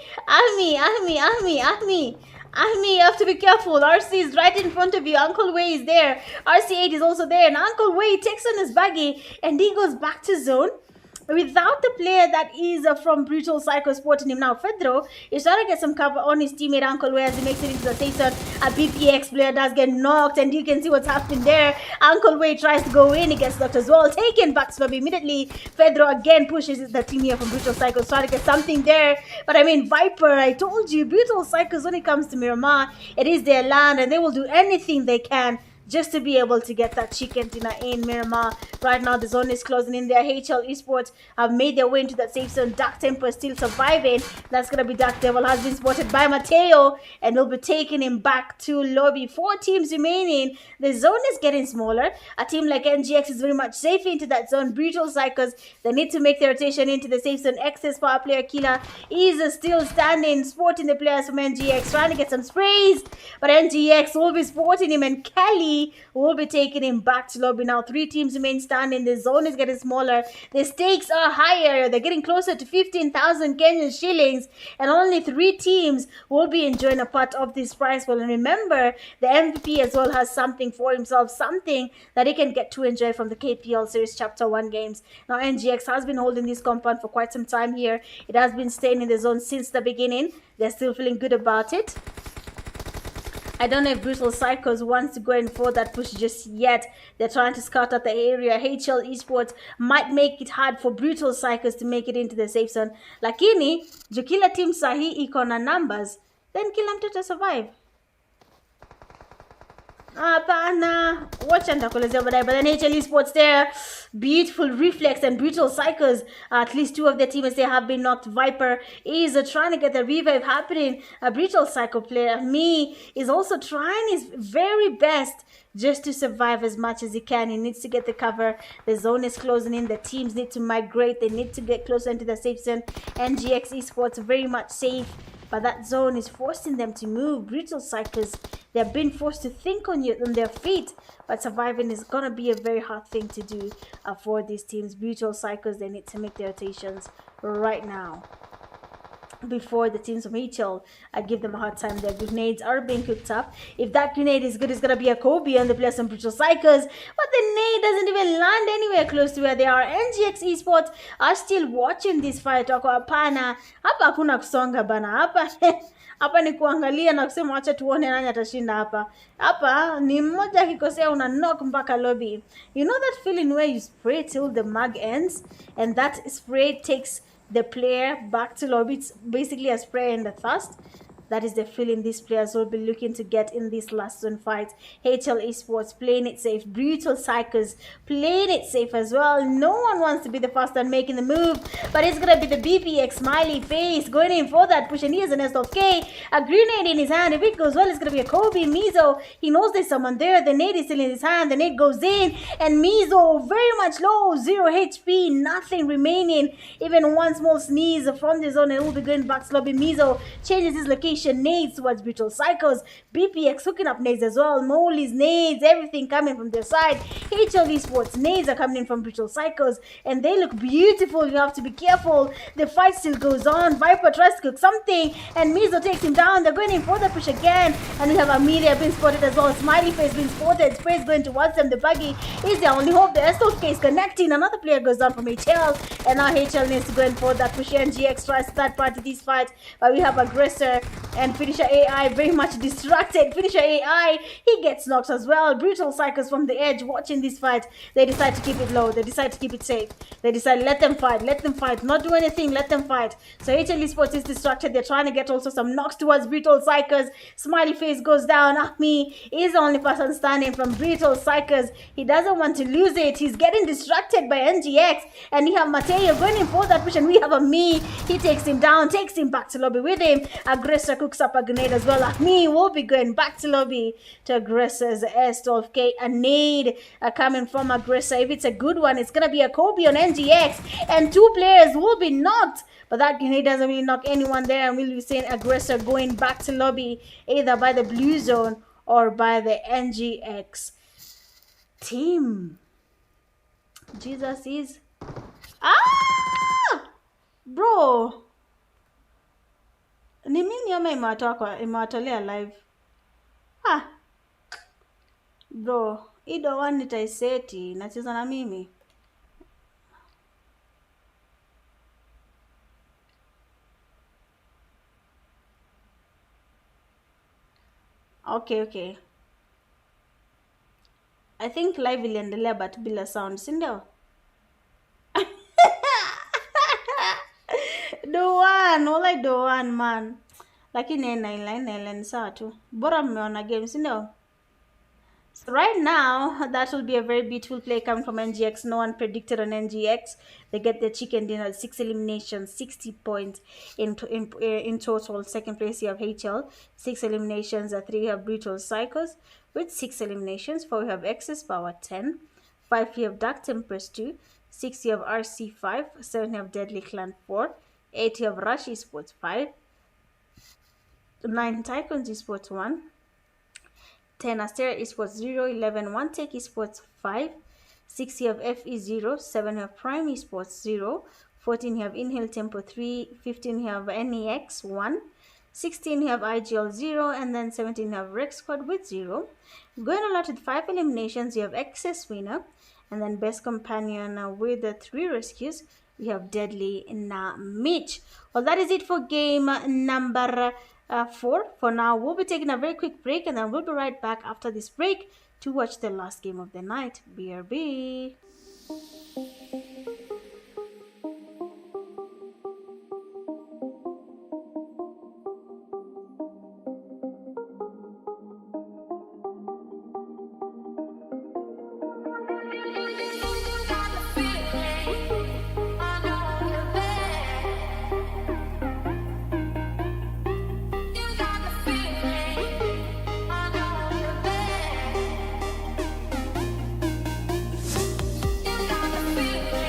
you have to be careful. RC is right in front of you. Uncle Way is there. RC8 is also there. And Uncle Way takes on his buggy and he goes back to zone without the player that is from Brutal Psycho supporting him now. Pedro is trying to get some cover on his teammate Uncle Way as he makes it into the safe zone. A BPX player does get knocked, and you can see what's happening there. Uncle Way tries to go in, he gets knocked as well. Taken back to lobby immediately. Pedro again pushes the team here from Brutal Psycho, trying to get something there. But I mean, Viper, I told you, Brutal Psychos, when it comes to Miramar, it is their land, and they will do anything they can just to be able to get that chicken dinner in Miramar. Right now, the zone is closing in there. HL Esports have made their way into that safe zone. Dark Temper still surviving. That's going to be Dark Devil, has been spotted by Mateo, and will be taking him back to lobby. 4 teams remaining. The zone is getting smaller. A team like NGX is very much safe into that zone. Brutal Psychos, they need to make their rotation into the safe zone. Excess power player Killer is still standing, sporting the players from NGX, trying to get some sprays, but NGX will be sporting him, and Kelly Ahmi will be taking him back to lobby. Now 3 teams remain standing. The zone is getting smaller. The stakes are higher. They're getting closer to 15,000 Kenyan shillings, and only 3 teams will be enjoying a part of this prize pool. And remember, the MVP as well has something for himself, something that he can get to enjoy from the KPL Series Chapter 1 games. Now NGX has been holding this compound for quite some time here. It has been staying in the zone since the beginning. They're still feeling good about it. I don't know if Brutal Psychos wants to go in for that push just yet. They're trying to scout out the area. HL Esports might make it hard for Brutal Psychos to make it into the safe zone. Lakini, juu kila team sahi iko na numbers, then kila mtu ta survive. Hapana, wacha nitakuelezea baadaye. But then HL Esports there, beautiful reflex and Brutal Psychos. At least 2 of their teammates there have been knocked. Viper is trying to get the revive happening. A Brutal Psycho player, me, is also trying his very best just to survive as much as he can. He needs to get the cover. The zone is closing in. The teams need to migrate. They need to get closer into the safe zone. NGX Esports very much safe, but that zone is forcing them to move. Brutal Psychos, they're being forced to think on their feet, but surviving is gonna be a very hard thing to do for these teams. Brutal Psychos, they need to make their rotations right now before the teams from HL give them a hard time. Their grenades are being cooked up. If that grenade is good, it's gonna be a Kobe on the players from Brutal Psychos, but the nade doesn't even land anywhere close to where they are. NGX Esports are still watching this fight. Wako hapana, hapa hakuna kusonga bana, hapa hapa ni kuangalia na kusema acha tuone nani atashinda hapa. Hapa ni mmoja akikosea una knock mpaka lobby. You know that feeling where you spray till the mag ends and that spray takes the player back to lobby? It's basically a spray in the thirst. That is the feeling these players will be looking to get in this last zone fight. HL Esports playing it safe. Brutal Psychos playing it safe as well. No one wants to be the first one making the move, but it's going to be the BPX smiley face going in for that push, and he has an SLK. A grenade in his hand. If it goes well, it's going to be a Kobe. Mizo, he knows there's someone there. The nade is still in his hand. The nade goes in, and Mizo very much low. 0 HP, nothing remaining. Even one small sneeze from the zone, and will be going back to lobby. Mizo changes his location. Nades towards Brutal Psychos. BPX hooking up nades as well. Molly's nades, everything coming from their side. HL Esports nades are coming in from Brutal Psychos, and they look beautiful. You have to be careful. The fight still goes on. Viper tries to cook something, and Mizo takes him down. They're going in for the push again, and we have Amelia being spotted as well. Smiley face being spotted. Spray's going towards them. The buggy is their only hope. The SLK is connecting. Another player goes down from HL, and now HL needs to go in for that push. NGX tries to start part of this fight, but we have Aggressor and Finisher AI very much distracted. Finisher AI, he gets knocked as well. Brutal Psychos from the edge watching this fight. They decide to keep it low. They decide to keep it safe. They decide, let them fight. Let them fight. Not do anything. Let them fight. So HL Esports is distracted. They're trying to get also some knocks towards Brutal Psychos. Smiley face goes down. Ahmi is the only person standing from Brutal Psychos. He doesn't want to lose it. He's getting distracted by NGX. And we have Mateo going in for that push. And we have Ahmi. He takes him down. Takes him back to lobby with him. Aggressor cooks up a grenade as well. Ahmi will be going back to lobby to Aggressor's S12K. A nade coming from Aggressor. If it's a good one, it's gonna be a Kobe on NGX, and 2 players will be knocked. But that grenade doesn't really knock anyone there, and we'll be seeing Aggressor going back to lobby either by the blue zone or by the NGX team. Jesus is bro. Ni mimi ama imewatolea live? Bro, ido one nitaiseti nacheza na mimi. Okay. I think live iliendelea but bila sound, si ndio? Do one man. Lakini naila sawa tu. Bora mmeona game, si ndio? So right now, that will be a very beautiful play coming from NGX. No one predicted on NGX. They get their chicken dinner, 6 eliminations, 60 points in total. Second place, you have HL, 6 eliminations. 3, you have Brutal Psychos with 6 eliminations. 4, you have Excess Power, 10. 5, you have Dark Tempress, 2. 6, you have RC, 5. 7, you have Deadly Clan, 4. 8, you have Rush Esports, 5. 9, Tycoons Esports, 1. 10 Astera Esports 0, 11 One Tech Esports 5, 6 you have FE0, 7 you have Prime Esports 0, 14 you have Inhale Tempo 3, 15 you have NEX 1, 16 you have IGL 0, and then 17 you have Rex Squad with 0. Going a lot with 5 eliminations, you have Excess Winner, and then Best Companion with the 3 rescues, we have Deadly Mitch. Well, that is it for game number 4. For now, we'll be taking a very quick break, and then we'll be right back after this break to watch the last game of the night. BRB. Feeling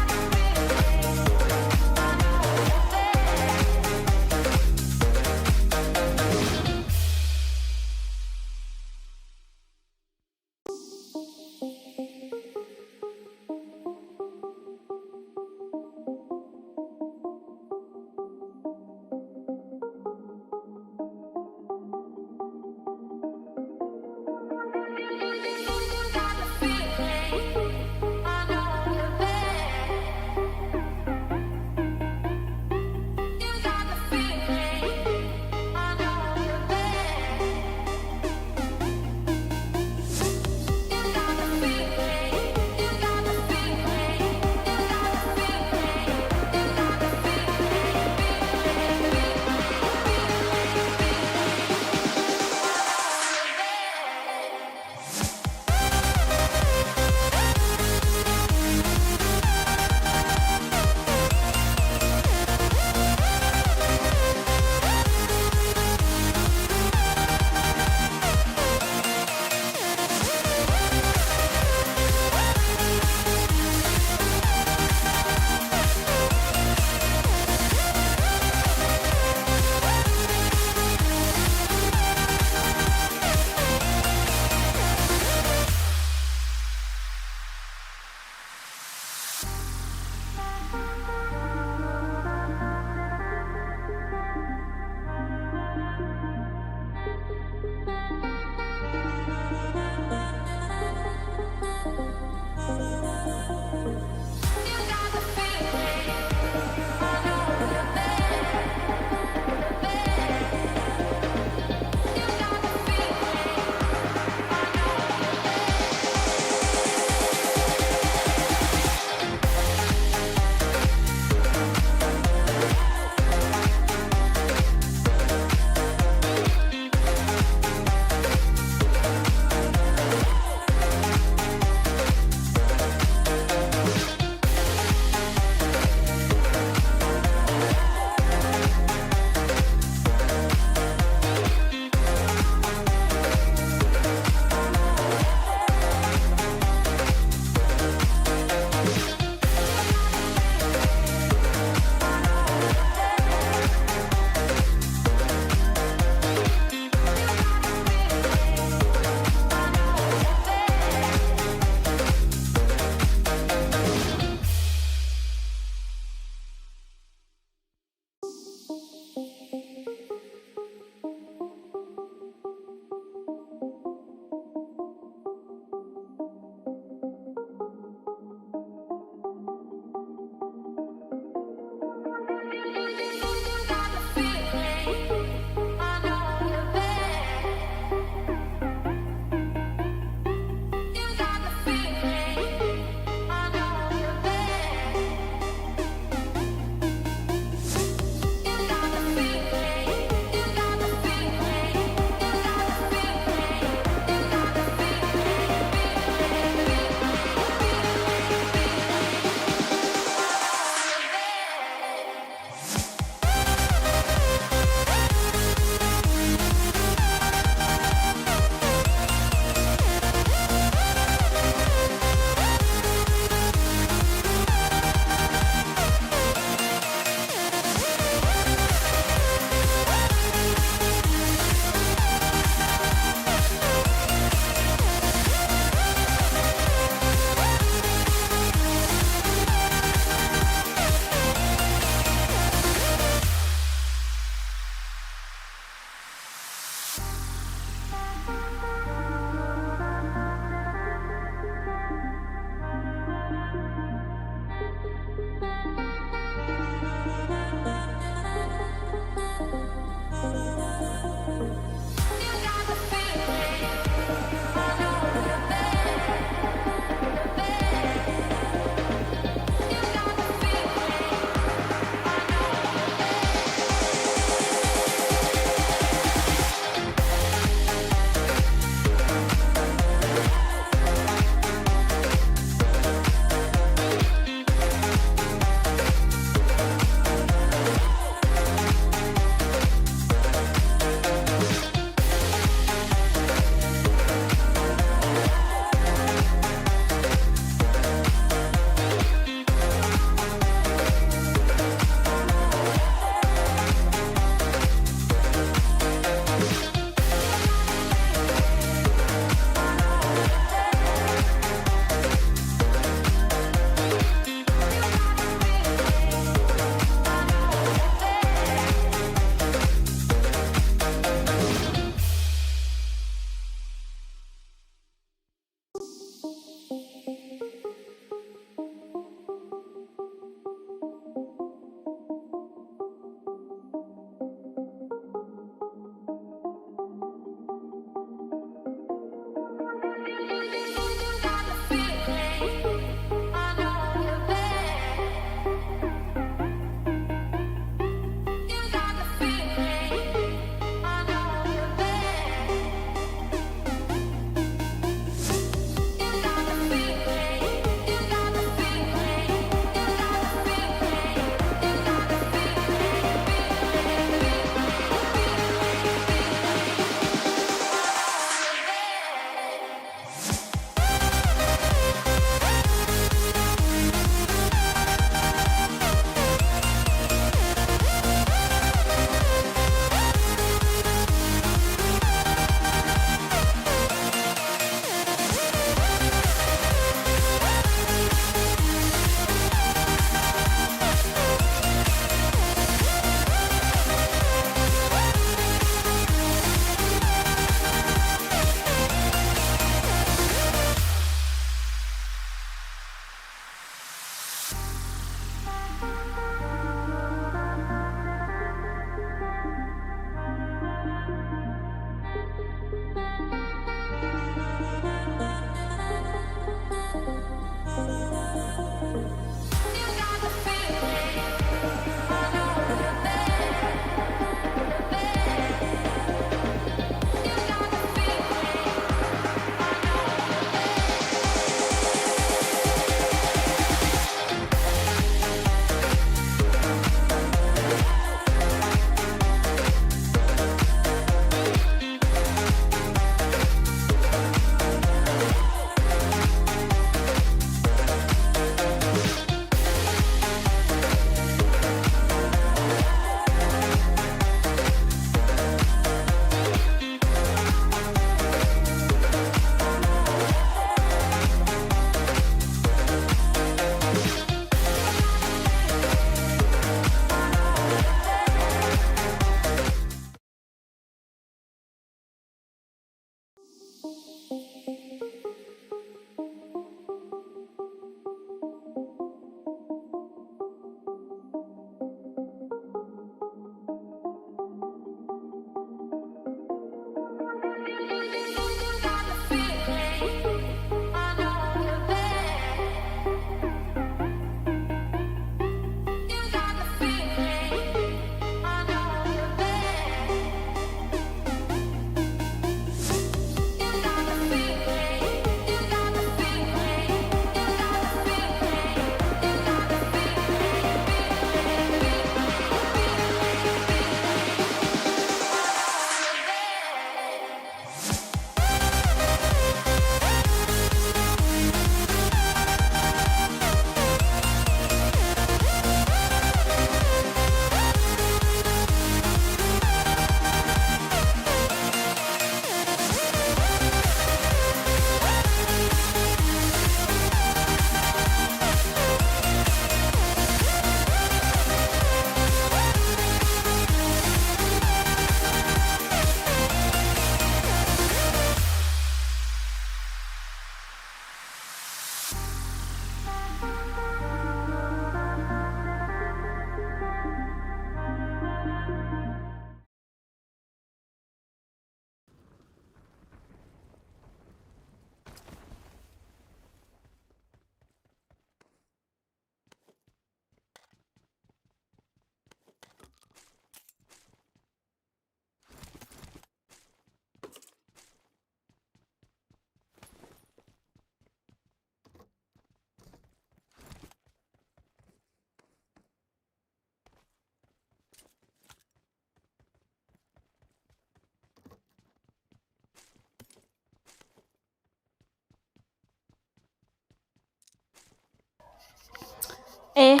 Eh,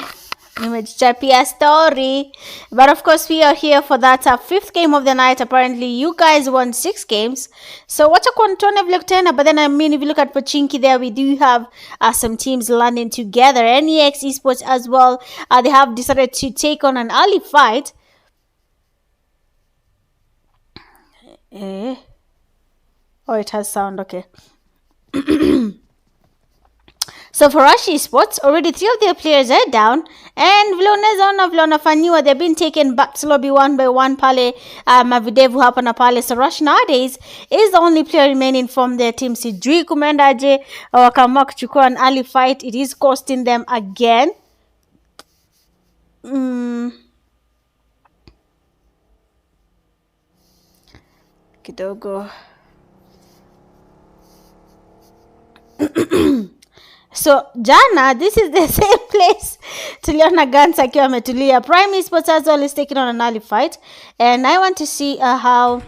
nimejichapia story. But of course, we are here for that fifth game of the night. Apparently, you guys won 6 games. So, what a quantone vile tena. But then, I mean, if you look at Pochinki there, we do have some teams landing together. NEX Esports as well. They have decided to take on an early fight. Eh. Oh, it has sound. Okay. So for Rush Esports, already 3 of their players are down, and Vlona they've been taken back to lobby one by one pale mavidevu hapa na pale. So Rush nowadays is the only player remaining from their team. Sijui kumendaje wakaamua kuchukua an early fight. It is costing them again. Kidogo. So jana, this is the same place tuliona Guns akiwa ametulia. Prime Esports as well is taking on an early fight, and I want to see how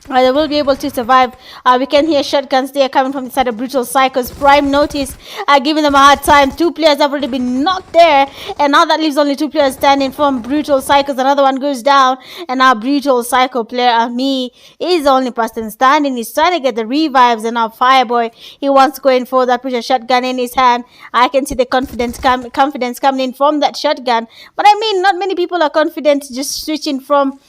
they will be able to survive. We can hear shotguns there coming from the side of Brutal Psychos. Prime notice giving them a hard time. 2 players have already been knocked there, and now that leaves only 2 players standing from Brutal Psychos. Another one goes down, and now Brutal Psycho player Ami is the only person standing. He's trying to get the revives, and now Fireboy, he wants to go in for that, push a shotgun in his hand. I can see the confidence coming in from that shotgun, but I mean, not many people are confident just switching from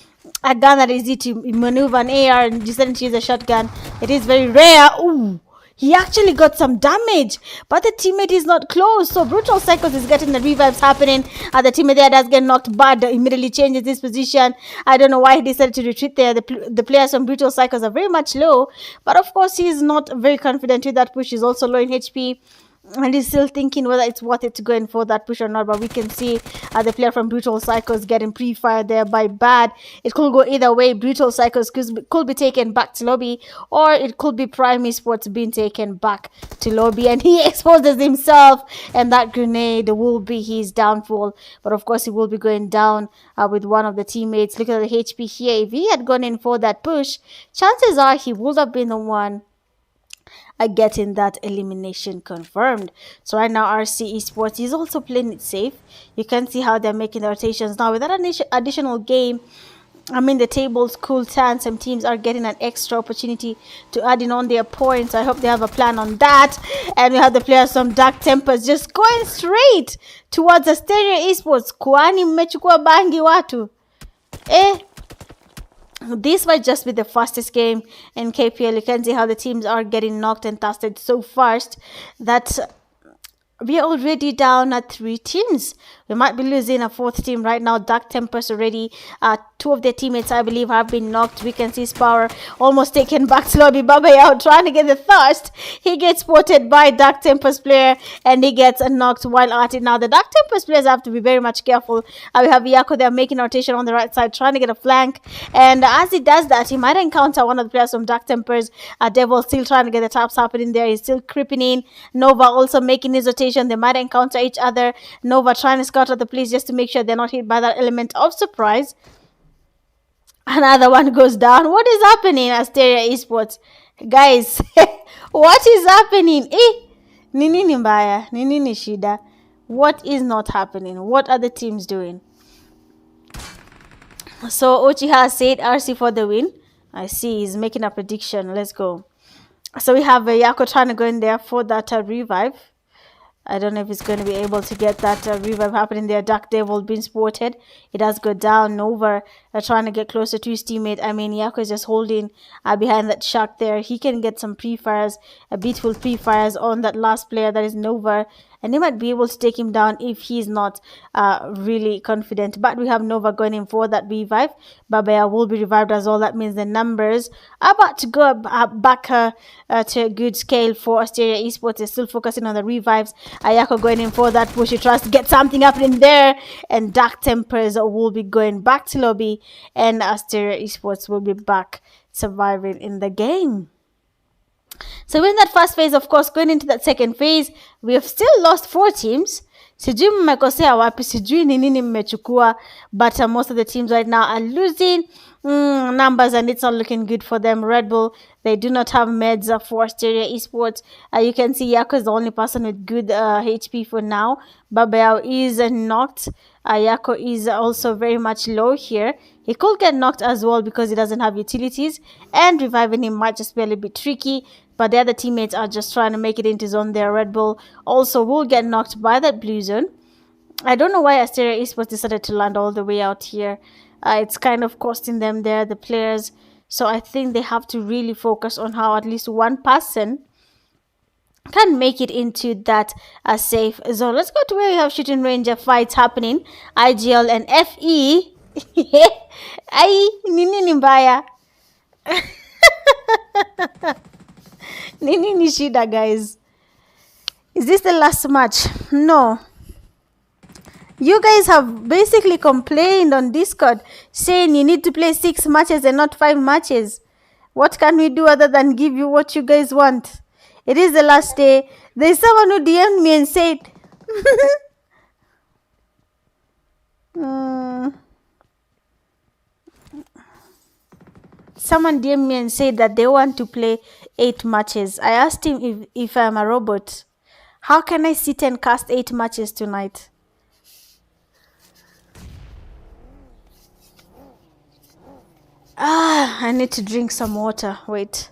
a gun that is easy to maneuver an AR and deciding to use a shotgun. It is very rare. Ooh, he actually got some damage, but the teammate is not close. So Brutal Psychos is getting the revives happening. The teammate there does get knocked bad, immediately changes his position. I don't know why he decided to retreat there. The players from Brutal Psychos are very much low, but of course he is not very confident with that push. He's also low in HP, and he's still thinking whether it's worth it to go in for that push or not. But we can see the player from Brutal Psychos getting pre-fired there by Bad. It could go either way. Brutal Psychos could be taken back to lobby, or it could be Prime Esports being taken back to lobby, and he exposes himself, and that grenade will be his downfall. But of course he will be going down with one of the teammates. Look at the HP here. If he had gone in for that push, chances are he would have been the one getting that elimination confirmed. So right now RC Esports is also playing it safe. You can see how they're making the rotations now with that additional game. I mean, the tables cool down. Some teams are getting an extra opportunity to add in on their points. I hope they have a plan on that. And we have the players from Dark Tempers just going straight towards Asteria Esports. Kwani mmechukua bangi watu? This might just be the fastest game in KPL. You can see how the teams are getting knocked and dusted so fast that we are already down at 3 teams. We might be losing a 4th team right now. Dark Tempers already. 2 of their teammates, I believe, have been knocked. We can see Power almost taken back to lobby. Baba out trying to get the thirst. He gets spotted by Dark Tempers player, and he gets knocked while at it. Now the Dark Tempers players have to be very much careful. We have Yako there making rotation on the right side, trying to get a flank. And as he does that, he might encounter one of the players from Dark Tempers. Devil still trying to get the taps happening there. He's still creeping in. Nova also making his rotation. They might encounter each other. Nova trying to scout out the place just to make sure they're not hit by that element of surprise. Another one goes down. What is happening, Asteria Esports? Guys, what is happening? Nini mbaya? Nini shida? What is not happening? What are the teams doing? So Ochi has said RC for the win. I see he's making a prediction. Let's go. So we have Yako trying to go in there for that revive. I don't know if he's going to be able to get that revive happening there. Dark Devil being spotted. It does go down. Nova trying to get closer to his teammate. I mean, Yako is just holding behind that shark there. He can get some pre-fires, beautiful pre-fires on that last player, that is Nova. And they might be able to take him down if he's not really confident. But we have Nova going in for that revive. Babaya will be revived as well. That means the numbers are about to go back to a good scale for Asteria Esports. They're still focusing on the revives. Ayako going in for that push. He tries to get something happening there. And Dark Tempers will be going back to lobby. And Asteria Esports will be back surviving in the game. So in that first phase, of course, going into that second phase, we have still lost 4 teams. Sijui mmekosea wapi, sijui ni nini mmechukua, but most of the teams right now are losing numbers, and it's not looking good for them. Red Bull, they do not have meds for Asteria Esports. You can see Yako is the only person with good HP for now. Babayao is knocked. Yako is also very much low here. He could get knocked as well because he doesn't have utilities, and reviving him might just be a little bit tricky. But the other teammates are just trying to make it into zone there. Red Bull also will get knocked by that blue zone. I don't know why Asteria Esports decided to land all the way out here. It's kind of costing them there, the players. So I think they have to really focus on how at least one person can make it into that safe zone. Let's go to where we have shooting ranger fights happening. IGL and FE. Ai, nini mbaya? Nini ni shida, guys? Is this the last match? No. You guys have basically complained on Discord saying you need to play 6 matches and not 5 matches. What can we do other than give you what you guys want? It is the last day. There's someone who DM'd me and said... Someone DM'd me and said that they want to play 8 matches. I asked him if I'm a robot. How can I sit and cast 8 matches tonight? I need to drink some water. Wait.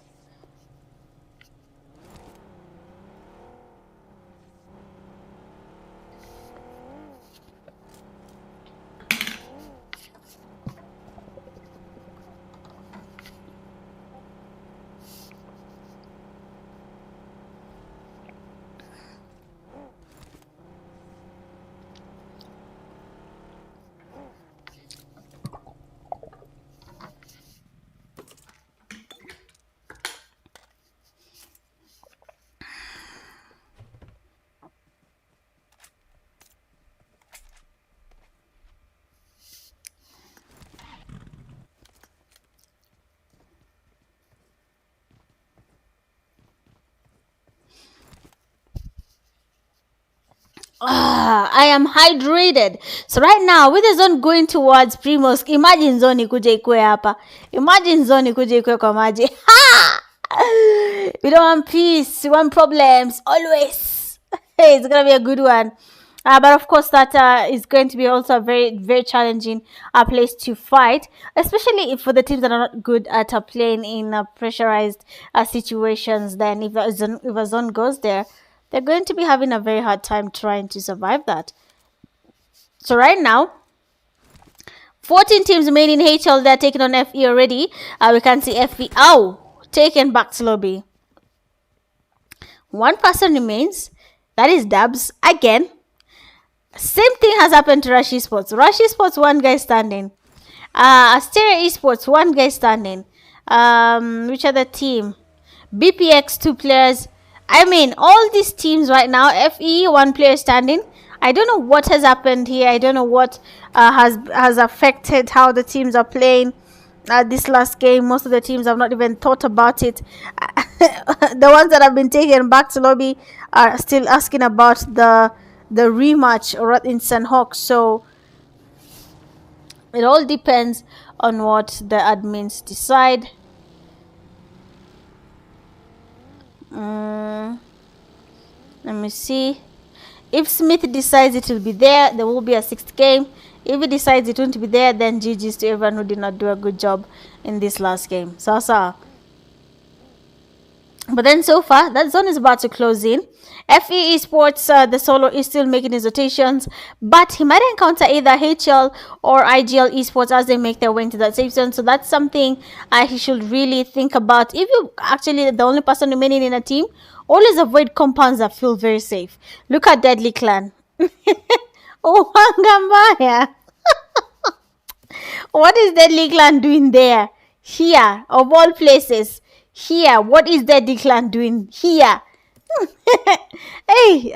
I am hydrated. So right now, with the zone going towards Primos, imagine zone ikuje ikue hapa. Imagine zone ikuje ikue kwa maji. Ha! We don't want peace. We want problems. Always. Hey, it's going to be a good one. But of course, that is going to be also a very, very challenging place to fight, especially for the teams that are not good at playing in pressurized situations. Then if a zone goes there, they're going to be having a very hard time trying to survive that. So right now, 14 teams remain in HL. They're taking on FE already. We can see FE, taken back to lobby. One person remains. That is Dabs again. Same thing has happened to Rush Esports. Rush Esports, one guy standing. Asteria Esports, one guy standing. Which other team? BPX, 2 players. I mean, all these teams right now, FE, 1 player standing. I don't know what has happened here. I don't know what has affected how the teams are playing this last game. Most of the teams have not even thought about it. The ones that have been taken back to lobby are still asking about the rematch or in San Hawk. So it all depends on what the admins decide. Let me see. If Smith decides it will be there will be a 6th game. If he decides it won't be there, then GG's to everyone who did not do a good job in this last game. Sasa. But then so far, that zone is about to close in. FE Esports, the solo is still making his rotations, but he might encounter either HL or IGL Esports as they make their way into that safe zone. So that's something he should really think about. If you're actually the only person remaining in a team, always avoid compounds that feel very safe. Look at Deadly Clan. Oh, Wangambaya. What is Deadly Clan doing there? Here, of all places. Here, what is Deadly Clan doing here? Hey,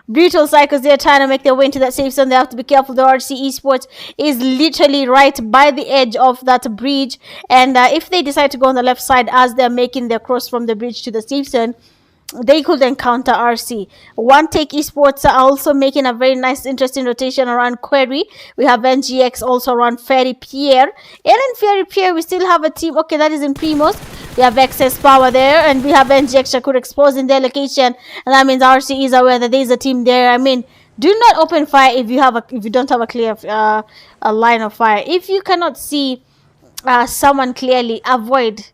Brutal Psychos, they're trying to make their way into that safe zone. They have to be careful. The RC Esports is literally right by the edge of that bridge. And if they decide to go on the left side as they're making their cross from the bridge to the safe zone, they could encounter RC. One Take Esports are also making a very nice, interesting rotation around Query. We have NGX also around Ferry Pierre. And in Ferry Pierre, we still have a team. Okay, that is in Primos. We have excess power there, and we have NGX Shakur exposing their location, and that means RC is aware that there is a team there. I mean, do not open fire if you don't have a clear a line of fire. If you cannot see someone clearly, avoid.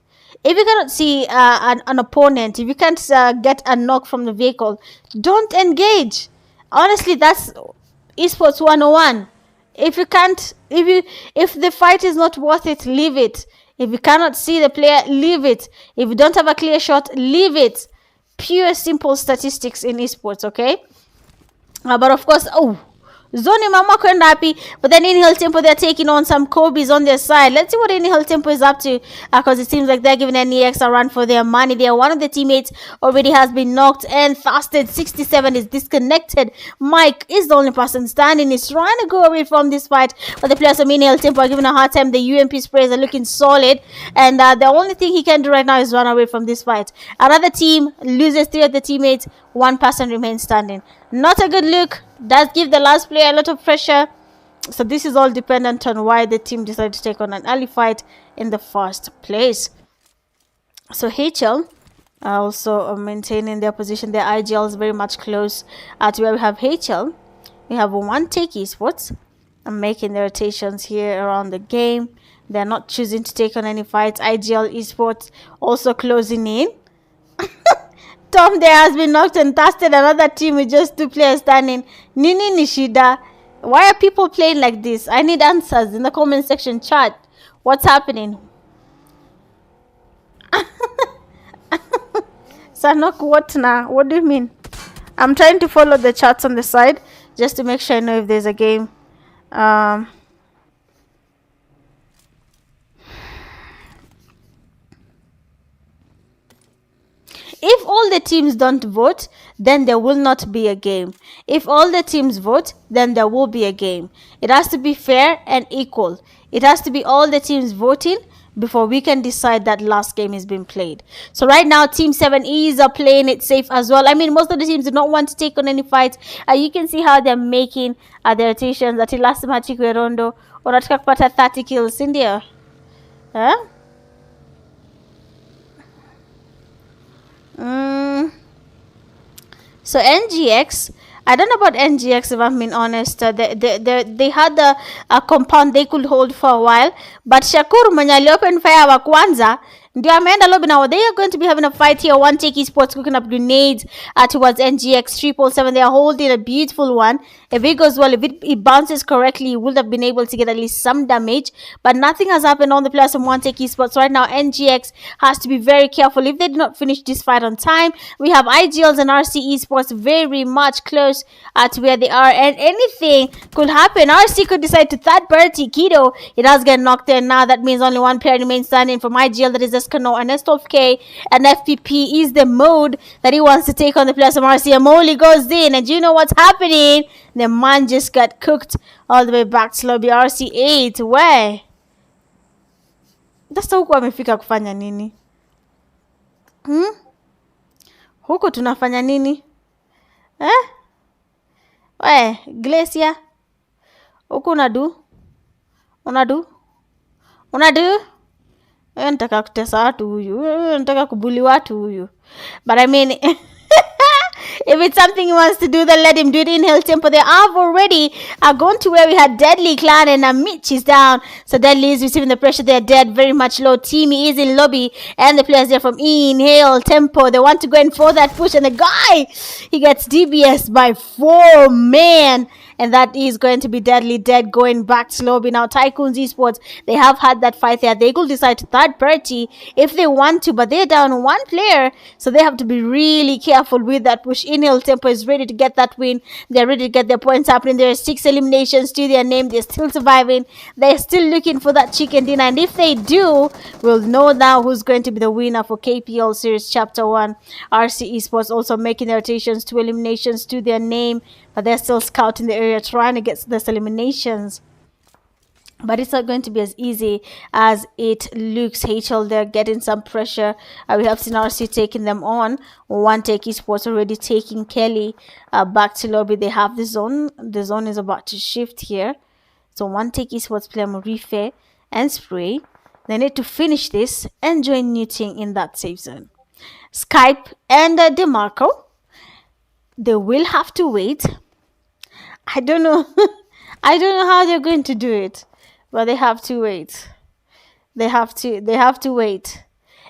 If you cannot see an opponent, if you can't get a knock from the vehicle, don't engage. Honestly, that's esports 101. If you can't, if the fight is not worth it, leave it. If you cannot see the player, leave it. If you don't have a clear shot, leave it. Pure simple statistics in esports, okay? But of course, Zoni Mama quite happy, but then Inhale Tempo, they're taking on some Kobe's on their side. Let's see what Inhale Tempo is up to, because it seems like they're giving any extra run for their money there. One of the teammates already has been knocked, and Fasted 67 is disconnected. Mike is the only person standing. He's trying to go away from this fight, but the players of Inhale Tempo are giving a hard time. The UMP sprays are looking solid, and the only thing he can do right now is run away from this fight. Another team loses 3 of the teammates. One person remains standing. Not a good look. Does give the last player a lot of pressure. So this is all dependent on why the team decided to take on an early fight in the first place. So HL are also maintaining their position. Their IGL is very much close to where we have HL. We have One Take Esports and making their rotations here around the game. They're not choosing to take on any fights. IGL Esports also closing in. Tom there has been knocked and dusted. Another team with just 2 players standing. Nini Nishida. Why are people playing like this? I need answers in the comment section chat. What's happening? Sanok, what now? What do you mean? I'm trying to follow the chats on the side just to make sure I know if there's a game. If all the teams don't vote, then there will not be a game. If all the teams vote, then there will be a game. It has to be fair and equal. It has to be all the teams voting before we can decide that last game is being played. So right now, Team 7 is playing it safe as well. I mean, most of the teams do not want to take on any fights. You can see how they're making their rotations. Ati last match Rondo, unataka kupata 30 kills, India. Huh? So NGX, I don't know about NGX if I'm being honest. They had a compound they could hold for a while, but Shakur mwenye aliopen fire wa kwanza ndio ameenda lobby. Now they are going to be having a fight here. One Take Esports cooking up grenades towards NGX 777. They are holding a beautiful one. If it goes well, if it bounces correctly, you would have been able to get at least some damage. But nothing has happened on the players from One Take Esports. Right now, NGX has to be very careful. If they do not finish this fight on time, we have IGLs and RC Esports very much close to where they are. And anything could happen. RC could decide to third party Kido. It has get knocked in now. That means only one player remains standing from IGL. That is Eskano and S12K. And FPP is the mode that he wants to take on the players from RC. Amoli goes in. And you know what's happening? The man just got cooked all the way back to lobby. RC8, where? Sasa huku amefika kufanya nini? Huku tunafanya nini? We, Glacier. Huku unadu? Nataka kutesa watu huyu. Nataka kubuli watu huyu. But I mean... if it's something he wants to do, then let him do it. Inhale Tempo. They have already gone to where we had Deadly Clan, and Mitch is down. So Deadly is receiving the pressure. They're dead, very much low. Teamy is in lobby, and the players there from Inhale Tempo. They want to go in for that push, and the guy, he gets DBS by 4, man. And that is going to be Deadly dead going back to lobby. Now, Tycoons Esports, they have had that fight there. They could decide to third party if they want to, but they're down 1 player. So they have to be really careful with that push. Inhale Tempo is ready to get that win. They're ready to get their points happening. There are 6 eliminations to their name. They're still surviving. They're still looking for that chicken dinner. And if they do, we'll know now who's going to be the winner for KPL Series Chapter 1. RC Esports also making their rotations, 2 eliminations to their name. But they're still scouting the area, trying to get these eliminations. but it's not going to be as easy as it looks. HL, they're getting some pressure. We have seen RC taking them on. One take esports already taking Kelly back to lobby. They have the zone. The zone is about to shift here. So one take esports player Morife and Spray. They need to finish this and join new team in that safe zone. Skype and DeMarco, they will have to wait. I don't know. I don't know how they're going to do it, but they have to wait. They have to wait.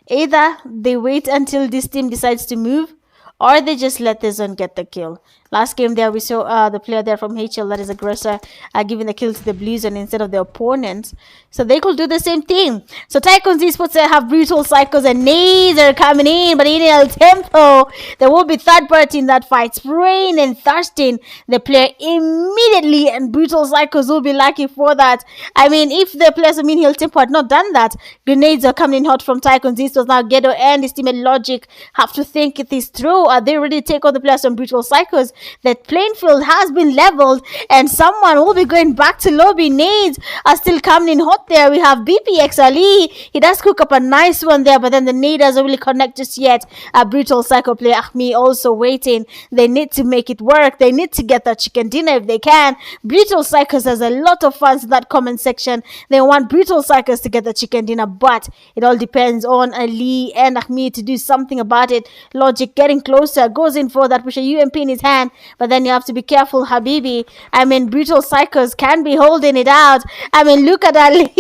Either they wait until this team decides to move, or they just let the zone get the kill. Last game there, we saw the player there from HL, that is aggressor, giving the kill to the blue zone instead of the opponent. So they could do the same thing. So Tycoons Esports have brutal cycles and nades are coming in, but in El Tempo, there will be third party in that fight, spraying and thirsting the player immediately, and brutal cycles will be lucky for that. I mean, if the players from In El Tempo had not done that, grenades are coming in hot from Tycoons Esports. Now Ghetto and his teammate Logic have to think this through. Are they ready to take on the players from brutal cycles? That playing field has been leveled, and someone will be going back to lobby. Nades are still coming in hot there. We have BPX Ali. He does cook up a nice one there, but then the nade doesn't really connect just yet. A brutal cycle player Ahmi also waiting. They need to make it work. They need to get that chicken dinner if they can. Brutal Cycles has a lot of fans in that comment section. They want Brutal Cycles to get the chicken dinner, but it all depends on Ali and Ahmi to do something about it. Logic getting closer, goes in for that, push a UMP in his hand, but then you have to be careful, Habibi. I mean, Brutal Cycles can be holding it out. I mean, look at Ali.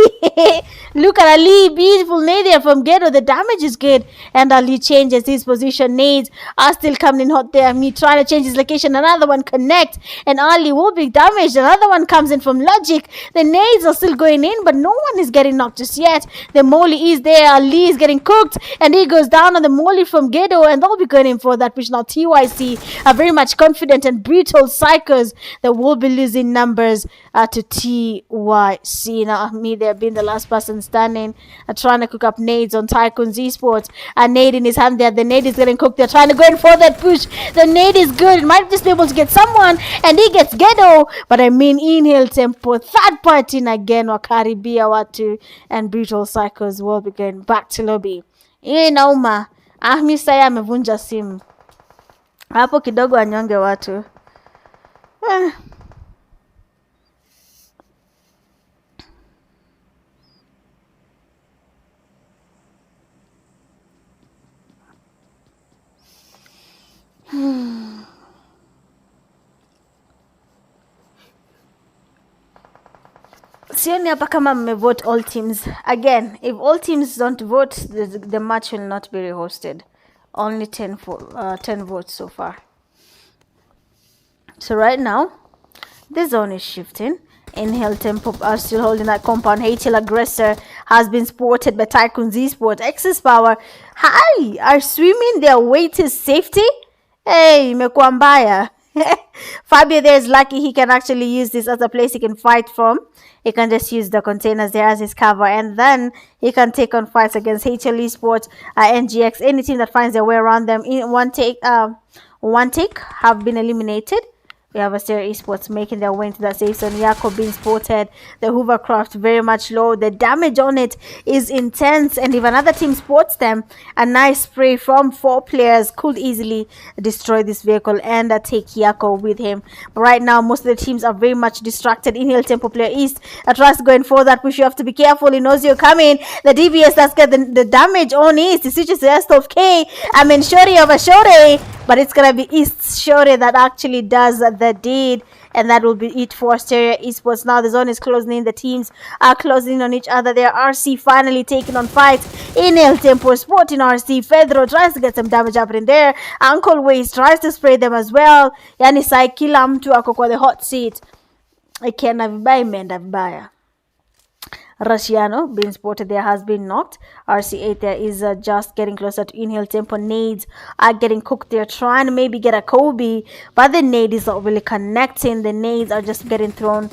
Look at Ali. Beautiful nade from Ghetto. The damage is good, and Ali changes his position. Nades are still coming in hot there. Me trying to change his location. Another one connect, and Ali will be damaged. Another one comes in from Logic. The nades are still going in, but no one is getting knocked just yet. The molly is there. Ali is getting cooked, and he goes down on the molly from Ghetto, and they'll be going in for that push. Now TYC are very much confident, and Brutal Cycles that will be losing numbers to TYC. Now me there being the last person standing, trying to cook up nades on Tycoons Esports. A nade in his hand there. The nade is getting cooked. They're trying to go in for that push. The nade is good. It might just be able to get someone, and he gets Ghetto. But I mean, inhale tempo. Third party again, Wakaribia Watu, and Brutal Cycles will be going back to lobby. Nauma Ahmi saya amevunja simu hapo kidogo, anyonge watu. Sioni hapa kama mmevote all teams. Again, if all teams don't vote, the match will not be rehosted. Only 10 votes so far. So right now, the zone is shifting. Inhale Tempo are still holding that compound. HL Aggressor has been spotted by Tycoons Esports. Excess Power, hi, are swimming their way to safety. Hey, imekuwa mbaya. Fabio there is lucky he can actually use this as a place he can fight from. He can just use the containers there as his cover, and then he can take on fights against HL Esports, NGX, any team that finds their way around them. In one take have been eliminated. We have Astera Esports making their way into that safe zone. Yako being spotted. The hovercraft very much low. The damage on it is intense. And if another team spots them, a nice spray from 4 players could easily destroy this vehicle and take Yako with him. But right now, most of the teams are very much distracted. Inhale Tempo player East. Trust going for that push. You have to be careful. He knows you're coming. The DBS that's got the damage on East. He switches to S12K. I mean, Shorty over Shorty. But it's going to be East Shorty that actually does the deed. And that will be it for Astera Esports. Now the zone is closing in. The teams are closing in on each other. There RC finally taking on fights. In El Tempo Sport in RC. Fedro tries to get some damage happening there. Uncle Waste tries to spray them as well. Yani sai kila mtu ako kwa the hot seat. Ikienda vibaya imeenda vibaya. Rusciano being spotted there has been knocked. RC8 there is just getting closer to Inhale Tempo. Nades are getting cooked. They're trying to maybe get a Kobe, but the nade is not really connecting. The nades are just getting thrown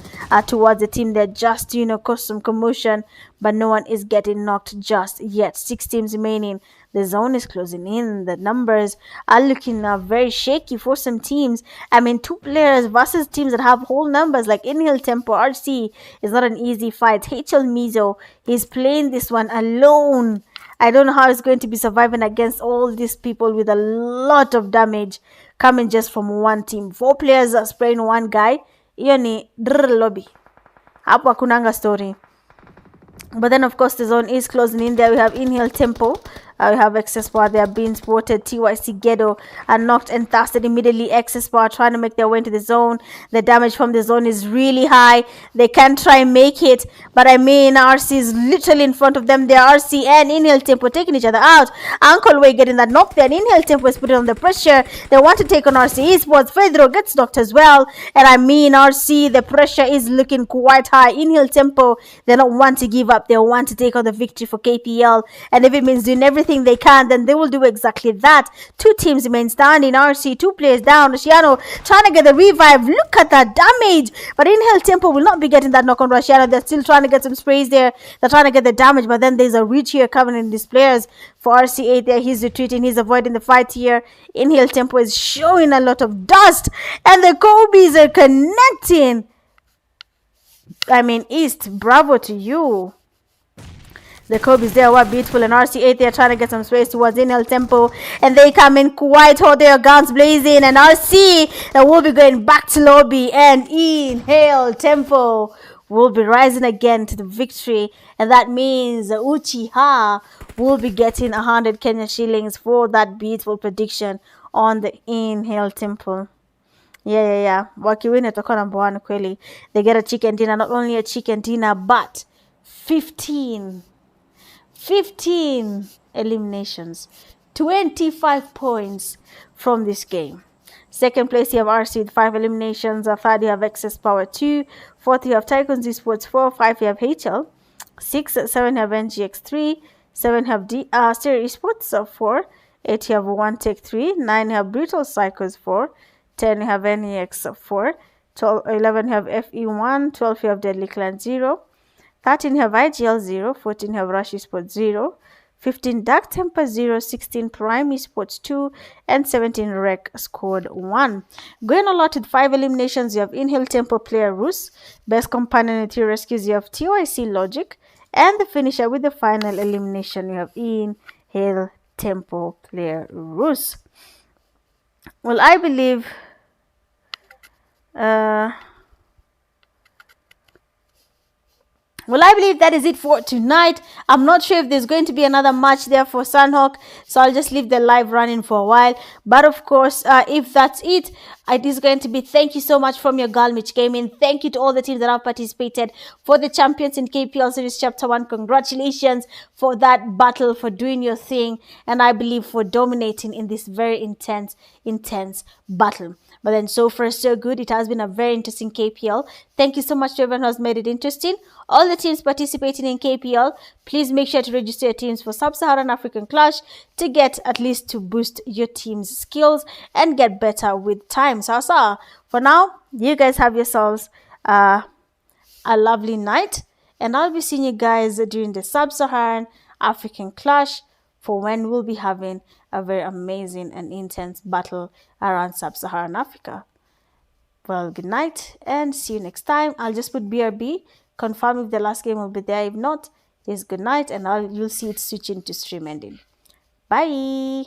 towards the team. They're just, cause some commotion. but no one is getting knocked just yet. 6 teams remaining. The zone is closing in. The numbers are looking very shaky for some teams. I mean, 2 players versus teams that have whole numbers like Inhale Tempo RC is not an easy fight. HL Mizo, he's playing this one alone. I don't know how he's going to be surviving against all these people with a lot of damage coming just from one team. 4 players are spraying one guy. Hiyo ni lobby. Hapo hakunanga story. But then, of course, the zone is closing in. There we have Inhale Tempo. We have Excess Power. They are being spotted. TYC Ghetto are knocked and thusted immediately. Excess Power trying to make their way into the zone. The damage from the zone is really high. They can try and make it. But I mean, RC is literally in front of them. They are RC and Inhale Tempo taking each other out. Uncle Way getting that knock there. And Inhale Tempo is putting on the pressure. They want to take on RC Esports. Fedro gets knocked as well. And I mean, RC, the pressure is looking quite high. Inhale Tempo, they don't want to give up. They want to take on the victory for KPL. And if it means doing everything they can, then they will do exactly that. 2 teams remain standing. RC 2 players down. Rusciano trying to get the revive. Look at that damage. But Inhale Tempo will not be getting that knock on Rusciano. They're still trying to get some sprays there. They're trying to get the damage, but then there's a reach here coming in these players for RC8 there. He's retreating. He's avoiding the fight here. Inhale Tempo is showing a lot of dust, and the Kobe's are connecting. I mean, East, bravo to you. The Kobe's there were beautiful, and RC8 they're trying to get some space towards Inhale Tempo, and they come in quite hot. Their guns blazing, and RC will be going back to lobby, and Inhale Tempo will be rising again to the victory, and that means Uchiha will be getting 100 Kenya shillings for that beautiful prediction on the Inhale Tempo. Yeah. Wakiwin atakuwa number 1 kweli. They get a chicken dinner, not only a chicken dinner, but 15 eliminations, 25 points from this game. Second place, you have RC with 5 eliminations. Third, you have Excess Power 2. Fourth, you have Tycoons Esports 4. 5, you have HL. 6, 7, you have NGX 3. 7, you have Stereo Esports 4. 8, you have One Take 3. 9, you have Brutal Psychos 4. 10, you have NEX 4. 11, you have FE1. 12, you have Deadly Clan 0. 13, you have IGL 0. 14, you have Rush Esports 0. 15, Dark Temper 0. 16, Prime Esports 2. And 17, Rec scored 1. Going a lot with 5 eliminations, you have Inhale Tempo player Rus. Best companion in 3 rescues, you have TYC Logic. And the finisher with the final elimination, you have Inhale Tempo player Rus. Well, I believe that is it for tonight. I'm not sure if there's going to be another match there for Sunhawk, so I'll just leave the live running for a while. But of course, if that's it, it is going to be thank you so much from your girl Mitch Gaming. Thank you to all the teams that have participated. For the champions in KPL Series Chapter 1, congratulations for that battle, for doing your thing, and I believe for dominating in this very intense battle. But then so far so good. It has been a very interesting KPL. Thank you so much to everyone who has made it interesting. All the teams participating in KPL, please make sure to register your teams for Sub-Saharan African Clash to get at least to boost your team's skills and get better with time. So for now, you guys have yourselves a lovely night, and I'll be seeing you guys during the Sub-Saharan African Clash for when we'll be having a very amazing and intense battle around Sub-Saharan Africa. Well, good night and see you next time. I'll just put BRB, confirm if the last game will be there. If not, it's good night, and you'll see it switching to stream ending. Bye.